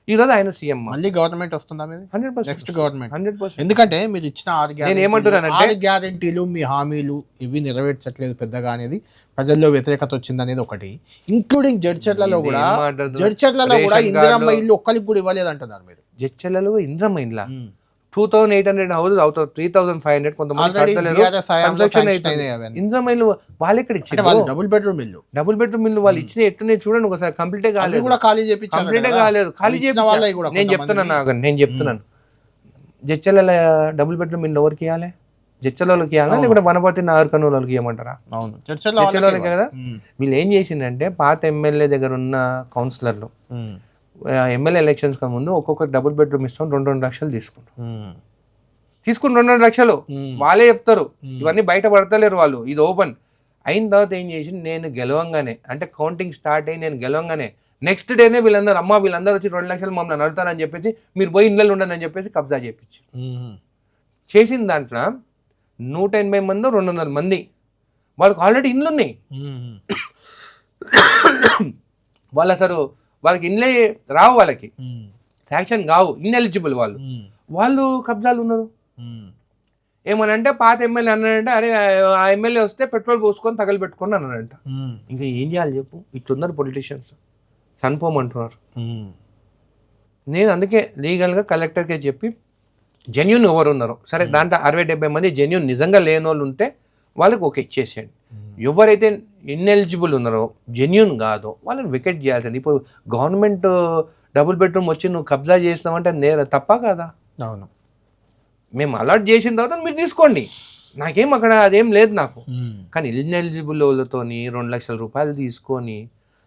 ఈ రోజు ఆయన సీఎం, మళ్ళీ గవర్నమెంట్ వస్తుందా 100%. Next government 100%. ఎందుకంటే మీరు ఇచ్చిన 6 గ్యారెంటీలు మీ హామీలు ఇవి నెరవేర్చట్లేదు పెద్దగా అనేది ప్రజల్లో వ్యతిరేకత వచ్చింది అనేది ఒకటి. ఇంక్లూడింగ్ జడ్చర్లలో కూడా ఇందిరమ్మ ఇల్లు ఒక్కరికి కూడా ఇవ్వలేదు అంటున్నారు మీరు. జడ్చర్లలో ఇందిరమ్మ ఇల్లు 2800 houses అవుట్ ఆఫ్ 3500 కొంతమంది ఇంద్రమైలు వాళ్ళు ఎక్కడ ఇచ్చారు? డబుల్ బెడ్రూమ్ ఇల్లు వాళ్ళు ఇచ్చిన ఎట్టునే చూడండి ఒకసారి. కంప్లీట్ కాలేదు, ఖాళీ చేయించారు. నేను చెప్తున్నాను జడ్చర్ల డబుల్ బెడ్రూమ్ ఇల్లు ఎవరికి ఇవ్వాలి? జడ్చర్లకి ఇవ్వాలా లేకుంటే వనపర్తి నాగర్ కర్నూలు వాళ్ళకి ఇవ్వమంటారా? జడ్చర్లకే కదా. వీళ్ళు ఏం చేసిందంటే పాత ఎమ్మెల్యే దగ్గర ఉన్న కౌన్సిలర్లు ఎమ్మెల్యే ఎలక్షన్స్ కా ముందు ఒక్కొక్క డబుల్ బెడ్రూమ్ ఇస్తాం 2-2 లక్షలు తీసుకుని 2-2 లక్షలు వాళ్ళే చెప్తారు. ఇవన్నీ బయట పడతలేరు వాళ్ళు, ఇది ఓపెన్ అయిన తర్వాత ఏం చేసి నేను గెలవంగానే అంటే కౌంటింగ్ స్టార్ట్ అయ్యి నేను గెలవంగానే నెక్స్ట్ డేనే వీళ్ళందరూ వచ్చి 2 లక్షలు మమ్మల్ని నడుతారని చెప్పేసి మీరు పోయి ఇళ్ళలో ఉండని అని చెప్పేసి కబ్జా చేయించి చేసిన దాంట్లో 180 మంది 200 మంది వాళ్ళకి ఆల్రెడీ ఇండ్లు ఉన్నాయి. వాళ్ళు అసలు వాళ్ళకి ఇండ్లే రావు, వాళ్ళకి శాంక్షన్ కావు, ఇన్ఎలిజిబుల్ వాళ్ళు కబ్జాలు ఉన్నారు. ఏమనంటే పాత ఎమ్మెల్యే అన్నాడంటే అరే ఆ ఎమ్మెల్యే వస్తే పెట్రోల్ పోసుకొని తగలబెట్టుకొని అన్నాడంట. ఇంకా ఏం చేయాలి చెప్పు, ఇట్లున్నారు పొలిటీషియన్స్, చనిపోమంటున్నారు. నేను అందుకే లీగల్గా కలెక్టర్కే చెప్పి జెన్యున్ ఎవరు ఉన్నారు సరే దాంట్లో 60-70 మంది జెన్యున్ నిజంగా లేని వాళ్ళు ఉంటే వాళ్ళకి ఓకే ఇచ్చేసేయండి. ఎవరైతే ఇన్ఎలిజిబుల్ ఉన్నారో జెన్యున్ కాదో వాళ్ళని వికెట్ చేయాల్సింది. ఇప్పుడు గవర్నమెంట్ డబుల్ బెడ్రూమ్ వచ్చి నువ్వు కబ్జా చేస్తామంటే తప్ప కాదా? అవును. మేము అలాట్ చేసిన తర్వాత మీరు తీసుకోండి, నాకేం అక్కడ అదేం లేదు నాకు. కానీ ఇన్ఎలిజిబుల్ వాళ్ళతోని 2 లక్షల రూపాయలు తీసుకొని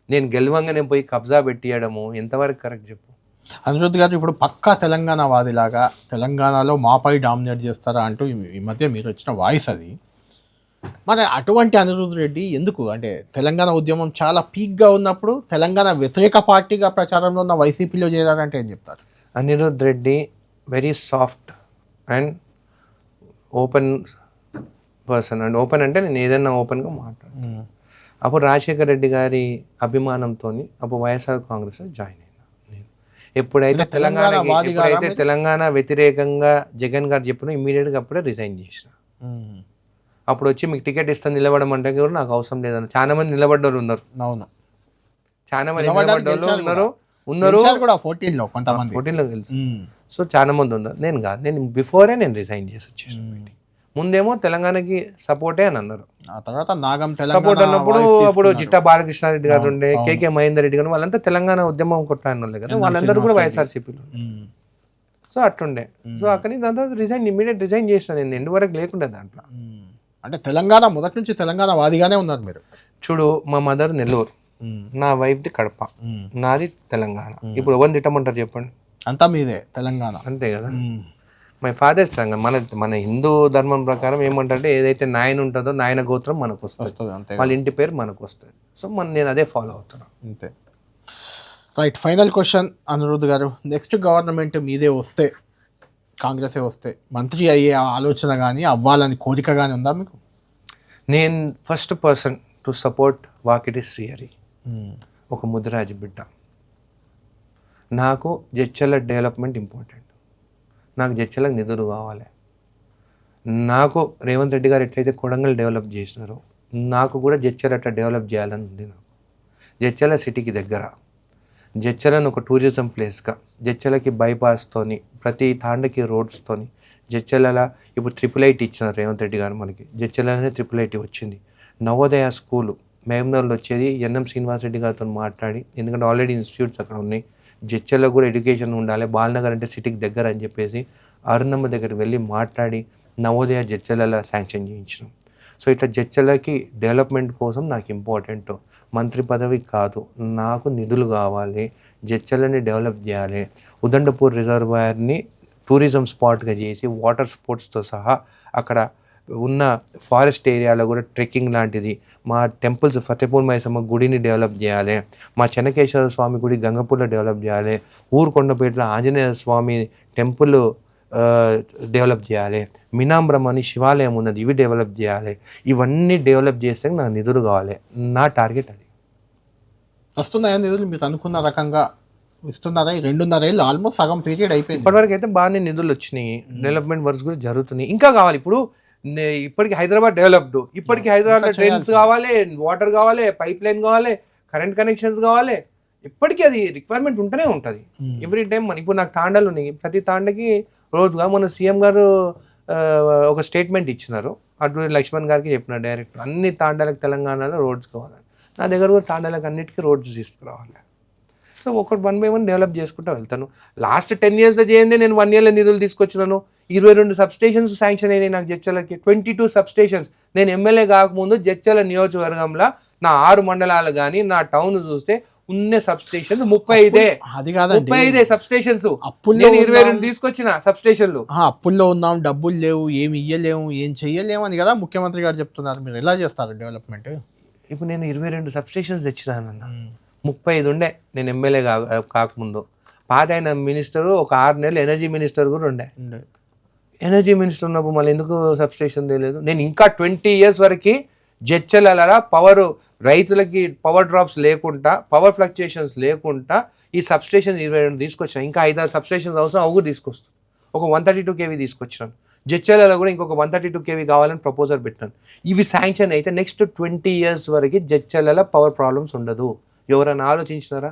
నేను గెలవంగానే పోయి కబ్జా పెట్టియడము ఎంతవరకు కరెక్ట్ చెప్పు? అనిరుద్ధ్ గారు ఇప్పుడు పక్కా తెలంగాణ వాదిలాగా తెలంగాణలో మాపై డామినేట్ చేస్తారా అంటూ ఈ మధ్య మీరు వచ్చిన వాయిస్ అది. మరి అటువంటి అనిరుద్ధ్ రెడ్డి ఎందుకు అంటే తెలంగాణ ఉద్యమం చాలా పీక్గా ఉన్నప్పుడు తెలంగాణ వ్యతిరేక పార్టీగా ప్రచారంలో ఉన్న వైసీపీలో చేరారంటే ఏం చెప్తారు? Anirudh Reddy very soft and open person. And open అంటే నేను ఏదైనా ఓపెన్గా మాట్లాడతాను. అప్పుడు రాజశేఖర రెడ్డి గారి అభిమానంతో అప్పుడు వైఎస్ఆర్ కాంగ్రెస్లో జాయిన్ అయినా నేను. ఎప్పుడైతే తెలంగాణ వ్యతిరేకంగా జగన్ గారు చెప్పిన ఇమ్మీడియట్గా అప్పుడే రిజైన్ చేసిన. అప్పుడు వచ్చి మీకు టికెట్ ఇస్తాను నిలబడడం అంటే కూడా నాకు అవసరం లేదన్న చాలా మంది నిలబడ్డోళ్ళు ఉన్నారు. అవును, చాలా మంది నిలబడ్డోళ్ళు ఉన్నారు కూడా 14లో కొంతమంది 14లో తెలుసు. సో చాలా మంది ఉన్నారు. నేను కాదు, నేను బిఫోరే నేను రిజైన్ చేసి వచ్చేసాను. ముందేమో తెలంగాణకి సపోర్టే అని అన్నారు. ఆ తర్వాత నాగం సపోర్ట్ అన్నప్పుడు అప్పుడు జిట్టా బాలకృష్ణారెడ్డి గారు ఉండే, కేకే మహేందర్ రెడ్డి గారు వాళ్ళంతా తెలంగాణ ఉద్యమం కొట్టాను వాళ్ళే కదా, వాళ్ళందరూ కూడా వైఎస్ఆర్సీపీలో. సో అట్టుండే. సో అక్కడి దాని తర్వాత ఇమ్మీడియట్ రిజైన్ చేసిన నేను ఎండు వరకు లేకుండా దాంట్లో. అంటే తెలంగాణ మొదటి నుంచి తెలంగాణ వాదిగానే ఉన్నారు మీరు. చూడు, మా మదర్ నెల్లూరు, నా వైఫ్ది కడప, నాది తెలంగాణ. ఇప్పుడు ఎవరిని తిట్టమంటారు చెప్పండి? అంతా మీదే తెలంగాణ, అంతే కదా. My father's Telangana. మన హిందూ ధర్మం ప్రకారం ఏమంటే ఏదైతే నాయన ఉంటుందో నాయన గోత్రం మనకు వస్తుంది, వాళ్ళ ఇంటి పేరు మనకు వస్తుంది. సో నేను అదే ఫాలో అవుతున్నాను అంతే. రైట్, ఫైనల్ క్వశ్చన్ అనిరుద్ధ్ గారు, నెక్స్ట్ గవర్నమెంట్ మీదే వస్తే, కాంగ్రెసే వస్తే మంత్రి అయ్యే ఆలోచన కానీ అవ్వాలని కోరిక కానీ ఉందా మీకు? నేను first person to support Vakiti Srihari, ఒక ముదిరాజు బిడ్డ. నాకు జడ్చర్ల డెవలప్మెంట్ ఇంపార్టెంట్. నాకు జడ్చర్లకు నిధులు కావాలి. నాకు రేవంత్ రెడ్డి గారు ఎట్లయితే కొడంగల్ డెవలప్ చేసినారో నాకు కూడా జడ్చర్ల అట్లా డెవలప్ చేయాలని ఉంది. నాకు జడ్చర్ల సిటీకి దగ్గర, జడ్చర్లను ఒక టూరిజం ప్లేస్గా, జడ్చర్లకి బైపాస్తోని, ప్రతి తాండకి రోడ్స్తోని, జడ్చర్ల ఇప్పుడు 888 ఇచ్చినారు రేవంత్ రెడ్డి గారు మనకి. జడ్చర్లనే 888 వచ్చింది. నవోదయ స్కూలు మేమ్నర్లో వచ్చేది ఎన్ఎం శ్రీనివాసరెడ్డి గారితో మాట్లాడి, ఎందుకంటే ఆల్రెడీ ఇన్స్టిట్యూట్స్ అక్కడ ఉన్నాయి, జడ్చర్లో కూడా ఎడ్యుకేషన్ ఉండాలి, బాలనగర్ అంటే సిటీకి దగ్గర అని చెప్పేసి అరుణమ్మ దగ్గరికి వెళ్ళి మాట్లాడి నవోదయ జడ్చర్ల శాంక్షన్ చేయించినాం. సో ఇట్లా జడ్చర్లకి డెవలప్మెంట్ కోసం నాకు ఇంపార్టెంట్. మంత్రి పదవి కాదు, నాకు నిధులు కావాలి, జడ్చర్లని డెవలప్ చేయాలి, ఉదండపూర్ రిజర్వాయర్ని టూరిజం స్పాట్గా చేసి వాటర్ స్పోర్ట్స్తో సహా అక్కడ ఉన్న ఫారెస్ట్ ఏరియాలో కూడా ట్రెక్కింగ్ లాంటిది, మా టెంపుల్స్ ఫతేపూర్ మైసమ్మ గుడిని డెవలప్ చేయాలి, మా చెన్నకేశ్వర స్వామి గుడి గంగపూర్లో డెవలప్ చేయాలి, ఊరుకొండపేటలో ఆంజనేయ స్వామి టెంపుల్ డెవలప్ చేయాలి, మినాంబ్రం అని శివాలయం ఉన్నది, ఇవి డెవలప్ చేయాలి. ఇవన్నీ డెవలప్ చేస్తే నాకు నిధులు కావాలి. నా టార్గెట్ అది. వస్తున్నాయా నిధులు మీరు అనుకున్న రకంగా ఇస్తున్నారా? 2.5 ఏళ్ళు ఆల్మోస్ట్ సగం పీరియడ్ అయిపోయింది. ఇప్పటివరకు అయితే బాగానే నిధులు వచ్చినాయి, డెవలప్మెంట్ వర్క్స్ కూడా జరుగుతున్నాయి, ఇంకా కావాలి. ఇప్పటికి హైదరాబాద్ డెవలప్డ్, ఇప్పటికి హైదరాబాద్లో ట్రైన్స్ కావాలి, వాటర్ కావాలి, పైప్ లైన్ కావాలి, కరెంట్ కనెక్షన్స్ కావాలి, ఇప్పటికీ అది రిక్వైర్మెంట్ ఉంటూనే ఉంటుంది ఎవ్రీ టైం. ఇప్పుడు నాకు తాండాలు ఉన్నాయి, ప్రతి తాండకి రోజుగా మన సీఎం గారు ఒక స్టేట్మెంట్ ఇచ్చినారు, అటు లక్ష్మణ్ గారికి చెప్పినారు డైరెక్ట్, అన్ని తాండాలకు తెలంగాణలో రోడ్స్ కావాలని. నా దగ్గర కూడా తాండాలకు అన్నిటికీ రోడ్స్ తీసుకురావాలి. సో ఒకటి 1 by 1 డెవలప్ చేసుకుంటూ వెళ్తాను. లాస్ట్ 10 yearsలో చేయండి, నేను 1 yearలో నిధులు తీసుకొచ్చినాను. 22 సబ్స్టేషన్స్ శాంక్షన్ అయినాయి నాకు జడ్చర్లకి, 22 సబ్స్టేషన్స్. నేను ఎమ్మెల్యే కాకముందు జడ్చర్ల నియోజకవర్గంలో నా 6 మండలాలు కానీ నా టౌన్ చూస్తే ఉన్న సబ్స్టేషన్ 35. అది కాదండి, 35 సబ్స్టేషన్స్. నేను 22 తీసుకొచ్చిన సబ్స్టేషన్లు. అప్పుల్లో ఉన్నాం, డబ్బులు లేవు, ఏమి ఇయ్యలేము, ఏం చెయ్యలేము అని కదా ముఖ్యమంత్రి గారు చెప్తున్నారు. మీరు ఎలా చేస్తారు డెవలప్మెంట్? ఇప్పుడు నేను 22 సబ్స్టేషన్స్ తెచ్చినానన్న, 35 ఉండే నేను ఎమ్మెల్యే కాకముందు. పాత అయిన మినిస్టరు ఒక 6 నెలలు ఎనర్జీ మినిస్టర్ కూడా ఉండే. ఎనర్జీ మినిస్టర్ ఉన్నప్పుడు మళ్ళీ ఎందుకు సబ్స్టేషన్ తెలియదు? నేను ఇంకా 20 years వరకు జడ్చర్ల పవర్, రైతులకి పవర్ డ్రాప్స్ లేకుండా, పవర్ ఫ్లక్చుయేషన్స్ లేకుండా ఈ సబ్స్టేషన్ 22 తీసుకొచ్చాను. ఇంకా 5-6 సబ్స్టేషన్స్ అవసరం, అవి కూడా తీసుకొస్తాను. ఒక 132 kV తీసుకొచ్చినాను. జడ్చర్లలో కూడా ఇంకొక 132 kV కావాలని ప్రపోజల్ పెట్టాను. ఇవి శాంక్షన్ అయితే నెక్స్ట్ 20 years వరకు జడ్చర్ల పవర్ ప్రాబ్లమ్స్ ఉండదు. ఎవరైనా ఆలోచించినారా?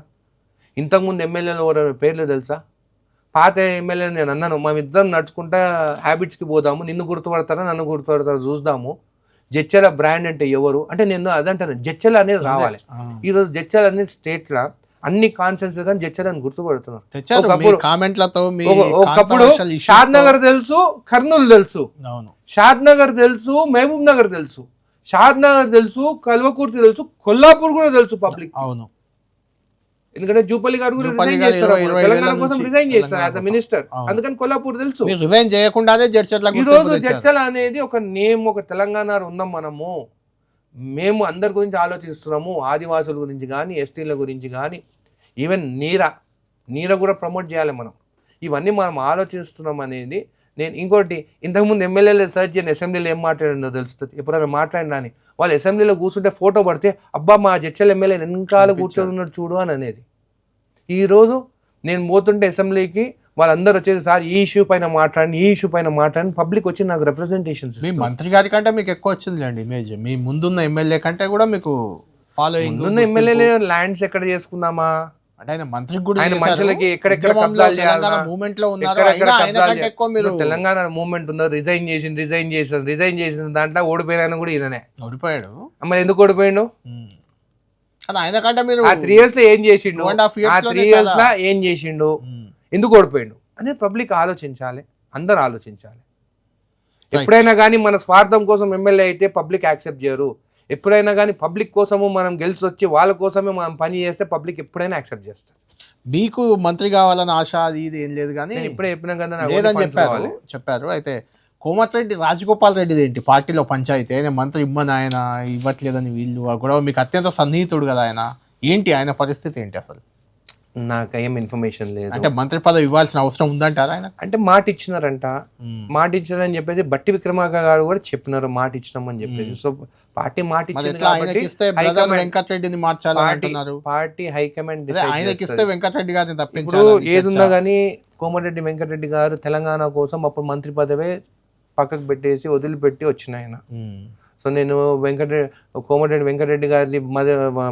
ఇంతకుముందు ఎమ్మెల్యేలు ఎవరైనా పేర్లు తెలుసా? పాత ఎమ్మెల్యే నేను అన్నాను, మేము ఇద్దరం నడుచుకుంటా హ్యాబిట్స్కి పోదాము, నిన్ను గుర్తుపడతారా నన్ను గుర్తుపడతారా చూద్దాము, జడ్చల బ్రాండ్ అంటే ఎవరు అంటే నేను అదంటాను, జడ్చల అనేది రావాలి. ఈరోజు జడ్చల అనేది స్టేట్లో అన్ని కాన్సెన్స్ కానీ జడ్చలని గుర్తుపడుతున్నారు. ఒకప్పుడు షాద్ నగర్ తెలుసు, కర్నూలు తెలుసు, షాద్ నగర్ తెలుసు, మహబూబ్ నగర్ తెలుసు, షాద్ నగర్ తెలుసు, కల్వకుర్తి తెలుసు, కొల్లాపూర్ కూడా తెలుసు పబ్లిక్. అవును, ఎందుకంటే జూపల్లి గారు కూడా రిజైన్ చేస్తారు, తెలంగాణ కోసం రిజైన్ చేస్తారు యాజ్ అ మినిస్టర్, అందుకని కొల్లాపూర్ తెలుసు. రిజైన్ చేయకుండానే ఈ రోజు జడ్చల అనేది ఒక నేమ్, ఒక తెలంగాణ ఉన్నాం మనము, మేము అందరి గురించి ఆలోచిస్తున్నాము, ఆదివాసుల గురించి కానీ, ఎస్టీల గురించి కానీ, ఈవెన్ నీర కూడా ప్రమోట్ చేయాలి మనం, ఇవన్నీ మనం ఆలోచిస్తున్నాం అనేది. నేను ఇంకోటి, ఇంతకుముందు ఎమ్మెల్యేలు సర్చ్ చేయని అసెంబ్లీలో ఏం మాట్లాడిందో తెలుస్తుంది. ఎప్పుడైనా మాట్లాడినా అని వాళ్ళు అసెంబ్లీలో కూర్చుంటే ఫోటో పడితే అబ్బా మా జడ్చల ఎమ్మెల్యే వెనకాల కూర్చొని ఉన్నాడు చూడు అని అనేది. ఈరోజు నేను పోతుంటే అసెంబ్లీకి వాళ్ళందరూ వచ్చేసి సార్ ఈ ఇష్యూ పైన మాట్లాడి పబ్లిక్ వచ్చి నాకు రిప్రజెంటేషన్స్. మీ మంత్రి గారి కంటే మీకు ఎక్కువ వచ్చిందిలేండి ఇమేజ్, మీ ముందున్న ఎమ్మెల్యే కంటే కూడా మీకు ఫాలోయింగ్. ముందున్న ఎమ్మెల్యేలే ల్యాండ్స్ ఎక్కడ చేసుకుందామా అంటే ఆయన మంత్రికి కూడా ఆయన మనుషులకి ఎక్కడెక్కడ కబ్జాలు చేయాలి, మూవ్మెంట్ లో తెలంగాణ మూవ్మెంట్ ఉన్నారు, రిజైన్ చేసిన దాంట్లో ఓడిపోయినా కూడా ఈయననే ఓడిపోయాడు. మరి ఎందుకు ఓడిపోయాడు? ఆయన కంటే మీరు ఆ 3 years లో ఏం చేసిండు, ఆ 3 years లో ఏం చేసిండు, ఎందుకు ఓడిపోయాడు అనేది పబ్లిక్ ఆలోచించాలి, అందరు ఆలోచించాలి. ఎప్పుడైనా కానీ మన స్వార్థం కోసం ఎమ్మెల్యే అయితే పబ్లిక్ యాక్సెప్ట్ చేయరు. ఎప్పుడైనా కానీ పబ్లిక్ కోసము మనం గెలిచి వచ్చి వాళ్ళ కోసమే మనం పని చేస్తే పబ్లిక్ ఎప్పుడైనా యాక్సెప్ట్ చేస్తారు. మీకు మంత్రి కావాలని ఆశ అది ఇది ఏం లేదు, కానీ ఇప్పుడే చెప్పినా కదా లేదని చెప్పారు. అయితే కోమటిరెడ్డి రాజగోపాల్ రెడ్డిది ఏంటి పార్టీలో పంచాయతీ, ఆయన మంత్రి ఇమ్మని ఆయన ఇవ్వట్లేదని వీళ్ళు గొడవ, మీకు అత్యంత సన్నిహితుడు కదా ఆయన, ఏంటి ఆయన పరిస్థితి ఏంటి అసలు? నాకేం ఇన్ఫర్మేషన్ లేదు. అంటే మంత్రి పదవి ఇవ్వాల్సిన అవసరం ఉందంటారా ఆయన? అంటే మాట ఇచ్చినారంట, మాట ఇచ్చినారని చెప్పేసి బట్టి విక్రమార్క గారు కూడా చెప్పినారు మాట ఇచ్చినామని చెప్పేసి. సో పార్టీ మాట ఇచ్చింది కాబట్టి వెంకటరెడ్డిని మార్చాలంటున్నారు. పార్టీ హైకమాండ్ ఆయనకి ఇస్తే వెంకటరెడ్డి గారిని ఇప్పుడు ఏదున్నా కానీ కోమటిరెడ్డి వెంకటరెడ్డి గారు తెలంగాణ కోసం అప్పుడు మంత్రి పదవే పక్కకు పెట్టేసి వదిలిపెట్టి వచ్చిన ఆయన. సో నేను కోమటిరెడ్డి వెంకటరెడ్డి గారిని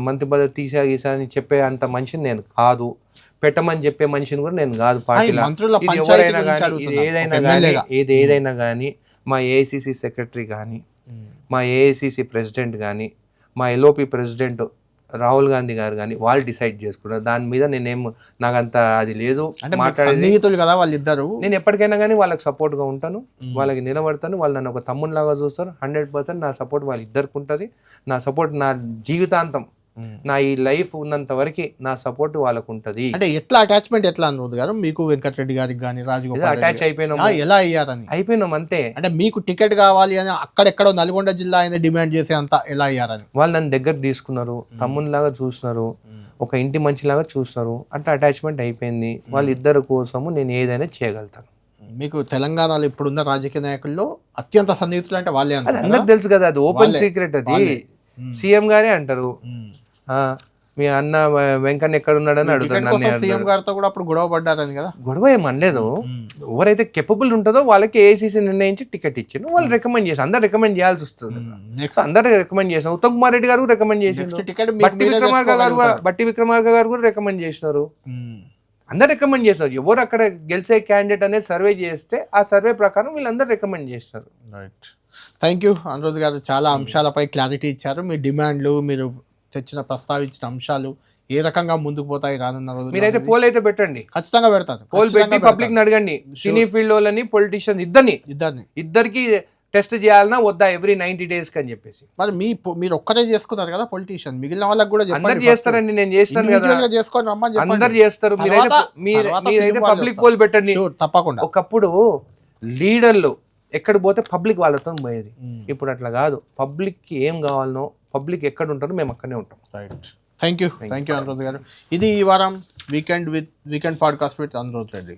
మంత్రి పదవి తీసా అని చెప్పే అంత మనిషిని నేను కాదు, పెట్టమని చెప్పే మనిషిని కూడా నేను కాదు. పార్టీలో ఎవరైనా కానీ ఏదైనా కానీ మా ఏఐసిసి సెక్రటరీ కానీ, మా ఏఐసిసి ప్రెసిడెంట్ కానీ, మా ఎల్ఓపి ప్రెసిడెంట్ రాహుల్ గాంధీ గారు కానీ వాళ్ళు డిసైడ్ చేసుకున్నారు. దాని మీద నాకు అంత అది లేదు, మాట్లాడేది కదా వాళ్ళిద్దరు. నేను ఎప్పటికైనా కానీ వాళ్ళకి సపోర్ట్గా ఉంటాను, వాళ్ళకి నిలబడతాను. వాళ్ళు నన్ను ఒక తమ్మునిలాగా చూస్తారు. 100% నా సపోర్ట్ వాళ్ళ ఇద్దరికి ఉంటుంది. నా సపోర్ట్ నా జీవితాంతం, నా ఈ లైఫ్ ఉన్నంత వరకు నా సపోర్ట్ వాళ్ళకు ఉంటుంది. అంటే ఎట్లా అటాచ్మెంట్ ఎట్లా అనుకుంది గారు మీకు వెంకటరెడ్డి గారికి కానీ రాజగోపాల్ అటాచ్ అయిపోయినాం, ఎలా అయ్యారని? అయిపోయినాం అంతే. అంటే మీకు టికెట్ కావాలి అని అక్కడెక్కడో నల్గొండ జిల్లా ఆయన డిమాండ్ చేసే అంత ఎలా అయ్యారని? వాళ్ళు నన్ను దగ్గర తీసుకున్నారు, తమ్మునిలాగా చూస్తున్నారు, ఒక ఇంటి మంచిలాగా చూస్తున్నారు. అట్లా అటాచ్మెంట్ అయిపోయింది. వాళ్ళిద్దరి కోసము నేను ఏదైనా చేయగలుగుతాను. మీకు తెలంగాణలో ఇప్పుడున్న రాజకీయ నాయకుల్లో అత్యంత సన్నిహితులు అంటే వాళ్ళే అది అందరికి తెలుసు కదా, అది ఓపెన్ సీక్రెట్. అది సీఎం గారే అంటారు, మీ అన్న వెంకన్న ఎక్కడ ఉన్నాడని అడుగుతారు. సీఎం గారితో కూడా అప్పుడు గొడవ పడ్డారని కదా? గొడవ ఏమనలేదు. ఎవరైతే కెపబుల్ ఉంటుందో వాళ్ళకి ఏఐసిసి నిర్ణయించి టికెట్ ఇచ్చిండు, వాళ్ళు రికమెండ్ చేసి అందరు రికమెండ్ చేయాల్సి వస్తుంది. అందరు రికమెండ్ చేసాం. ఉత్తమ్ కుమార్ రెడ్డి గారు రికమెండ్ చేసారు, బట్టి విక్రమార్క గారు కూడా రికమెండ్ చేసినారు, అందరు రికమెండ్ చేస్తారు. ఎవరు అక్కడ గెలిచే క్యాండిడేట్ అనేది సర్వే చేస్తే ఆ సర్వే ప్రకారం వీళ్ళందరూ రికమెండ్ చేస్తారు. రైట్, థ్యాంక్ యూ అనిరుద్ గారు. చాలా అంశాలపై క్లారిటీ ఇచ్చారు. మీ డిమాండ్లు, మీరు తెచ్చిన ప్రస్తావించిన అంశాలు ఏ రకంగా ముందుకు పోతాయి రానున్న రోజు. మీరైతే పోల్ అయితే పెట్టండి, ఖచ్చితంగా పెడతాను. పోల్ పెట్టి పబ్లిక్ అడగండి, సినీ ఫీల్డ్ వాళ్ళని, పొలిటీషియన్స్ ఇద్దరికి టెస్ట్ చేయాలన్నా వద్దా ఎవ్రీ 90 days అని చెప్పేసి. మరి మీరు ఒక్కరే చేసుకున్నారు కదా పొలిటీషియన్, మిగిలిన వాళ్ళకి కూడా అందరు చేస్తారండి. నేను చేస్తాను కదా, చేసుకొని రమ్మని అందరు చేస్తారు. మీరైతే పబ్లిక్ పోల్ పెట్టండి తప్పకుండా. ఒకప్పుడు లీడర్లు ఎక్కడ పోతే పబ్లిక్ వాళ్ళతో పోయేది, ఇప్పుడు అట్లా కాదు. పబ్లిక్కి ఏం కావాలనో, పబ్లిక్ ఎక్కడ ఉంటారో మేము అక్కడనే ఉంటాం. రైట్, థ్యాంక్ యూ అనిరుద్ గారు. ఇది ఈ వారం weekend podcast with Anirudh Reddy.